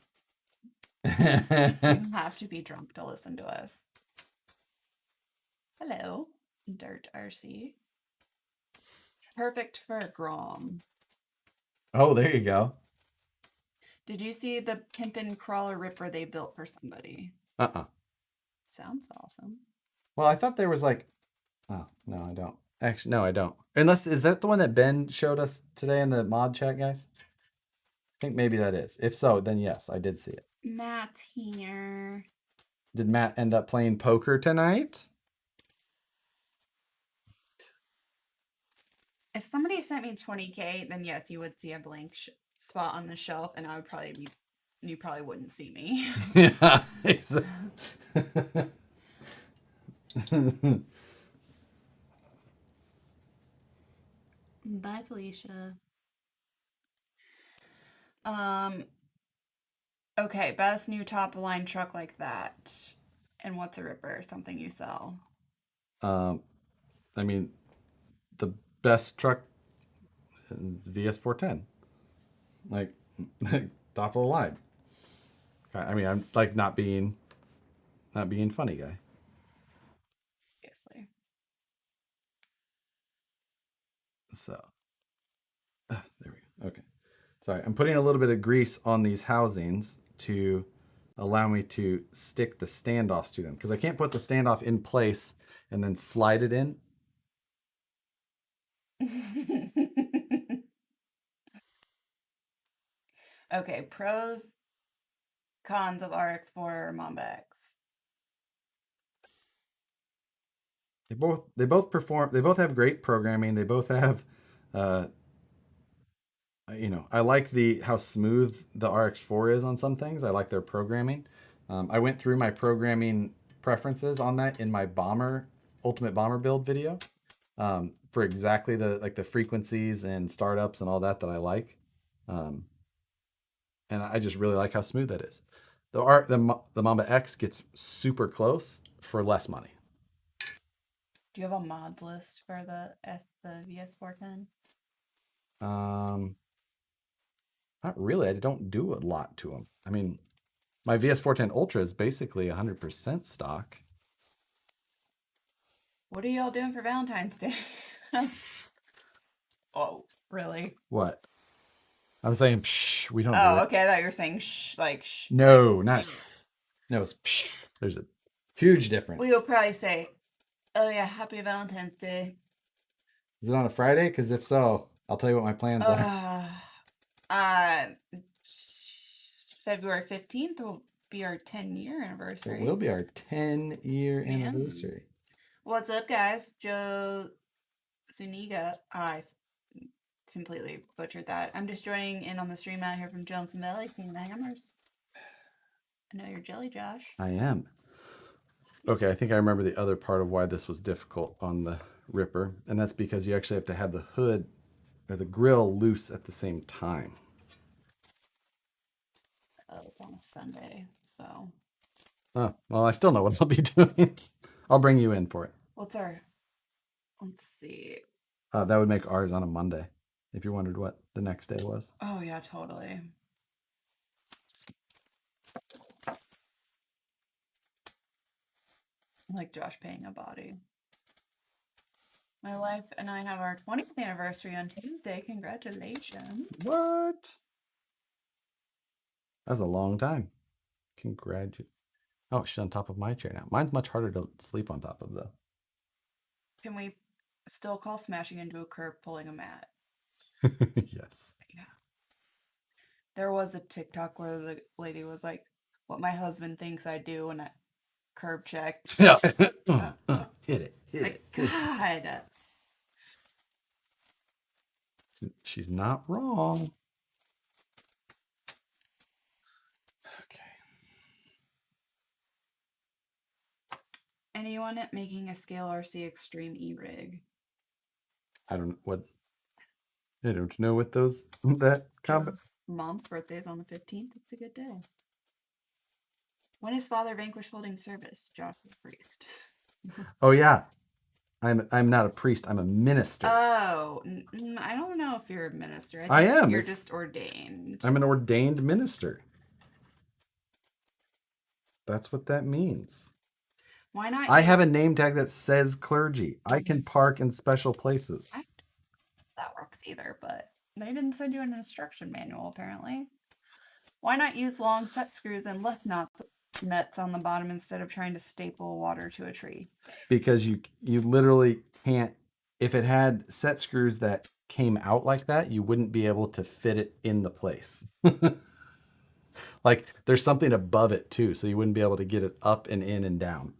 You have to be drunk to listen to us. Hello, Dirt RC. Perfect for Grom. Oh, there you go. Did you see the Pimpin' Crawler Ripper they built for somebody? Sounds awesome. Well, I thought there was like... Oh, no, I don't. Actually, no, I don't. Unless, is that the one that Ben showed us today in the mod chat, guys? I think maybe that is. If so, then yes, I did see it. Matt's here. Did Matt end up playing poker tonight? If somebody sent me 20K, then yes, you would see a blank spot on the shelf, and I would probably be... You probably wouldn't see me. Yeah. Bye, Felicia. Okay, best new top of line truck like that. And what's a Ripper? Something you sell. I mean, the best truck, VS410. Like, top of the line. I mean, I'm like not being funny, guy. Obviously. So, there we go. Okay. Sorry, I'm putting a little bit of grease on these housings to allow me to stick the standoffs to them, because I can't put the standoff in place and then slide it in. Okay, pros, cons of RX4 or Mamba X. They both perform. They both have great programming. They both have, I like how smooth the RX4 is on some things. I like their programming. I went through my programming preferences on that in my Ultimate Bomber build video, for exactly the frequencies and startups and all that I like. And I just really like how smooth that is. The Mamba X gets super close for less money. Do you have a mods list for the VS410? Not really. I don't do a lot to them. I mean, my VS410 Ultra is basically 100% stock. What are y'all doing for Valentine's Day? Oh, really? What? I'm saying psh, we don't do Oh, it. okay. I thought you were saying shh, like shh. No, not no, it's psh. There's a huge difference. We will probably say, oh yeah, happy Valentine's Day. Is it on a Friday? Because if so, I'll tell you what my plans are. February 15th will be our 10-year anniversary. It will be our 10-year Man. anniversary. What's up, guys? Joe Zuniga. I completely butchered that. I'm just joining in on the stream out here from Johnson Valley, King of the Hammers. I know you're jelly, Josh. I am. Okay, I think I remember the other part of why this was difficult on the Ripper, and that's because you actually have to have the hood or the grill loose at the same time. Oh, it's on a Sunday, so. Oh, well, I still know what I'll be doing. I'll bring you in for it. What's our... Let's see. That would make ours on a Monday, if you wondered what the next day was. Oh, yeah, totally. Like Josh paying a body. My wife and I have our 20th anniversary on Tuesday. Congratulations. What? That's a long time. Congratulations. Oh, she's on top of my chair now. Mine's much harder to sleep on top of, though. Can we still call smashing into a curb pulling a mat? Yes. Yeah. There was a TikTok where the lady was like, what my husband thinks I do when I curb check. Yeah. Hit it. Like, God. She's not wrong. Okay. Anyone making a scale RC Extreme E-Rig? I don't know what those that combat. Joe's mom's birthday's on the 15th. It's a good day. When is Father Vanquish holding service? Josh the priest. Oh yeah, I'm not a priest. I'm a minister. Oh, I don't know if you're a minister. I think am. You're just ordained. I'm an ordained minister. That's what that means. Why not? I have a name tag that says clergy. I can park in special places. That works either, but they didn't send you an instruction manual apparently. Why not use long set screws and lift nuts on the bottom instead of trying to staple water to a tree? Because you literally can't. If it had set screws that came out like that, you wouldn't be able to fit it in the place. Like there's something above it too, so you wouldn't be able to get it up and in and down.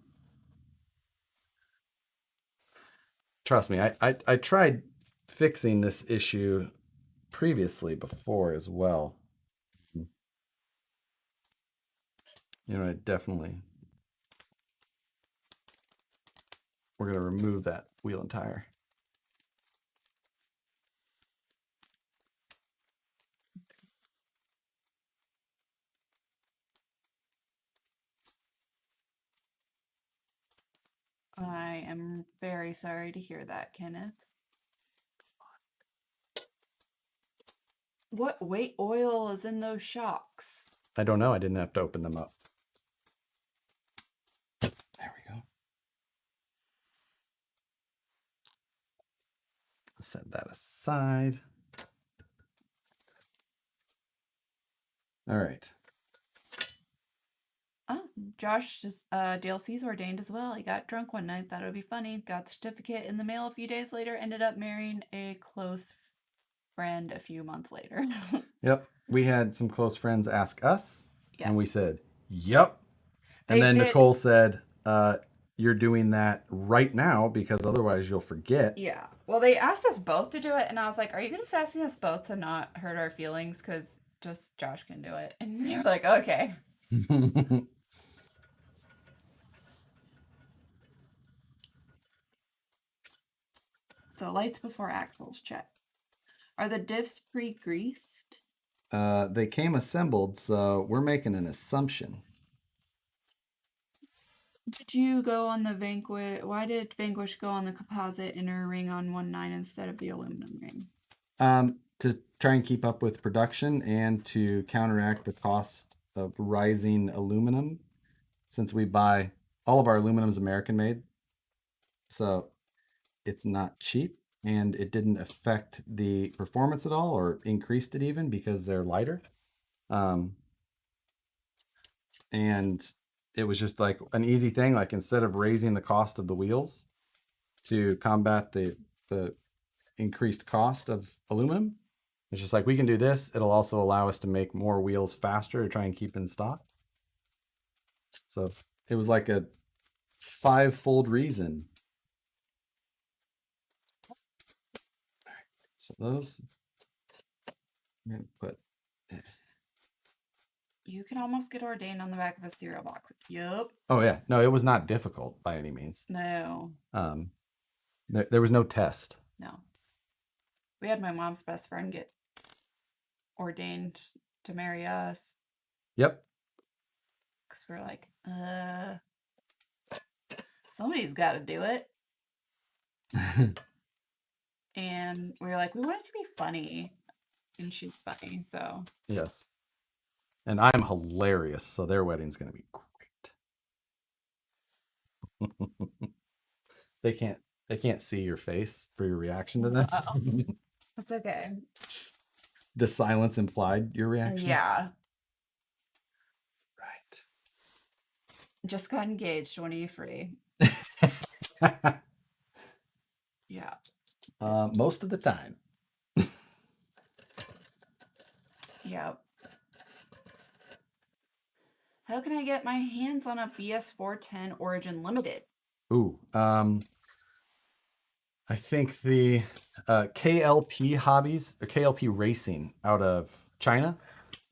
Trust me, I tried fixing this issue previously before as well. You know, we're going to remove that wheel and tire. I am very sorry to hear that, Kenneth. What weight oil is in those shocks? I don't know. I didn't have to open them up. There we go. Set that aside. All right. Oh, Josh just DLC's ordained as well. He got drunk one night, thought it would be funny. Got the certificate in the mail a few days later. Ended up marrying a close friend a few months later. Yep. We had some close friends ask us, Yeah. and we said, "Yep." They And then did- Nicole said, "You're doing that right now because otherwise you'll forget." Yeah. Well, they asked us both to do it, and I was like, "Are you just asking us both to not hurt our feelings? Because just Josh can do it." And they were like, "Okay." So lights before axles, check. Are the diffs pre-greased? They came assembled, so we're making an assumption. Did you go on the Vanquish? Why did Vanquish go on the composite inner ring on 1.9 instead of the aluminum ring? To try and keep up with production and to counteract the cost of rising aluminum, since we buy all of our aluminum is American made, so it's not cheap, and it didn't affect the performance at all or increased it even because they're lighter. And it was just like an easy thing. Like instead of raising the cost of the wheels to combat the increased cost of aluminum, it's just like we can do this. It'll also allow us to make more wheels faster to try and keep in stock. So it was like a 5-fold reason. So those I'm gonna put. You can almost get ordained on the back of a cereal box. Yup. Oh yeah, no, it was not difficult by any means. No. There was no test. No. We had my mom's best friend get ordained to marry us. Yep. Because we're like, somebody's got to do it. And we were like, we want it to be funny. And she's funny, so. Yes. And I'm hilarious, so their wedding's going to be great. They can't see your face for your reaction to that. That's okay. The silence implied your reaction? Yeah. Right. Just got engaged. When are you free? Yeah. Most of the time. Yep. How can I get my hands on a BS410 Origin Limited? Ooh, I think the KLP Hobbies or KLP Racing out of China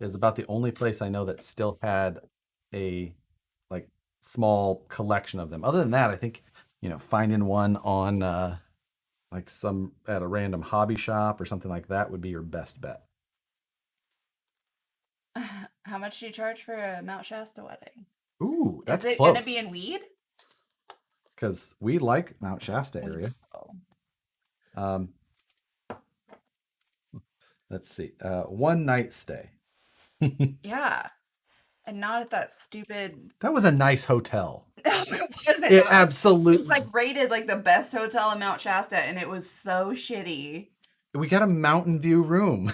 is about the only place I know that still had a like small collection of them. Other than that, I think, finding one on like some at a random hobby shop or something like that would be your best bet. How much do you charge for a Mount Shasta wedding? Ooh, that's Is it close. gonna be in Weed? Because we like Mount Shasta We area. do. Um, let's see. One night stay. Yeah. And not at that stupid. That was a nice hotel. No, it wasn't. It absolutely. It's like rated like the best hotel in Mount Shasta, and it was so shitty. We got a mountain view room.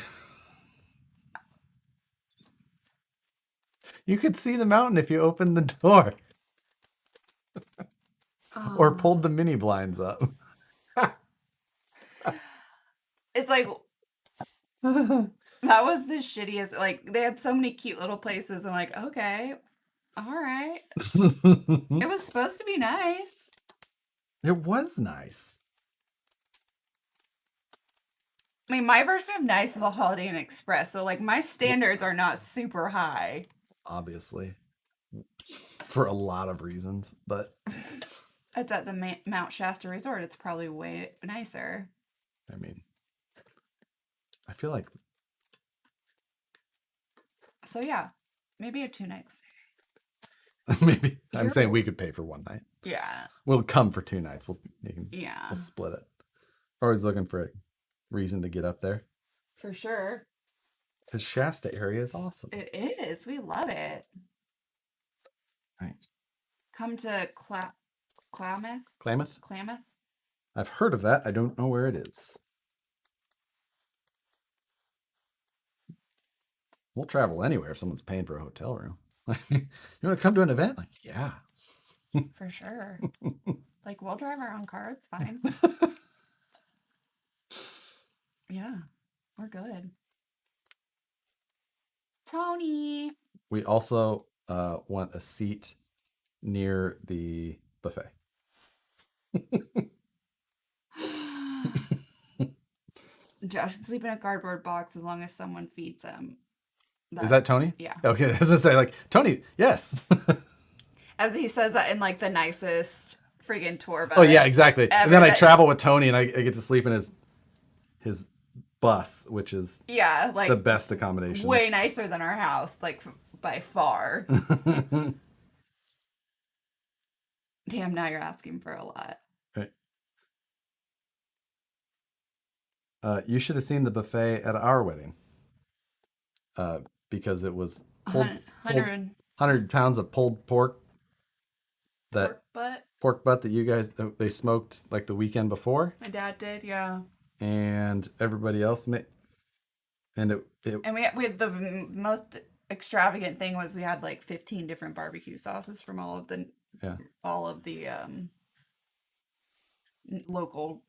You could see the mountain if you opened the door or pulled the mini blinds up. It's like that was the shittiest. Like they had so many cute little places. I'm like, okay, all right. It was supposed to be nice. It was nice. I mean, my version of nice is a Holiday Inn Express, so like my standards are not super high. Obviously, for a lot of reasons, but It's at the Mount Shasta Resort. It's probably way nicer. I mean, I feel like So yeah, maybe a 2 nights. maybe I'm saying we could pay for one night. Yeah. We'll come for 2 nights. We'll Yeah. split it. Always looking for a reason to get up there. For sure. Because Shasta area is awesome. It is. We love it. Right. Come to Klamath? Klamath? Klamath? I've heard of that. I don't know where it is. We'll travel anywhere if someone's paying for a hotel room. You want to come to an event? Like, yeah. For sure. Like, we'll drive our own car. It's fine. Yeah. We're good. Tony. We also want a seat near the buffet. Josh can sleep in a cardboard box as long as someone feeds him. Is that Tony? Yeah. Okay, I was gonna say, like, Tony, yes. As he says that in like the nicest friggin' tour bus. Oh yeah, exactly. And then I that- travel with Tony, and I get to sleep in his bus, which is Yeah, like the best accommodation. way nicer than our house, like by far. Damn, now you're asking for a lot. Right. You should have seen the buffet at our wedding. Because it was 100 pounds of pulled pork. That pork butt that you guys they smoked like the weekend before. My dad did, yeah. And everybody else made. And we had the most extravagant thing was we had like 15 different barbecue sauces from all of the local,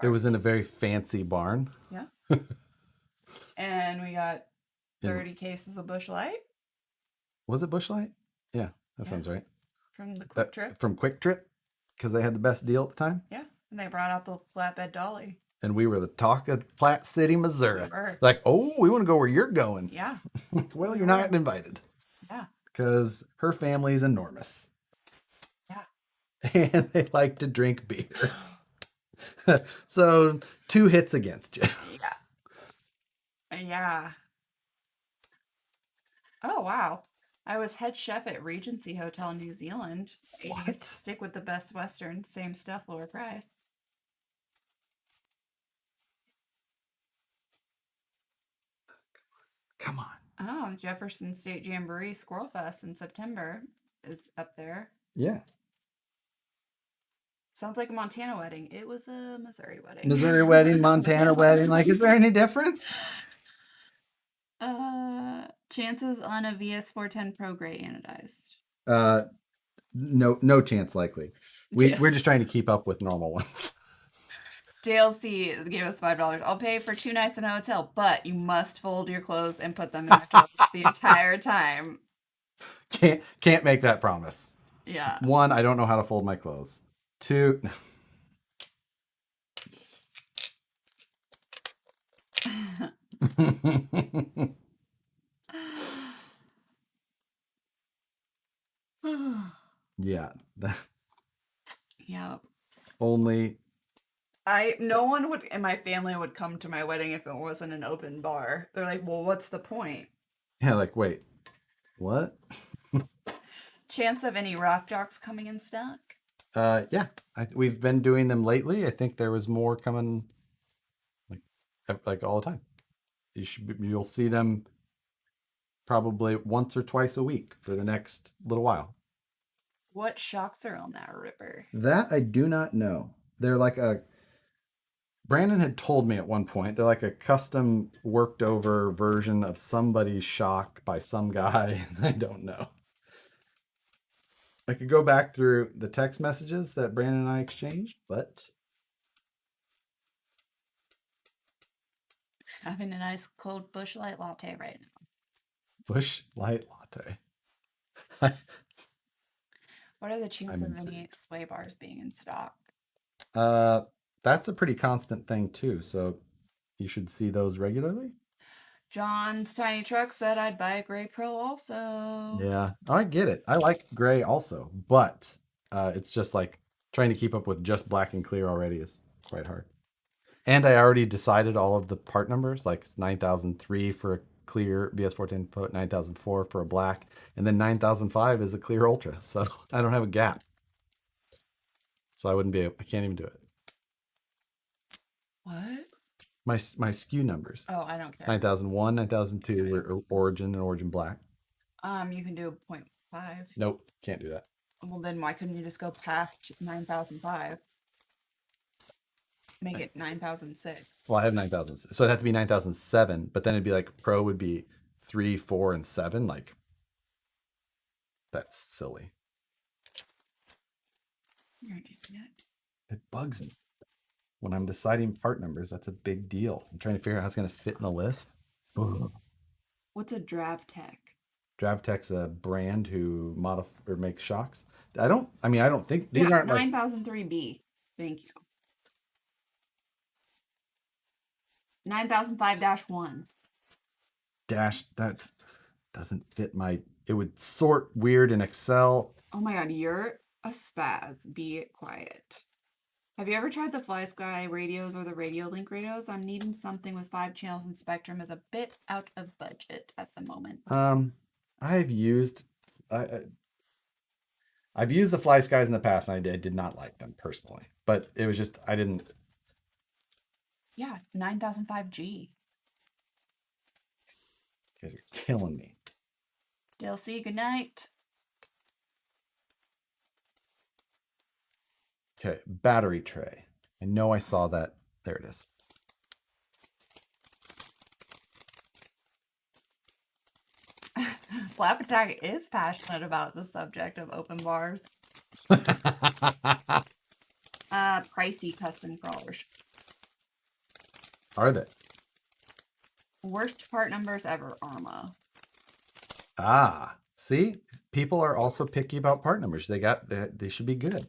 it was in a very fancy barn. Yeah. And we got 30 cases of Busch Light. Was it Busch Light? Yeah, that sounds right. From the Quick Trip. From Quick Trip, because they had the best deal at the time. Yeah, and they brought out the flatbed dolly. And we were the talk of Platte City, Missouri. We were. Like, oh, we want to go where you're going. Yeah. Well, you're not invited. Yeah. Because her family's enormous. Yeah. And they like to drink beer. So 2 hits against you. Yeah. Yeah. Oh, wow. I was head chef at Regency Hotel in New Zealand. What? Stick with the best Western, same stuff, lower price. Come on. Oh, Jefferson State Jamboree Squirrel Fest in September is up there. Yeah. Sounds like a Montana wedding. It was a Missouri wedding. Missouri wedding, Montana wedding. Like, is there any difference? Chances on a VS410 Pro Gray anodized. No chance likely. We're just trying to keep up with normal ones. Dale C gave us $5. I'll pay for 2 nights in a hotel, but you must fold your clothes and put them in the couch the entire time. Can't make that promise. Yeah. 1, I don't know how to fold my clothes. 2, Yeah. Yeah. Only. No one would in my family would come to my wedding if it wasn't an open bar. They're like, well, what's the point? Yeah, like, wait, what? Chance of any rock jocks coming in stock? Yeah, we've been doing them lately. I think there was more coming, like, like all the time. You'll see them probably once or twice a week for the next little while. What shocks are on that ripper? That I do not know. They're like a. Brandon had told me at one point they're like a custom worked over version of somebody's shock by some guy. I don't know. I could go back through the text messages that Brandon and I exchanged, but Having a nice cold Busch Light latte right now. Bush Light Latte. What are the chances I'm of any intrigued. sway bars being in stock? Uh, that's a pretty constant thing too. So you should see those regularly. John's Tiny Truck said I'd buy a Gray Pro also. Yeah, I get it. I like gray also, but it's just like trying to keep up with just black and clear already is quite hard. And I already decided all of the part numbers, like 9003 for a clear VS14 input, 9004 for a black, and then 9005 is a clear ultra. So I don't have a gap. So I wouldn't be. I can't even do it. What? My SKU numbers. Oh, I don't care. 9001, 9002 were origin and origin black. You can do 0.5. Nope, can't do that. Well, then why couldn't you just go past 9005? Make it 9006. Well, I have 9000, so it'd have to be 9007. But then it'd be like Pro would be 3, 4, and 7. Like that's silly. You're an idiot. It bugs me when I'm deciding part numbers. That's a big deal. I'm trying to figure out how it's going to fit in the list. Ugh. What's a DravTech? DravTech's a brand who modify or makes shocks. I don't think these aren't like 9003B. Thank you. 9005-1. dash. That doesn't fit my. It would sort weird in Excel. Oh my god, you're a spaz. Be quiet. Have you ever tried the Fly Sky radios or the Radio Link radios? I'm needing something with 5 channels and spectrum is a bit out of budget at the moment. I've used I've used the Fly Skies in the past, and I did not like them personally. But it was just I didn't. Yeah, 9005G. You guys are killing me. DLC, good night. Okay, battery tray. I know I saw that. There it is. Flap Attack is passionate about the subject of open bars. Pricey custom crawlers. Are they? Worst part numbers ever, Arma. Ah, see, people are also picky about part numbers. They should be good.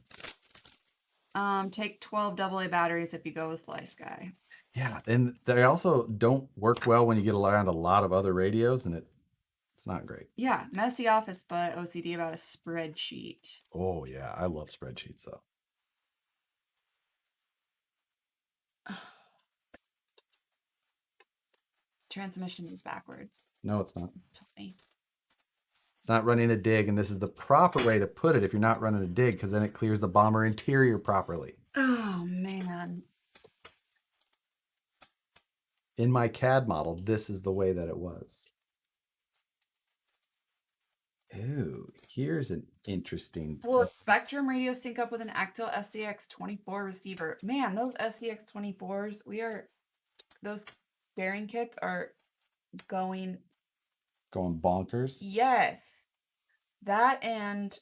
Take 12 AA batteries if you go with Fly Sky. Yeah, and they also don't work well when you get around a lot of other radios, and it's not great. Yeah, messy office, but OCD about a spreadsheet. Oh yeah, I love spreadsheets though. Transmission is backwards. No, it's not. Tony. It's not running a dig, and this is the proper way to put it if you're not running a dig, because then it clears the bomber interior properly. Oh man. In my CAD model, this is the way that it was. Ooh, here's an interesting. Will a Spectrum radio sync up with an Actel SCX24 receiver? Man, those SCX24s, those bearing kits are going bonkers. Yes. That and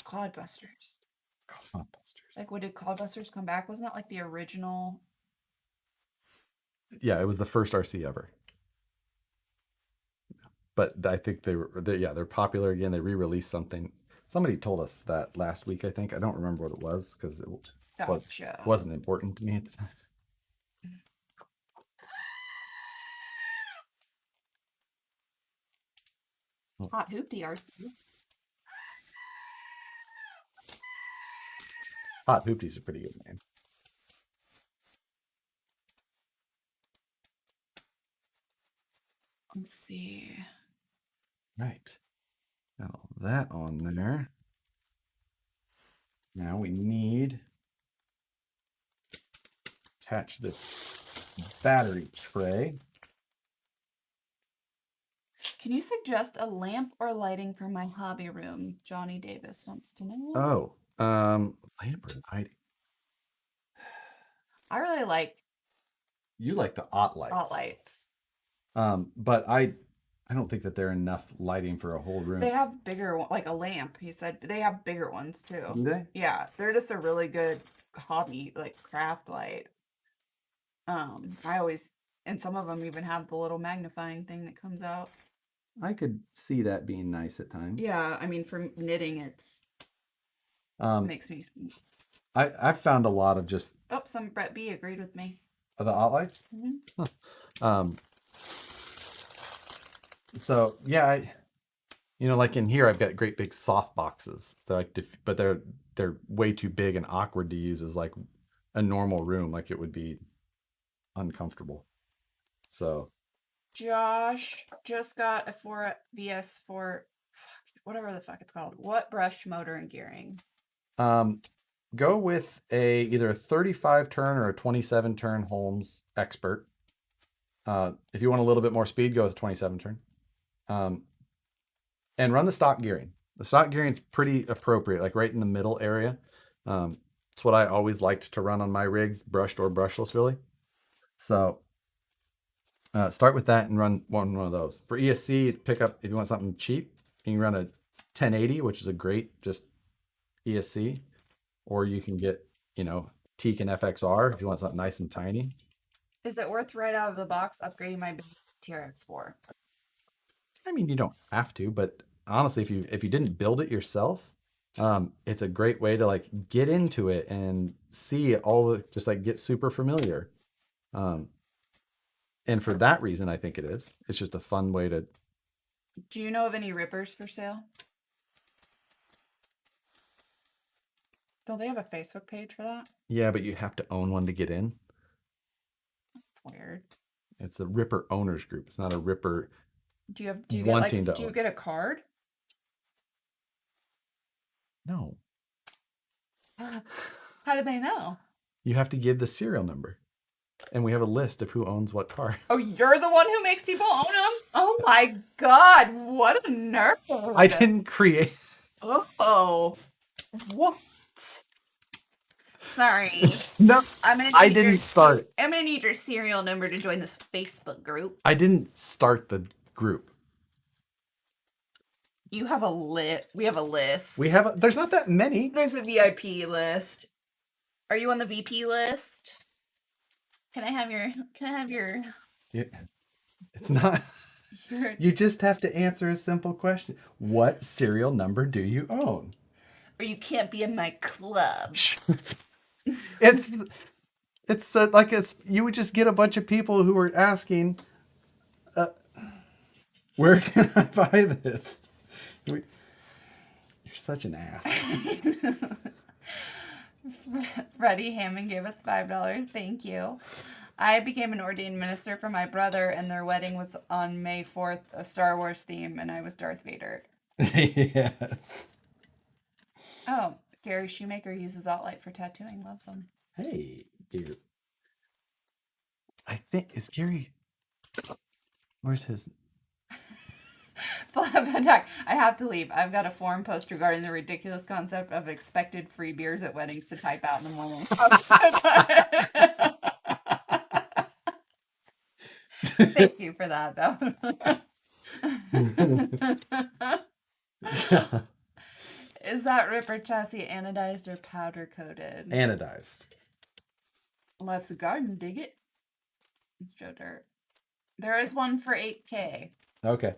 Cloudbusters. Cloudbusters. Like, when did Cloudbusters come back? Wasn't that like the original? Yeah, it was the first RC ever. But I think they're popular again. They re-released something. Somebody told us that last week, I think. I don't remember what it was because it wasn't important to me at the time. Hot hoopty RC. Hot Hoopty's a pretty good name. Let's see. Right. Got all that on there. Now we need attach this battery tray. Can you suggest a lamp or lighting for my hobby room? Johnny Davis wants to know. Oh, lamp or lighting? I really like You like the OT lights. hot lights. But I don't think that they're enough lighting for a whole room. They have bigger one, like a lamp. He said they have bigger ones too. Do they? Yeah, they're just a really good hobby, like craft light. I always, and some of them even have the little magnifying thing that comes out. I could see that being nice at times. Yeah, I mean for knitting, it's makes me. I've found a lot of just Oh, some Brett B agreed with me. the OT lights. Mm-hmm. So yeah, like in here, I've got great big soft boxes. They're like, but they're way too big and awkward to use as like a normal room. Like it would be uncomfortable. So Josh just got a 4VS4, whatever the fuck it's called. What brush, motor, and gearing? go with either a 35 turn or a 27 turn Holmes Expert. If you want a little bit more speed, go with a 27 turn. And run the stock gearing. The stock gearing is pretty appropriate, like right in the middle area. It's what I always liked to run on my rigs, brushed or brushless, really. So start with that and run one of those. For ESC, pick up, if you want something cheap, you can run a 1080, which is a great just ESC. Or you can get, Teak and FXR if you want something nice and tiny. Is it worth right out of the box upgrading my TRX4? I mean, you don't have to, but honestly, if you didn't build it yourself, it's a great way to like get into it and see just like get super familiar. And for that reason, I think it is. It's just a fun way to. Do you know of any rippers for sale? Don't they have a Facebook page for that? Yeah, but you have to own one to get in. That's weird. It's a Ripper owners group. It's not a Ripper. Do you wanting to do you own. get a card? No. How do they know? You have to give the serial number. And we have a list of who owns what car. Oh, you're the one who makes people own them? Oh my god, what a nerd. I didn't create. Oh. What? Sorry. No, I need didn't start it. I'm gonna need your serial number to join this Facebook group. I didn't start the group. You have a lit. We have a list. There's not that many. There's a VIP list. Are you on the VP list? Can I have your Yeah. It's not. You just have to answer a simple question. What serial number do you own? Or you can't be in my club. You would just get a bunch of people who are asking, where can I buy this? You're such an ass. Freddie Hammond gave us $5. Thank you. I became an ordained minister for my brother, and their wedding was on May 4th, a Star Wars theme, and I was Darth Vader. Yes. Oh, Gary Shoemaker uses Alt-Light for tattooing. Loves them. Hey, Gary. I think, is Gary... Where's his... I have to leave. I've got a forum post regarding the ridiculous concept of expected free beers at weddings to type out in the morning. Thank you for that, though. Is that Ripper chassis anodized or powder coated? Anodized. Life's a garden, dig it? Joe Dirt. There is one for 8K. Okay.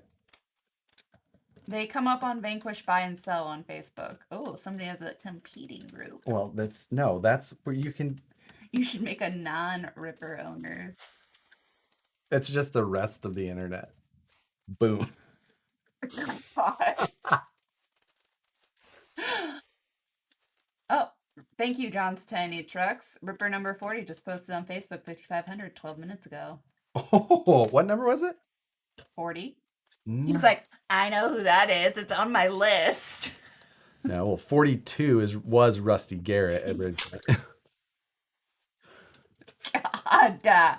They come up on Vanquish Buy and Sell on Facebook. Oh, somebody has a competing group. Well, that's where you can... You should make a non-Ripper owners. It's just the rest of the internet. Boom. God. Oh, Thank you, John's Tiny Trucks. Ripper number 40 just posted on Facebook 5,500 12 minutes ago. Oh, what number was it? 40. He's No. like, I know who that is. It's on my list. No, well, 42 was Rusty Garrett originally. God.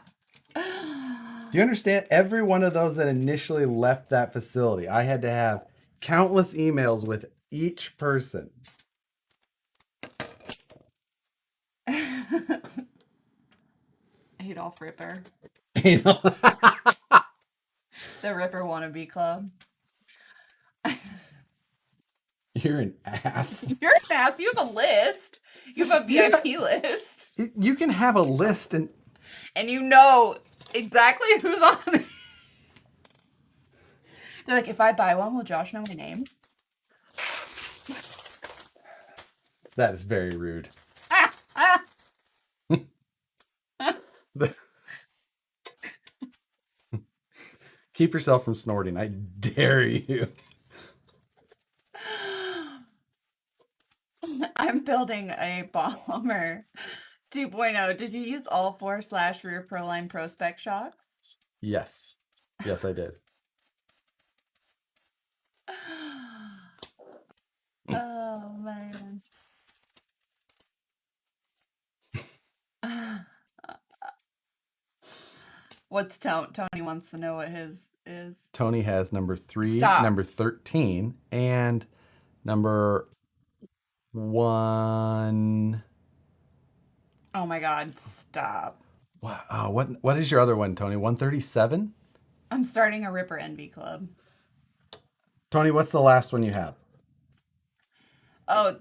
Do you understand? Every one of those that initially left that facility, I had to have countless emails with each person. Adolf Ripper. You know? The Ripper Wannabe Club. You're an ass. You're an ass. You have a list. You have a VIP list. You can have a list and you know exactly who's on it. They're like, if I buy one, will Josh know my name? that is very rude. Keep yourself from snorting. I dare you. I'm building a bomber 2.0. Did you use all 4 / rear Proline Pro spec shocks? Yes. Yes, I did. Oh, man. What's Tony wants to know what his is. Tony has number 3, Stop. number 13, and number 1. Oh my God, stop. Wow. What is your other one, Tony? 137? I'm starting a Ripper Envy Club. Tony, what's the last one you have? Oh,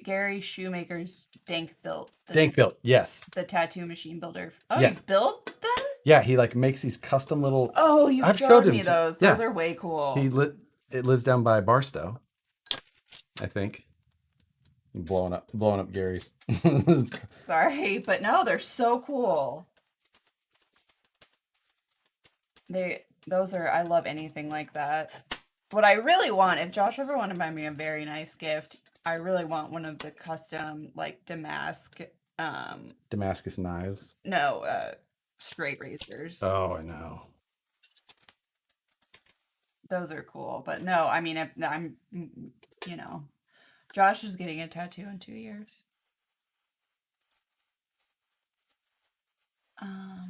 Gary Shoemaker's Dank Built. Dank Built, yes. The tattoo machine builder. Oh, Yeah. you built them? Yeah, he like makes these custom little. Oh, you I've showed showed me him those. yeah. Those are way cool. It lives down by Barstow, I think. Blowing up Gary's. Sorry, but no, they're so cool. I love anything like that. What I really want, if Josh ever wanted to buy me a very nice gift, I really want one of the custom like Damascus knives. No, straight razors. Oh, I know. Those are cool, but no, I mean, Josh is getting a tattoo in 2 years. I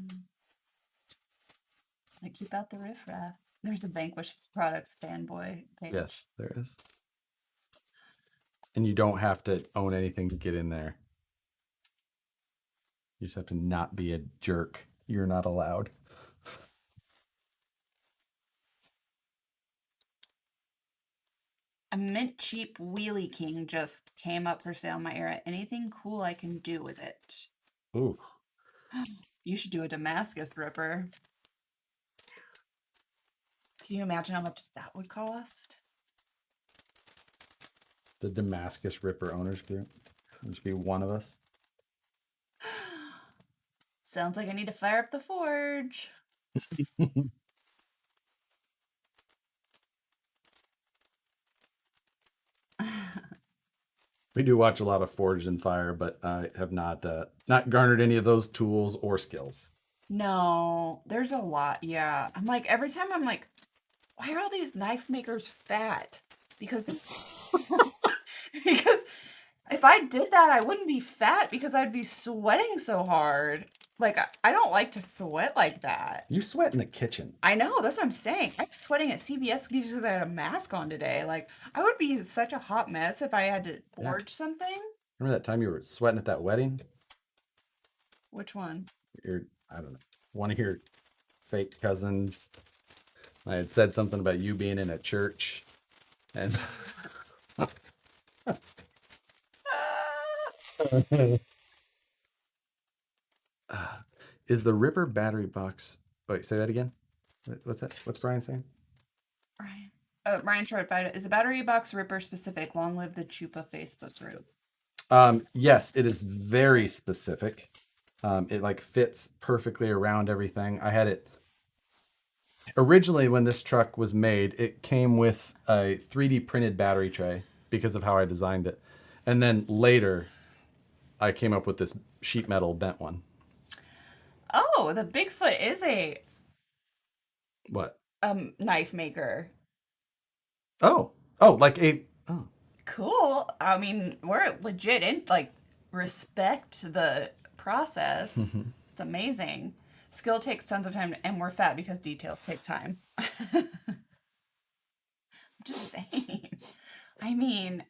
keep out the riffraff. There's a Vanquish Products fanboy page. Yes, there is. And you don't have to own anything to get in there. You just have to not be a jerk. You're not allowed. A mint cheap Wheelie King just came up for sale in my era. Anything cool I can do with it? Ooh. You should do a Damascus Ripper. Can you imagine how much that would cost? The Damascus Ripper Owners Group. Just be one of us. Sounds like I need to fire up the forge. We do watch a lot of Forged in Fire, but I have not garnered any of those tools or skills. No, there's a lot. Yeah. I'm like, every time I'm like, why are all these knife makers fat? Because because if I did that, I wouldn't be fat because I'd be sweating so hard. Like, I don't like to sweat like that. You sweat in the kitchen. I know, that's what I'm saying. I'm sweating at CVS because I had a mask on today. Like, I would be such a hot mess if I had to forge something. Remember that time you were sweating at that wedding? Which one? I don't know, one of your fake cousins. I had said something about you being in a church. And is the Ripper battery box... Wait, say that again? What's that? What's Brian saying? Brian Short, is the battery box Ripper specific? Long live the Chupa Facebook group. Yes, it is very specific. It like fits perfectly around everything. I had it... Originally, when this truck was made, it came with a 3D printed battery tray because of how I designed it. And then later, I came up with this sheet metal bent one. Oh, the Bigfoot is a What? knife maker. Oh, like a. Oh, Cool. I mean, we're legit in like respect the process. It's amazing. Skill takes tons of time, and we're fat because details take time. Just saying. I mean,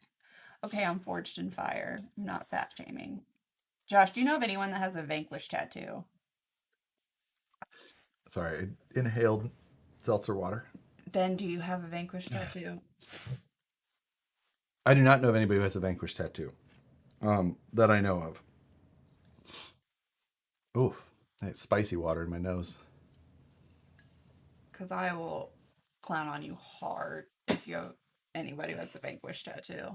okay, I'm forged in fire. I'm not fat shaming. Josh, do you know of anyone that has a Vanquish tattoo? sorry. I inhaled seltzer water. Ben, do you have a Vanquish tattoo? I do not know of anybody who has a Vanquish tattoo. That I know of. Oof. I had spicy water in my nose. Because I will clown on you hard if you have anybody who has a Vanquish tattoo.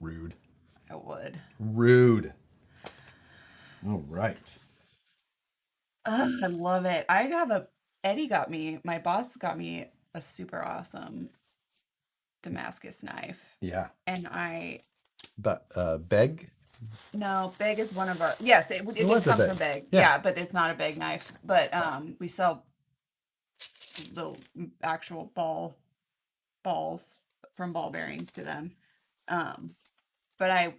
Rude. I would. Rude. All right. Ugh, I love it. My boss got me a super awesome Damascus knife. Yeah. And But Beg? no, Beg is one of our, yes, it did was a come Beg. from Beg. Yeah. Yeah, but it's not a Beg knife. But we sell the actual balls from ball bearings to them. But I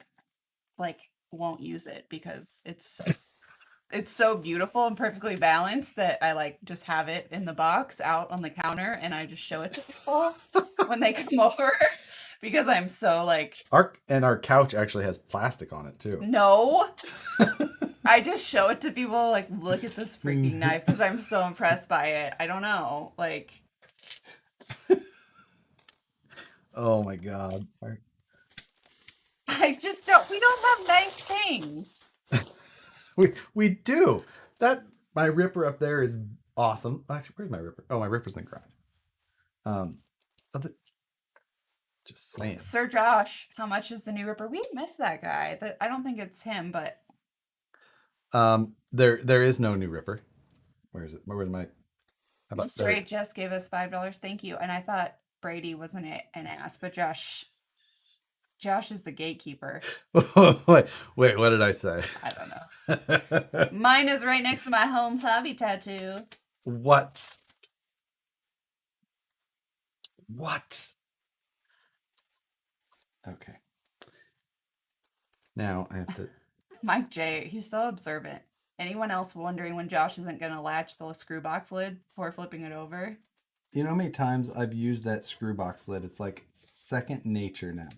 like won't use it because it's so beautiful and perfectly balanced that I like just have it in the box out on the counter and I just show it to people when they come over because I'm so like Our couch actually has plastic on it too. no. I just show it to people like look at this freaking knife because I'm so impressed by it. I don't know. Like Oh my god. I just don't we don't have nice things. We do. My ripper up there is awesome. Actually, where's my ripper? Oh, my ripper's in the garage. Just saying. Sir Josh, how much is the new Ripper? We missed that guy. I don't think it's him, but There is no new ripper. Where is it? Where's my? How about Mr. H just gave us $5. Thank you. And I thought Brady wasn't an ass, but Josh is the gatekeeper. Wait, what did I say? I don't know. Mine is right next to my Holmes Hobby tattoo. What? Okay. Now I have to. Mike J, he's so observant. Anyone else wondering when Josh isn't going to latch the screw box lid before flipping it over? You know how many times I've used that screw box lid? It's like second nature now.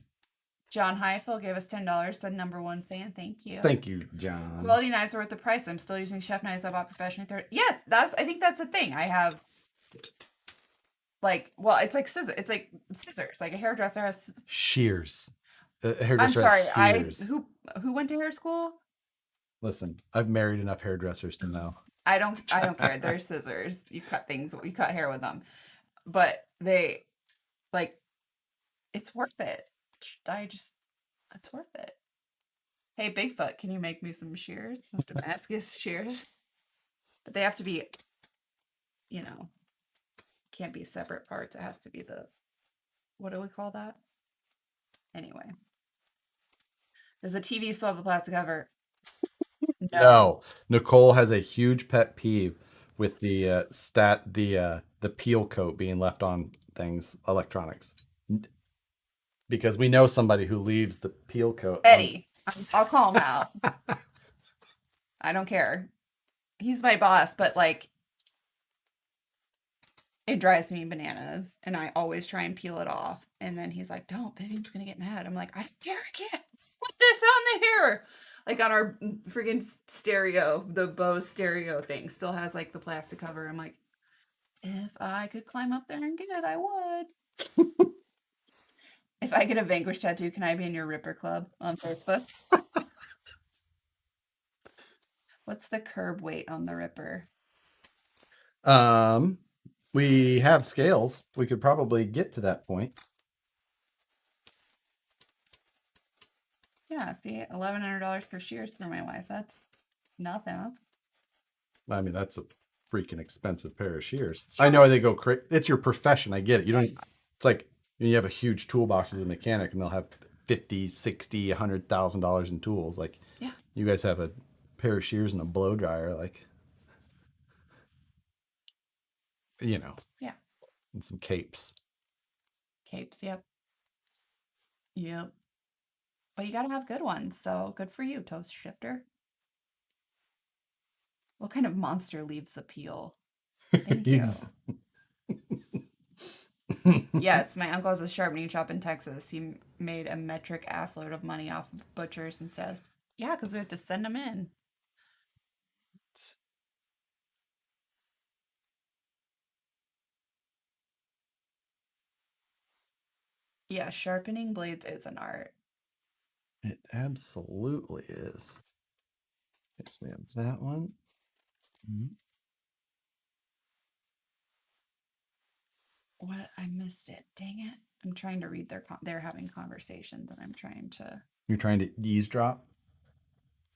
John Heifel gave us $10, said #1 fan. Thank you. Thank you, John. Quality knives are worth the price. I'm still using chef knives I bought professionally. Yes, I think that's a thing. I have it's like scissors. It's like scissors. Like a hairdresser has shears. A I'm hairdresser sorry. has shears. Who went to hair school? Listen, I've married enough hairdressers to know. I don't care. They're scissors. You cut hair with them. But they it's worth it. It's worth it. Hey, Bigfoot, can you make me some shears? Some Damascus shears? But they have to be, can't be separate parts. It has to be what do we call that? Anyway. Does the TV still have the plastic cover? No. Nicole has a huge pet peeve with the the peel coat being left on things, electronics. Because we know somebody who leaves the peel coat. Eddie. I'll call him out. I don't care. He's my boss, but it drives me bananas. And I always try and peel it off. And then he's like, don't, Vivian's going to get mad. I'm like, I don't care. I can't put this on here. Like on our friggin' stereo, the Bose stereo thing still has the plastic cover. I'm like, if I could climb up there and get it, I would. If I get a Vanquish tattoo, can I be in your Ripper Club on Facebook? What's the curb weight on the Ripper? We have scales. We could probably get to that point. Yeah, see, $1,100 for shears for my wife. That's nothing. That's a freaking expensive pair of shears. Sure. I know they go crazy. It's your profession. I get it. It's like you have a huge toolbox as a mechanic and they'll have $50,000, $60,000, $100,000 in tools. You guys have a pair of shears and a blow dryer, like, you know, Yeah. and some capes. Capes, yep. Yep. But you gotta have good ones, so good for you, Toast Shifter. What kind of monster leaves the peel? Thank you. Yes, my uncle has a sharpening shop in Texas. He made a metric assload of money off of butchers and stuff. Yeah, because we have to send them in. Yeah, sharpening blades is an art. It absolutely is. Yes, we have that one. Mhm. What? I missed it. Dang it. I'm trying to read they're having conversations and I'm trying to. You're trying to eavesdrop?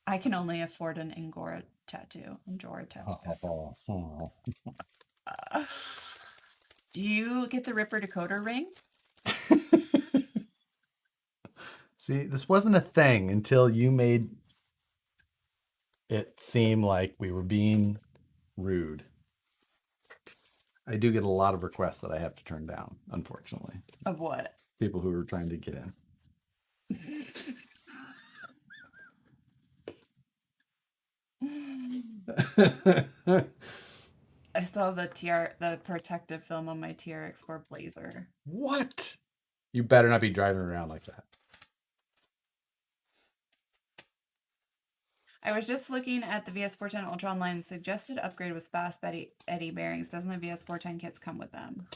I can only afford an Angora tattoo. Angora tattoo. Do you get the Ripper decoder ring? See, this wasn't a thing until you made it seem like we were being rude. I do get a lot of requests that I have to turn down, unfortunately. Of what? People who are trying to get in. I saw the the protective film on my TRX4 Blazer. What? You better not be driving around like that. I was just looking at the VS410 Ultra online. The suggested upgrade was fast eddy bearings. Doesn't the VS410 kits come with them?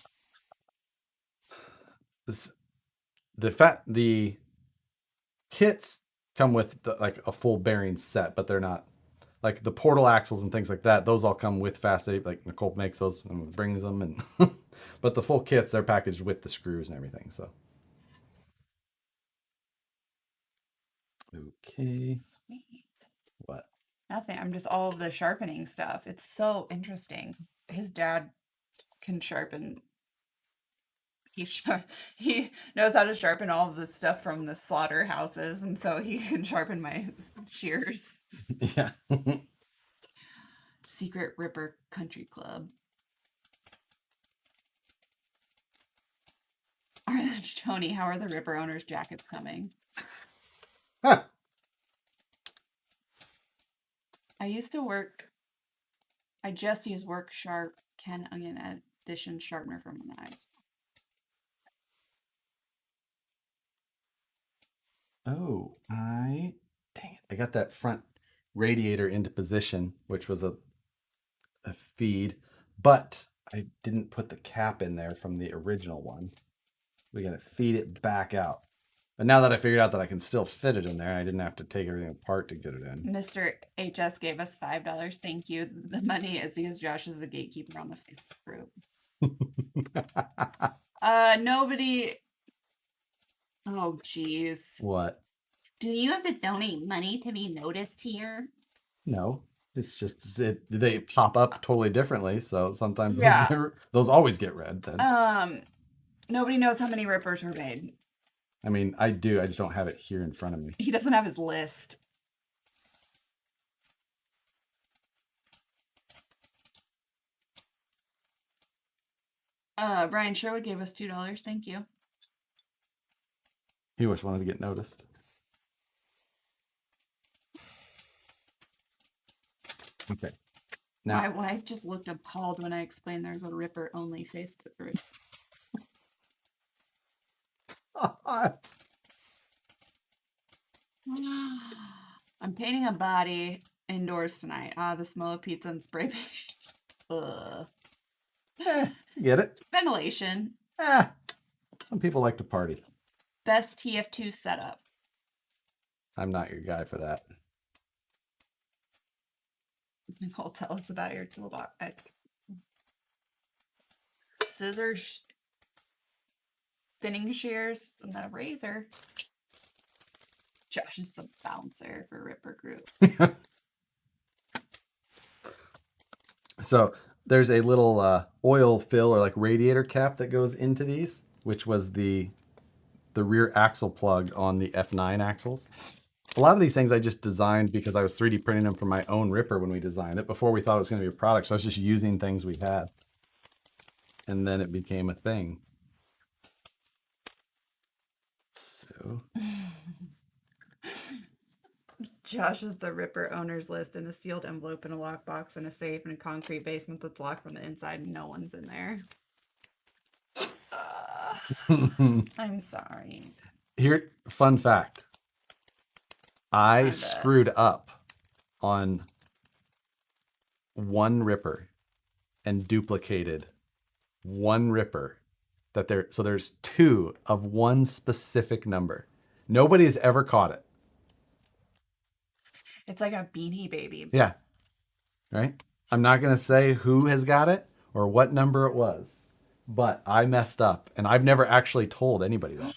The kits come with like a full bearing set, but they're not like the portal axles and things like that. Those all come with fast eddy. Like Nicole makes those and brings them, and but the full kits they're packaged with the screws and everything. So okay, Sweet. what? Nothing. I'm just all of the sharpening stuff. It's so interesting. His dad can sharpen. He knows how to sharpen all of the stuff from the slaughterhouses, and so he can sharpen my shears. Yeah. Secret Ripper Country Club. Tony, how are the Ripper owners' jackets coming? Huh. I just use Work Sharp Ken Onion Edition sharpener for my knives. Oh, dang it. I got that front radiator into position, which was a feed, but I didn't put the cap in there from the original one. We got to feed it back out. But now that I figured out that I can still fit it in there, I didn't have to take everything apart to get it in. Mr. HS gave us $5. Thank you. The money is because Josh is the gatekeeper on the Facebook group. Nobody. Oh, jeez. What? Do you have to donate money to be noticed here? No, it's just they pop up totally differently. So sometimes Yeah. those always get read. Then. Nobody knows how many rippers were made. I mean, I do. I just don't have it here in front of me. He doesn't have his list. Brian Sherwood gave us $2. Thank you. He just wanted to get noticed. Okay. Now, My wife just looked appalled when I explained there's a Ripper only Facebook group. I'm painting a body indoors tonight. The smell of pizza and spray paint. Ugh. Get it? Ventilation. Some people like to party. Best TF2 setup. I'm not your guy for that. Nicole, tell us about your toolbox. Scissors, thinning shears, and a razor. Josh is the bouncer for Ripper Group. So there's a little oil fill or like radiator cap that goes into these, which was the rear axle plug on the F9 axles. A lot of these things I just designed because I was 3D printing them for my own ripper when we designed it before we thought it was going to be a product. So I was just using things we had. And then it became a thing. So Josh is the Ripper owner's list in a sealed envelope in a lockbox in a safe in a concrete basement that's locked from the inside and no one's in there. I'm sorry. here, fun fact. I bet. screwed up on one ripper and duplicated one ripper so there's two of one specific number. Nobody's ever caught it. It's like a Beanie Baby. Yeah. Right? I'm not going to say who has got it or what number it was, but I messed up and I've never actually told anybody that.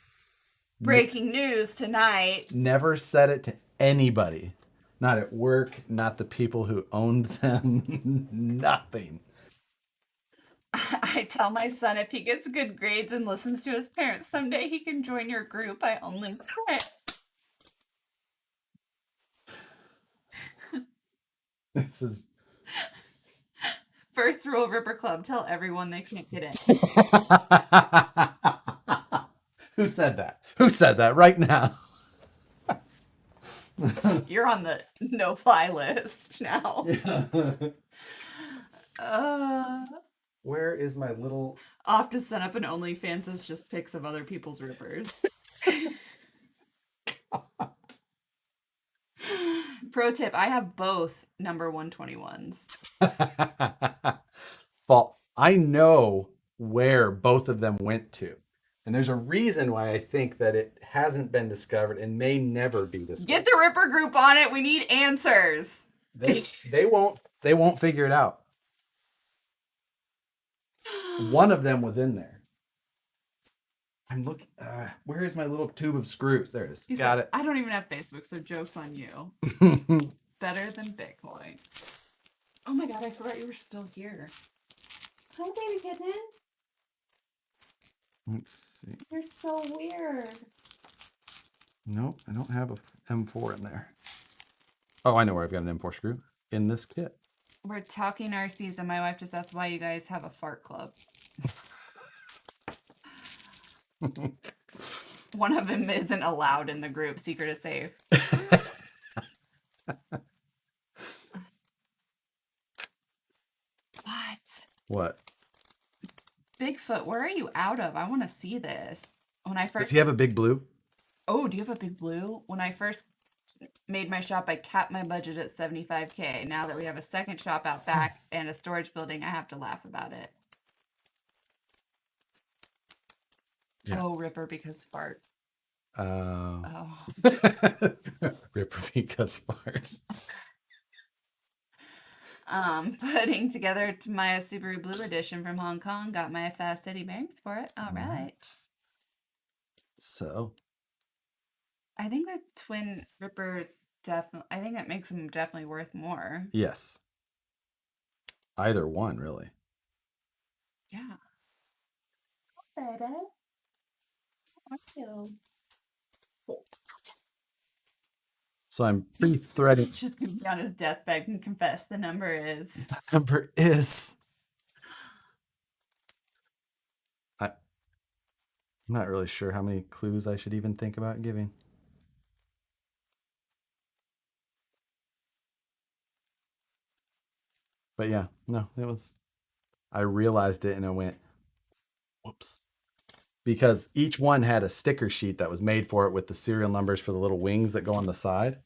Breaking news tonight. Never said it to anybody. Not at work, not the people who owned them, nothing. I tell my son if he gets good grades and listens to his parents, someday he can join your group. I only pray. This is First rule of Ripper Club, tell everyone they can't get in. Who said that? Who said that right now? You're on the no-fly list now. Where is my little... Off to set up an OnlyFans is just pics of other people's rippers. Pro tip, I have both number 121s. Well, I know where both of them went to. And there's a reason why I think that it hasn't been discovered and may never be discovered. Get the Ripper group on it. We need answers. They won't figure it out. One of them was in there. I'm looking. Where is my little tube of screws? There it is. Got it. I don't even have Facebook, so joke's on you. Better than Bitcoin. Oh my god, I forgot you were still here. Hi, baby kitten. Let's see. You're so weird. Nope, I don't have a M4 in there. Oh, I know where I've got an M4 screw. In this kit. We're talking RCs, and my wife just asked why you guys have a fart club. One of them isn't allowed in the group. Secret is safe. What? Bigfoot, where are you out of? I want to see this. When I first... Does he have a big blue? Oh, do you have a big blue? When I first made my shop, I capped my budget at $75K. Now that we have a second shop out back and a storage building, I have to laugh about it. Yeah. Oh, Ripper because fart. Oh. Ripper because fart. Putting together my Subaru Blue Edition from Hong Kong. Got my fast steady bearings for it. All right. So. I think the twin Rippers definitely, I think that makes them definitely worth more. Yes. Either one, really. Yeah. Oh, baby. How are you? So I'm pre-threading. Just gonna be on his deathbed and confess the number is. The number is. I'm not really sure how many clues I should even think about giving. But yeah, no, it was. I realized it and I went, whoops. Because each one had a sticker sheet that was made for it with the serial numbers for the little wings that go on the side.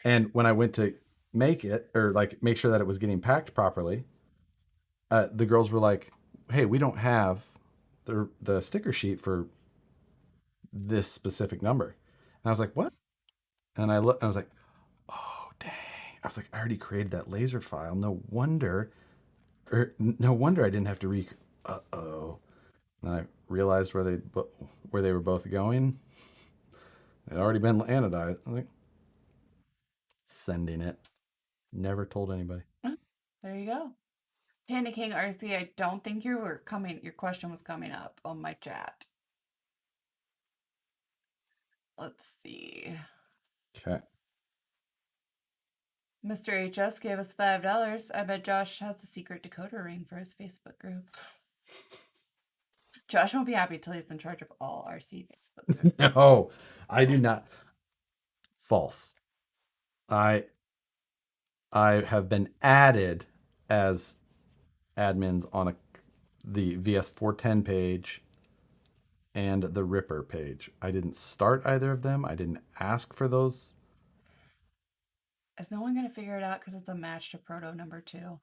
And when I went to make it, or like make sure that it was getting packed properly, the girls were like, hey, we don't have the sticker sheet for this specific number. And I was like, what? And I looked, and I was like, oh, dang. I was like, I already created that laser file. No wonder I didn't have to uh-oh. And I realized where they were both going. It had already been anodized. I was like, sending it. Never told anybody. There you go. Panda King RC, I don't think your question was coming up on my chat. Let's see. Okay. Mr. HS gave us $5. I bet Josh has a secret decoder ring for his Facebook group. Josh won't be happy till he's in charge of all RC Facebook groups. No, I do not. False. I have been added as admins on the VS410 page and the Ripper page. I didn't start either of them. I didn't ask for those. Is no one going to figure it out because it's a match to Proto number 2?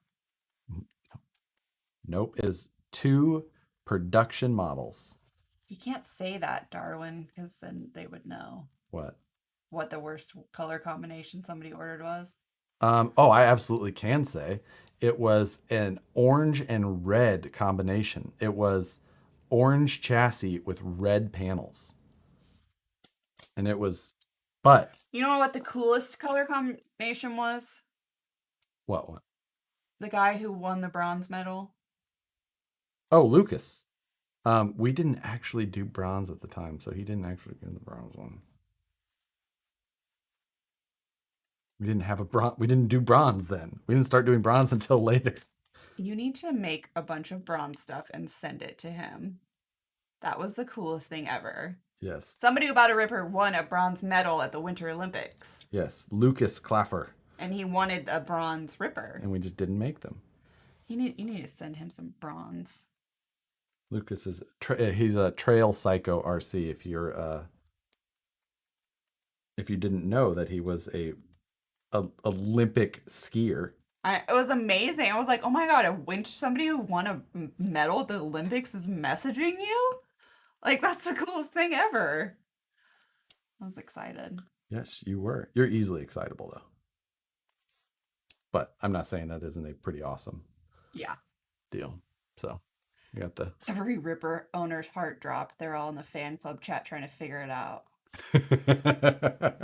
Nope. It is 2 production models. You can't say that, Darwin, because then they would know What the worst color combination somebody ordered was. I absolutely can say it was an orange and red combination. It was orange chassis with red panels. And it was, but. You know what the coolest color combination was? What? The guy who won the bronze medal. Oh, Lucas. We didn't actually do bronze at the time, so he didn't actually get the bronze one. We didn't have we didn't do bronze then. We didn't start doing bronze until later. You need to make a bunch of bronze stuff and send it to him. That was the coolest thing ever. Yes. Somebody who bought a Ripper won a bronze medal at the Winter Olympics. Yes, Lucas Claffer. And he wanted a bronze Ripper. And we just didn't make them. You need to send him some bronze. Lucas is he's a trail psycho RC. If you didn't know that he was a Olympic skier. It was amazing. I was like, oh my god, somebody who won a medal at the Olympics is messaging you? Like, that's the coolest thing ever. I was excited. Yes, you were. You're easily excitable, though. But I'm not saying that isn't a pretty awesome deal. So, you got the... Every Ripper owner's heart dropped. They're all in the fan club chat trying to figure it out.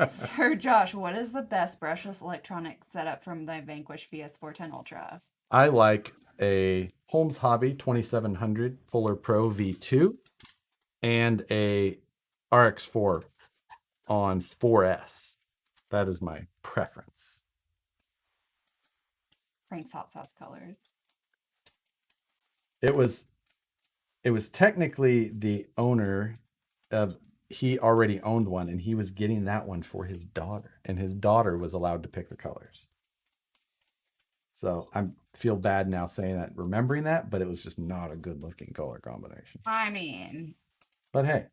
Sir Josh, what is the best brushless electronic setup from the Vanquish VS410 Ultra? I like a Holmes Hobby 2700 Polar Pro V2 and a RX4 on 4S. That is my preference. Frank's Hot Sauce Colors. It was technically the owner of... He already owned one, and he was getting that one for his daughter, and his daughter was allowed to pick the colors. So I feel bad now saying that, remembering that, but it was just not a good looking color combination. I mean, but hey,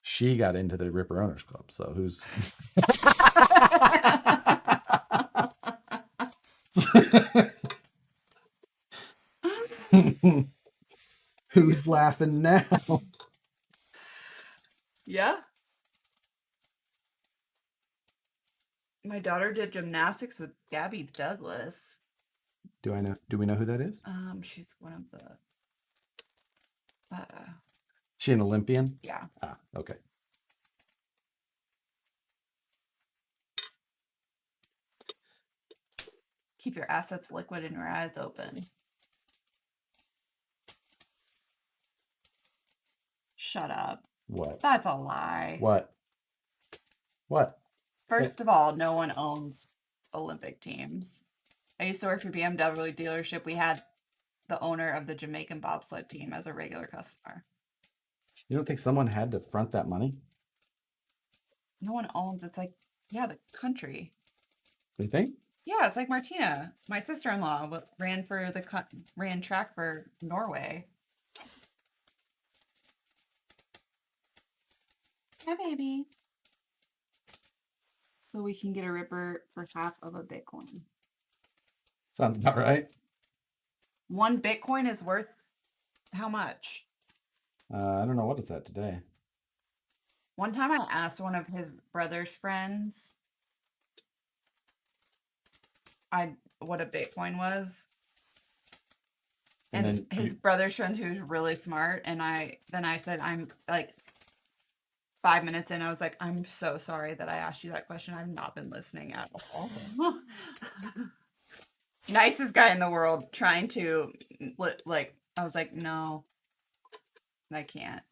she got into the Ripper Owners Club, so who's... Who's laughing now? Yeah. My daughter did gymnastics with Gabby Douglas. Do we know who that is? She's one of the She an Olympian? Yeah. Ah, okay. Keep your assets liquid and your eyes open. Shut up. What? That's a lie. What? First of all, no one owns Olympic teams. I used to work for BMW dealership. We had the owner of the Jamaican bobsled team as a regular customer. You don't think someone had to front that money? No one owns. It's like, yeah, the country. Do you think? Yeah, it's like Martina, my sister-in-law, ran track for Norway. Hi, baby. So we can get a Ripper for half of a Bitcoin. Sounds about right. 1 Bitcoin is worth how much? I don't know what it's at today. One time I asked one of his brother's friends what a Bitcoin was. And his brother's friend, who's really smart, and I said, I'm like 5 minutes in, I was like, I'm so sorry that I asked you that question. I've not been listening at all. Nicest guy in the world, trying to, like, I was like, no, I can't.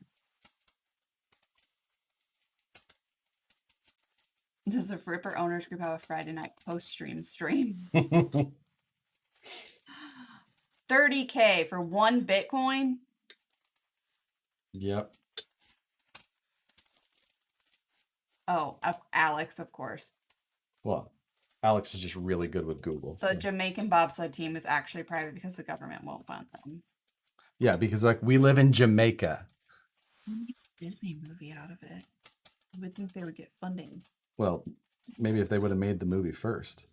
Does the Ripper Owners Group have a Friday night post-stream stream? 30K for 1 Bitcoin? Yep. Oh, Alex, of course. Well, Alex is just really good with Google. The so. Jamaican bobsled team is actually private because the government won't fund them. Yeah, because like we live in Jamaica. Disney movie out of it. You would think they would get funding. Well, maybe if they would have made the movie first.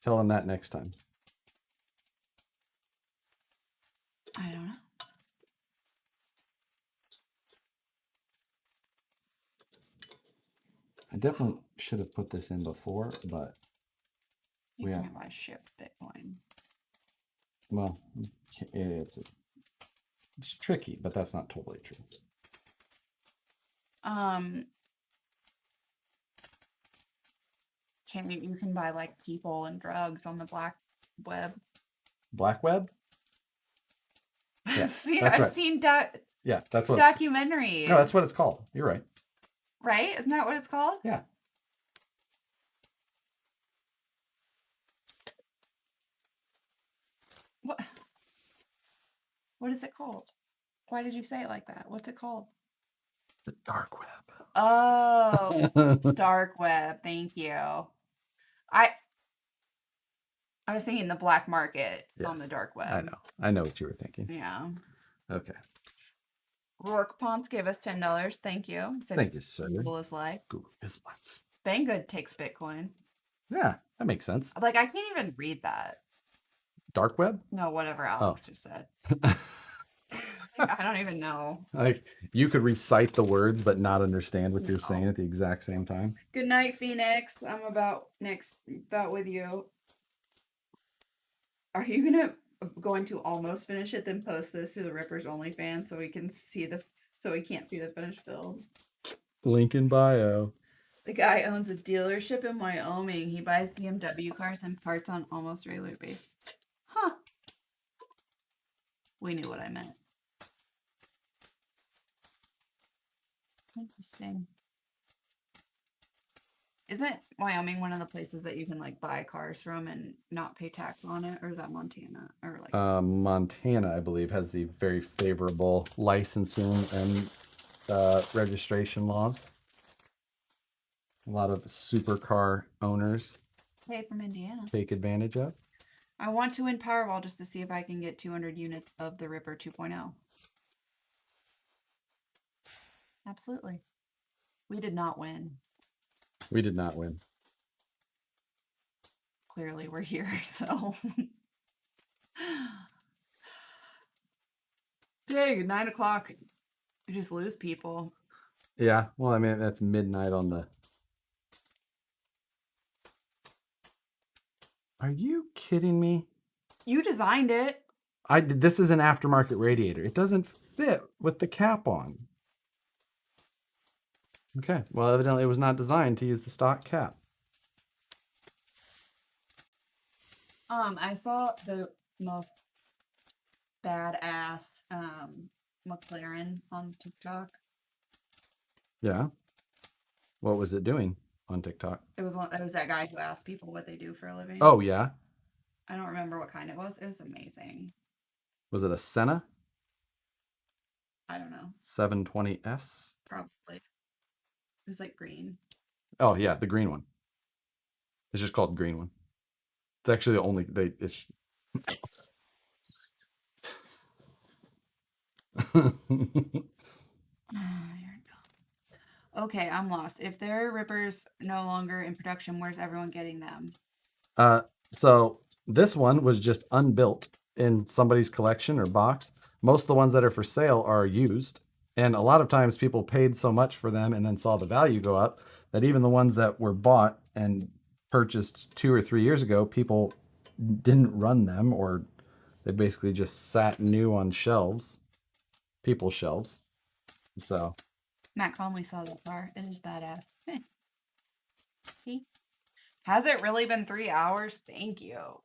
Tell them that next time. I don't know. I definitely should have put this in before, but You Yeah. can't buy ship Bitcoin. well, it's tricky, but that's not totally true. You can buy like people and drugs on the black web. Black web? Yeah, that's I've right. seen Yeah, that's what documentaries. No, that's what it's called. You're right. Right? Isn't that what it's called? Yeah. What is it called? Why did you say it like that? What's it called? The dark web. Oh, dark web. Thank you. I was thinking the black market on the Yes, dark web. I know. I know what you were thinking. Yeah. Okay. Rourke Ponce gave us $10. Thank you. Said Thank you, sir. Google is life. Google is life. Banggood takes Bitcoin. Yeah, that makes sense. Like, I can't even read that. Dark web? No, whatever Alex just said. I don't even know. Like you could recite the words but not understand what you're saying at the exact same time. Good night, Phoenix. I'm about with you. Are you going to almost finish it, then post this to the Rippers OnlyFans so we can't see the finished build? Link in bio. The guy owns a dealership in Wyoming. He buys BMW cars and parts on almost regular basis. Huh. We knew what I meant. Interesting. Isn't Wyoming one of the places that you can like buy cars from and not pay tax on it, or is that Montana? Or like Montana, I believe, has the very favorable licensing and registration laws. A lot of supercar owners hey, from Indiana. take advantage of. I want to win Powerball just to see if I can get 200 units of the Ripper 2.0. Absolutely. We did not win. We did not win. Clearly, we're here, so. Hey, 9 o'clock. You just lose people. Yeah, well, I mean, that's midnight on the... Are you kidding me? You designed it. This is an aftermarket radiator. It doesn't fit with the cap on. Okay, well, evidently it was not designed to use the stock cap. I saw the most badass McLaren on TikTok. Yeah. What was it doing on TikTok? It was that guy who asked people what they do for a living. Oh, yeah. I don't remember what kind it was. It was amazing. Was it a Senna? I don't know. 720S? Probably. It was like green. Oh, yeah, the green one. It's just called green one. It's actually the only... Okay, I'm lost. If there are Rippers no longer in production, where's everyone getting them? So this one was just unbuilt in somebody's collection or box. Most of the ones that are for sale are used. And a lot of times people paid so much for them and then saw the value go up that even the ones that were bought and purchased 2 or 3 years ago, people didn't run them, or they basically just sat new on shelves, people's shelves. So Matt Conley saw that car. It is badass. See? Has it really been 3 hours? Thank you.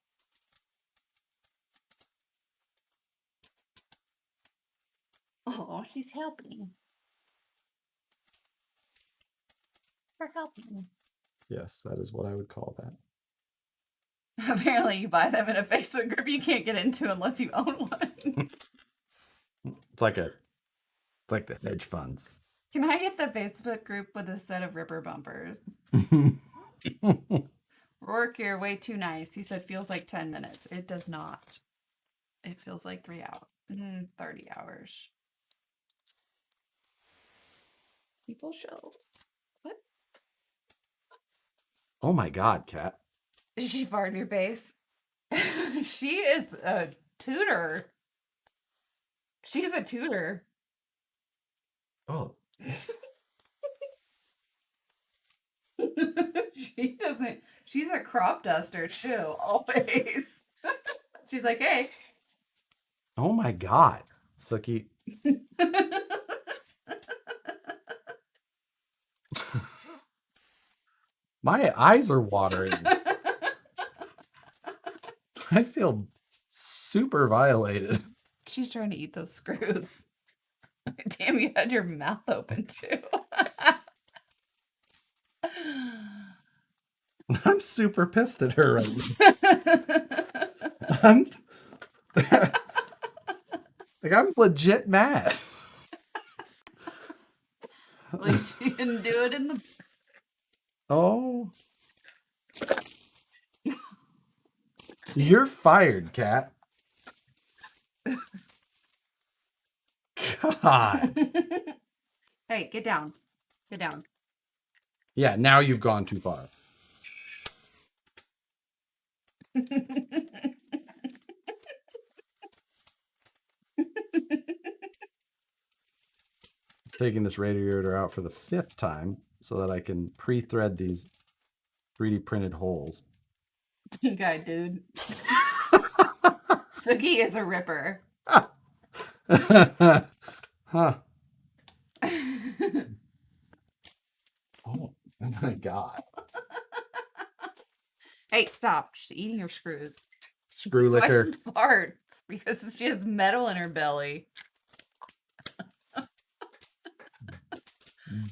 Oh, she's helping. for helping. Yes, that is what I would call that. Apparently, you buy them in a Facebook group you can't get into unless you own one. It's like the hedge funds. Can I get the Facebook group with a set of Ripper bumpers? Rourke, you're way too nice. He said feels like 10 minutes. It does not. It feels like 3 hours. 30 hours. People shows. What? Oh my God, Kat. Did she fart in your face? She is a tutor. She's a tutor. Oh. She doesn't. She's a crop duster too, always. She's like, hey. Oh my God. Suki. My eyes are watering. I feel super violated. She's trying to eat those screws. Damn, you had your mouth open too. I'm super pissed at her right now. I'm legit mad. Like she didn't do it in the. Oh. You're fired, Kat. God. Hey, get down. Get down. Yeah, now you've gone too far. Taking this radiator out for the 5th time so that I can pre-thread these 3D printed holes. Okay, dude. Suki is a ripper. Huh. Oh my God. Hey, stop. She's eating her screws. Screw That's why liquor. she farts, because she has metal in her belly.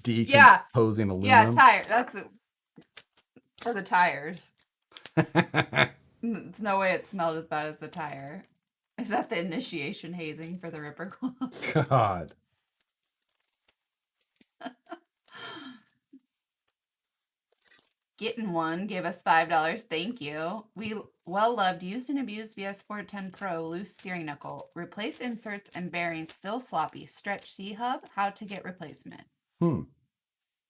Decomposing aluminum. Yeah, tire. That's it. For the tires. It's no way it smelled as bad as the tire. Is that the initiation hazing for the Ripper Club? God. Getting one gave us $5. Thank you. We well loved used and abused VS410 Pro loose steering knuckle. Replaced inserts and bearings still sloppy. Stretch C hub. How to get replacement.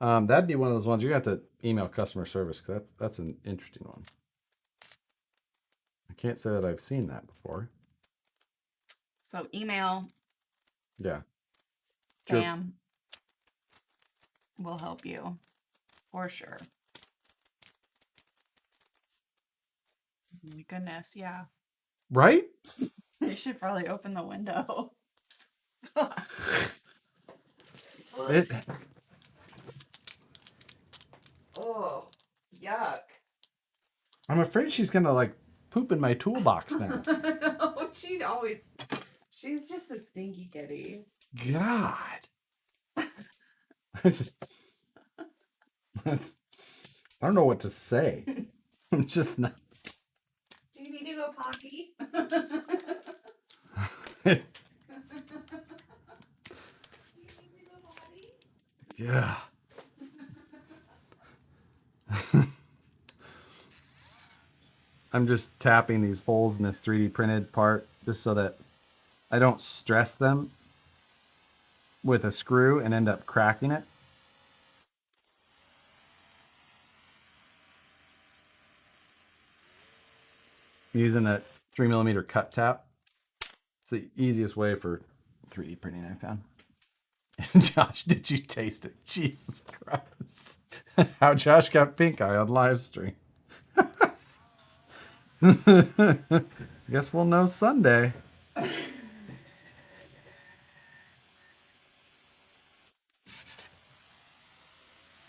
That'd be one of those ones you have to email customer service because that's an interesting one. I can't say that I've seen that before. So email. Yeah. Bam. Will help you for sure. Oh my goodness, yeah. Right? You should probably open the window. Oh, yuck. I'm afraid she's gonna like poop in my toolbox now. No, she's just a stinky kitty. God. I don't know what to say. I'm just not. Do you need to go potty? Yeah. I'm just tapping these holes in this 3D printed part just so that I don't stress them with a screw and end up cracking it. Using a 3mm cut tap. It's the easiest way for 3D printing I found. Josh, did you taste it? Jesus Christ. How Josh got pink eye on live stream. Guess we'll know Sunday.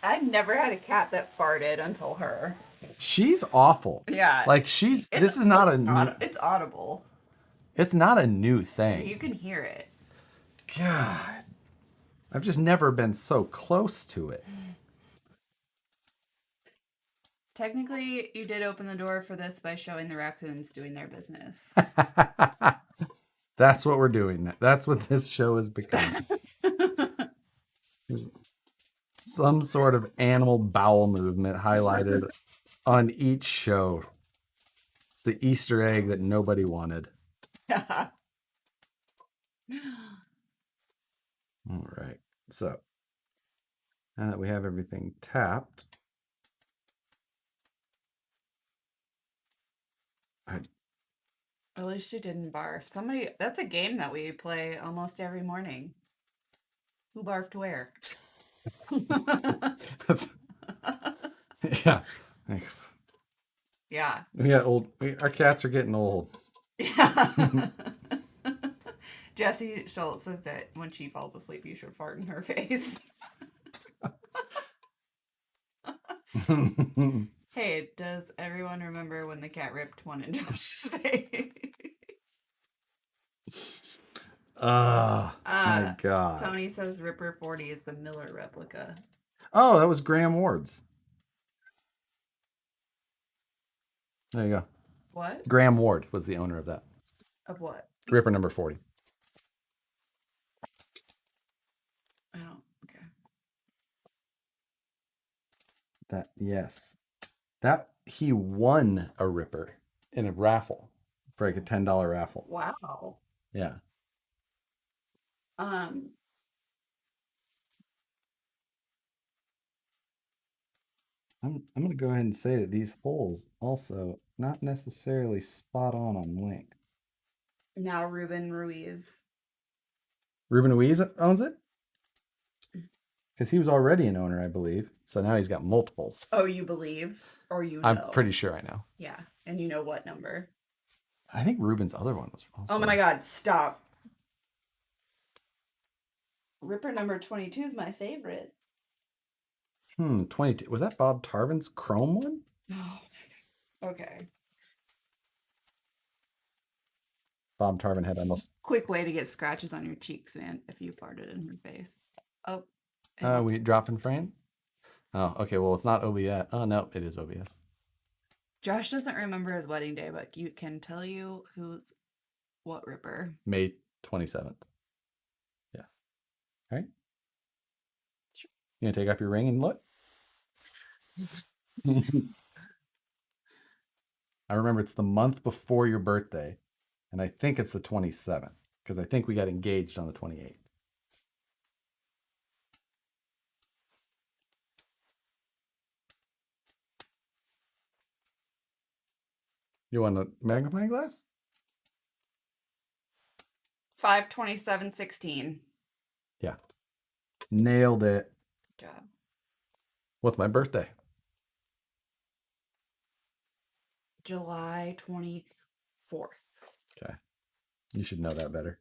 I've never had a cat that farted until her. She's awful. Yeah. Like this is not a new, It's audible. it's not a new thing. You can hear it. God. I've just never been so close to it. Technically, you did open the door for this by showing the raccoons doing their business. That's what we're doing. That's what this show has become. There's some sort of animal bowel movement highlighted on each show. It's the Easter egg that nobody wanted. All right. So now that we have everything tapped, At least you didn't barf. That's a game that we play almost every morning. Who barfed where? yeah. Yeah. We got old. Our cats are getting old. Yeah. Jessie Schultz says that when she falls asleep, you should fart in her face. Hey, does everyone remember when the cat ripped one in Josh's face? My God. Tony says Ripper 40 is the Miller replica. Oh, that was Graham Ward's. There you go. What? Graham Ward was the owner of that. Of what? Ripper number 40. Oh, okay. Yes. That he won a Ripper in a raffle for like a $10 raffle. Wow. Yeah. I'm gonna go ahead and say that these holes also not necessarily spot on length. Now Ruben Ruiz. Ruben Ruiz owns it? Because he was already an owner, I believe. So now he's got multiples. Oh, you believe? Or you know? I'm pretty sure I know. Yeah. And you know what number? I think Ruben's other one was also. Oh my God, stop. Ripper number 22 is my favorite. 22. Was that Bob Tarvin's chrome one? Oh, okay. Bob Tarvin had almost. Quick way to get scratches on your cheeks, man, if you farted in her face. Oh. We drop in frame? Oh, okay. Well, it's not OBS. Oh, no, it is OBS. Josh doesn't remember his wedding day, but you can tell you who's what Ripper. May 27th. Yeah. All right. Sure. You gonna take off your ring and look? I remember it's the month before your birthday, and I think it's the 27th because I think we got engaged on the 28th. You want a magnifying glass? 5/27/16. Yeah. Nailed it. Good job. What's my birthday? July 24th. Okay. You should know that better.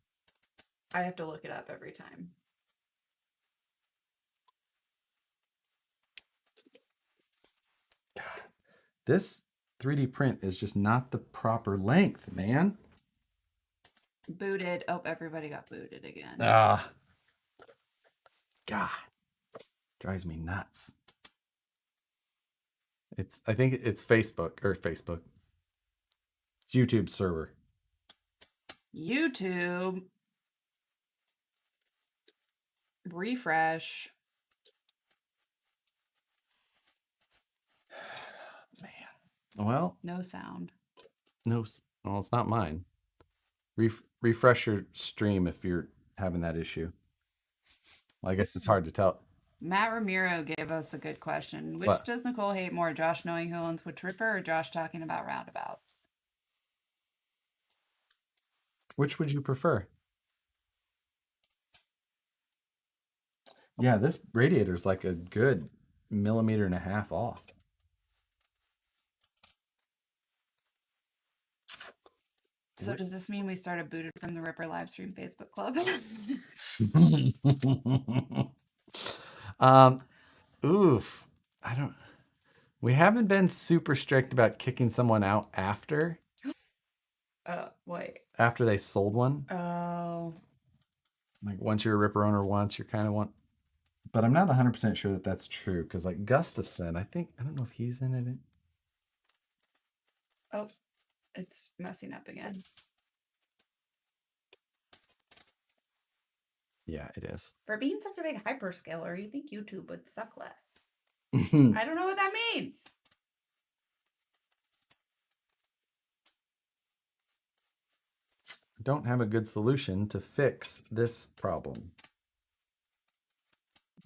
I have to look it up every time. God, this 3D print is just not the proper length, man. Booted. Oh, everybody got booted again. God. Drives me nuts. I think it's Facebook. It's YouTube server. YouTube. Refresh. Man. Well. No sound. No. Well, it's not mine. Refresh your stream if you're having that issue. Well, I guess it's hard to tell. Matt Ramiro gave us a good question. Which What? does Nicole hate more, Josh knowing who owns which Ripper or Josh talking about roundabouts? Which would you prefer? Yeah, this radiator's like a good 1.5 millimeters off. So does this mean we started booted from the Ripper livestream Facebook club? Oof. We haven't been super strict about kicking someone out after Wait. After they sold one. Oh. Like once you're a Ripper owner once, you're kind of one. But I'm not 100% sure that that's true because like Gustafson, I don't know if he's in it. Oh, it's messing up again. Yeah, it is. For being such a big hyperscaler, you think YouTube would suck less. I don't know what that means. Don't have a good solution to fix this problem.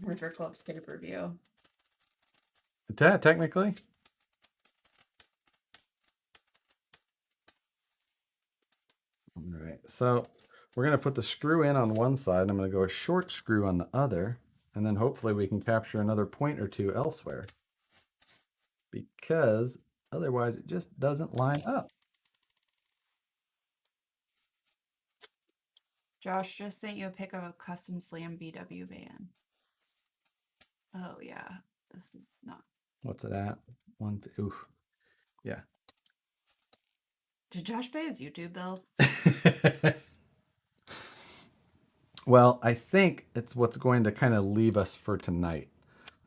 Winter Club's pay-per-view. Technically. All right, so we're going to put the screw in on one side. I'm going to go a short screw on the other, and then hopefully we can capture another point or two elsewhere, because otherwise it just doesn't line up. Josh just sent you a pic of a custom slam VW van. Oh yeah, this is not. What's it at? Oof. Yeah. Did Josh pay his YouTube bill? Well, I think it's what's going to kind of leave us for tonight.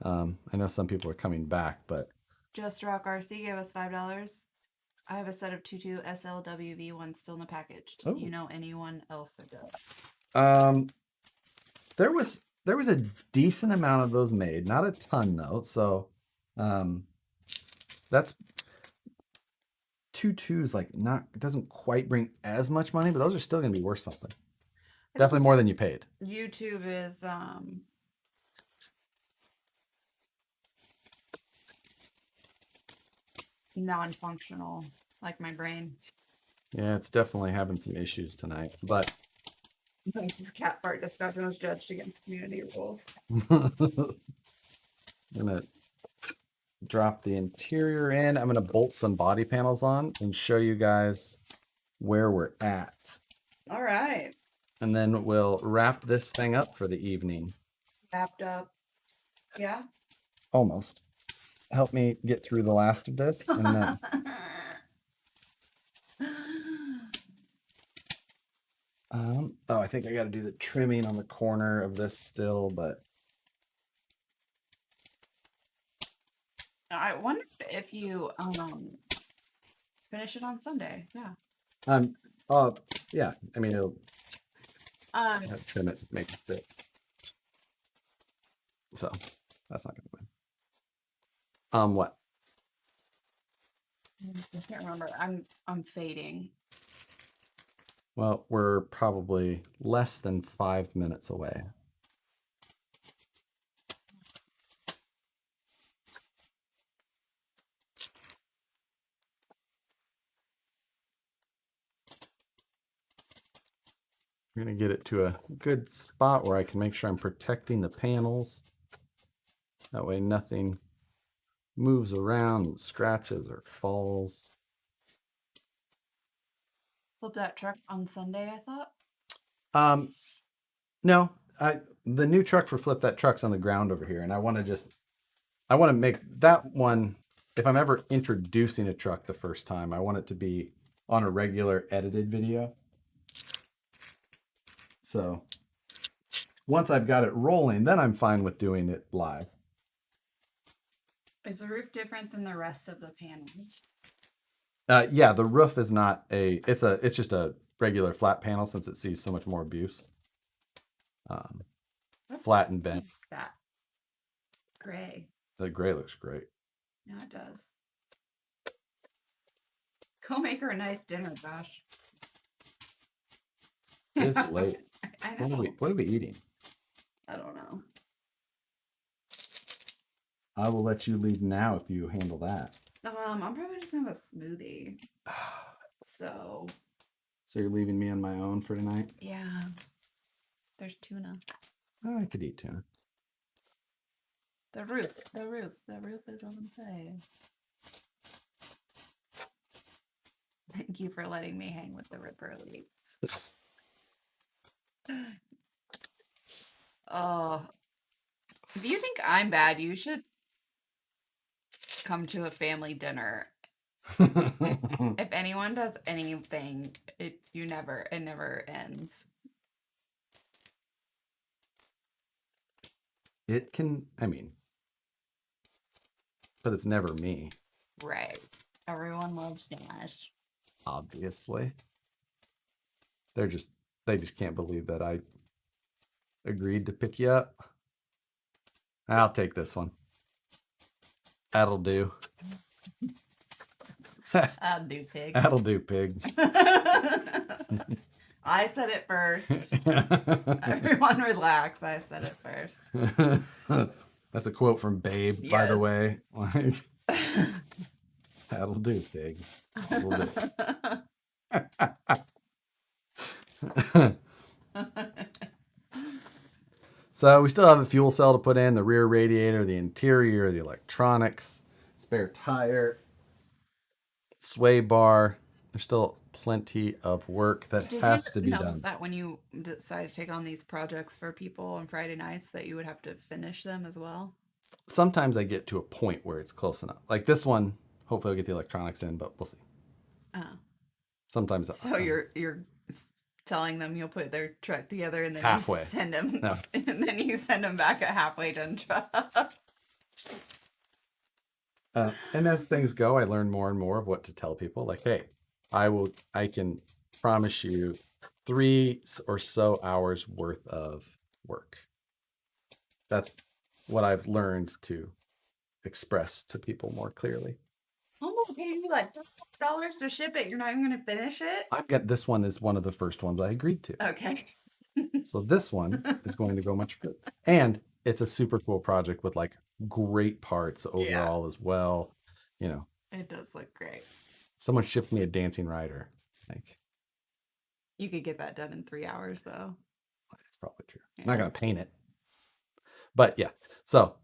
I know some people are coming back, but Just Rock RC gave us $5. I have a set of 22 SLWV ones still in the package. Do you know anyone else that does? There was a decent amount of those made, not a ton though. So that's 2.2's like not, it doesn't quite bring as much money, but those are still gonna be worth something. Definitely more than you paid. YouTube is non-functional, like my brain. Yeah, it's definitely having some issues tonight, but Cat fart discussion was judged against community rules. I'm gonna drop the interior in. I'm gonna bolt some body panels on and show you guys where we're at. All right. And then we'll wrap this thing up for the evening. Wrapped up. Yeah. Almost. Help me get through the last of this, and then oh, I think I got to do the trimming on the corner of this still, but I wondered if you finish it on Sunday. Yeah. yeah. I mean, it'll Um, have to trim it to make it fit. So that's not gonna win. What? I can't remember. I'm fading. Well, we're probably less than 5 minutes away. I'm going to get it to a good spot where I can make sure I'm protecting the panels. That way nothing moves around, scratches or falls. Flip that truck on Sunday, I thought. No, the new truck for Flip That Truck's on the ground over here, and I want to make that one, if I'm ever introducing a truck the first time, I want it to be on a regular edited video. So once I've got it rolling, then I'm fine with doing it live. Is the roof different than the rest of the panels? Yeah, the roof is not it's just a regular flat panel since it sees so much more abuse. Flat and bent. That gray. The gray looks great. Yeah, it does. Go make her a nice dinner, Josh. It's late. I know. What are we eating? I don't know. I will let you lead now if you handle that. I'm probably just gonna have a smoothie. So you're leaving me on my own for tonight? Yeah. There's tuna. Oh, I could eat tuna. The roof is on fire. Thank you for letting me hang with the Ripper leads. Oh, if you think I'm bad, you should come to a family dinner. If anyone does anything, it never ends. It can, I mean, but it's never me. Right. Everyone loves Dash. Obviously. They just can't believe that I agreed to pick you up. I'll take this one. That'll do. I'll do, pig. That'll do, pig. I said it first. Everyone relax. I said it first. That's a quote from Babe, by the Yes. way. Like, that'll do, pig. That'll do. So we still have a fuel cell to put in, the rear radiator, the interior, the electronics, spare tire, sway bar. There's still plenty of work that has to be know done. that when you decide to take on these projects for people on Friday nights that you would have to finish them as well? Sometimes I get to a point where it's close enough. Like this one, hopefully I'll get the electronics in, but we'll see. Oh. Sometimes. So you're telling them you'll put their truck together and then Halfway. you send them No. and then you send them back a halfway done truck. And as things go, I learn more and more of what to tell people. Like, hey, I can promise you 3 or so hours worth of work. That's what I've learned to express to people more clearly. I'm gonna pay you like $12 to ship it. You're not even gonna finish it? I've got this one is one of the first ones I agreed to. Okay. So this one is going to go much further. And it's a super cool project with like great parts overall as well. You know, It does look great. someone shipped me a dancing rider. Like, You could get that done in 3 hours though. that's probably true. I'm not gonna paint it. But yeah. So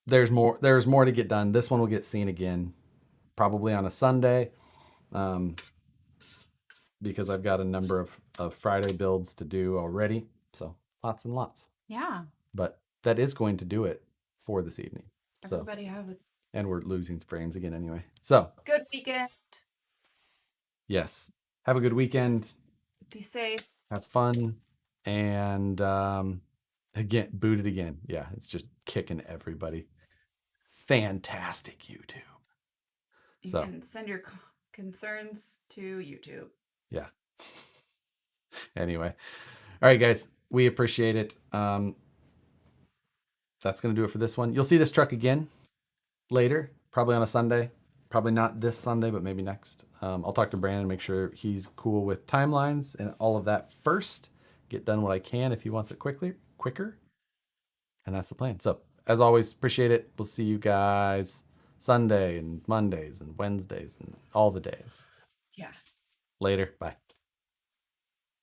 there's more to get done. This one will get seen again, probably on a Sunday. Because I've got a number of Friday builds to do already. So lots and lots. Yeah. But that is going to do it for this evening. So Everybody have a and we're losing frames again anyway. So good weekend. yes. Have a good weekend. Be safe. Have fun. And again, boot it again. Yeah, it's just kicking everybody. Fantastic YouTube. You So can send your concerns to YouTube. yeah. Anyway. All right, guys. We appreciate it. That's going to do it for this one. You'll see this truck again later, probably on a Sunday. Probably not this Sunday, but maybe next. I'll talk to Brandon and make sure he's cool with timelines and all of that first. Get done what I can if he wants it quicker. And that's the plan. So, as always, appreciate it. We'll see you guys Sunday and Mondays and Wednesdays and all the days. Yeah. Later. Bye.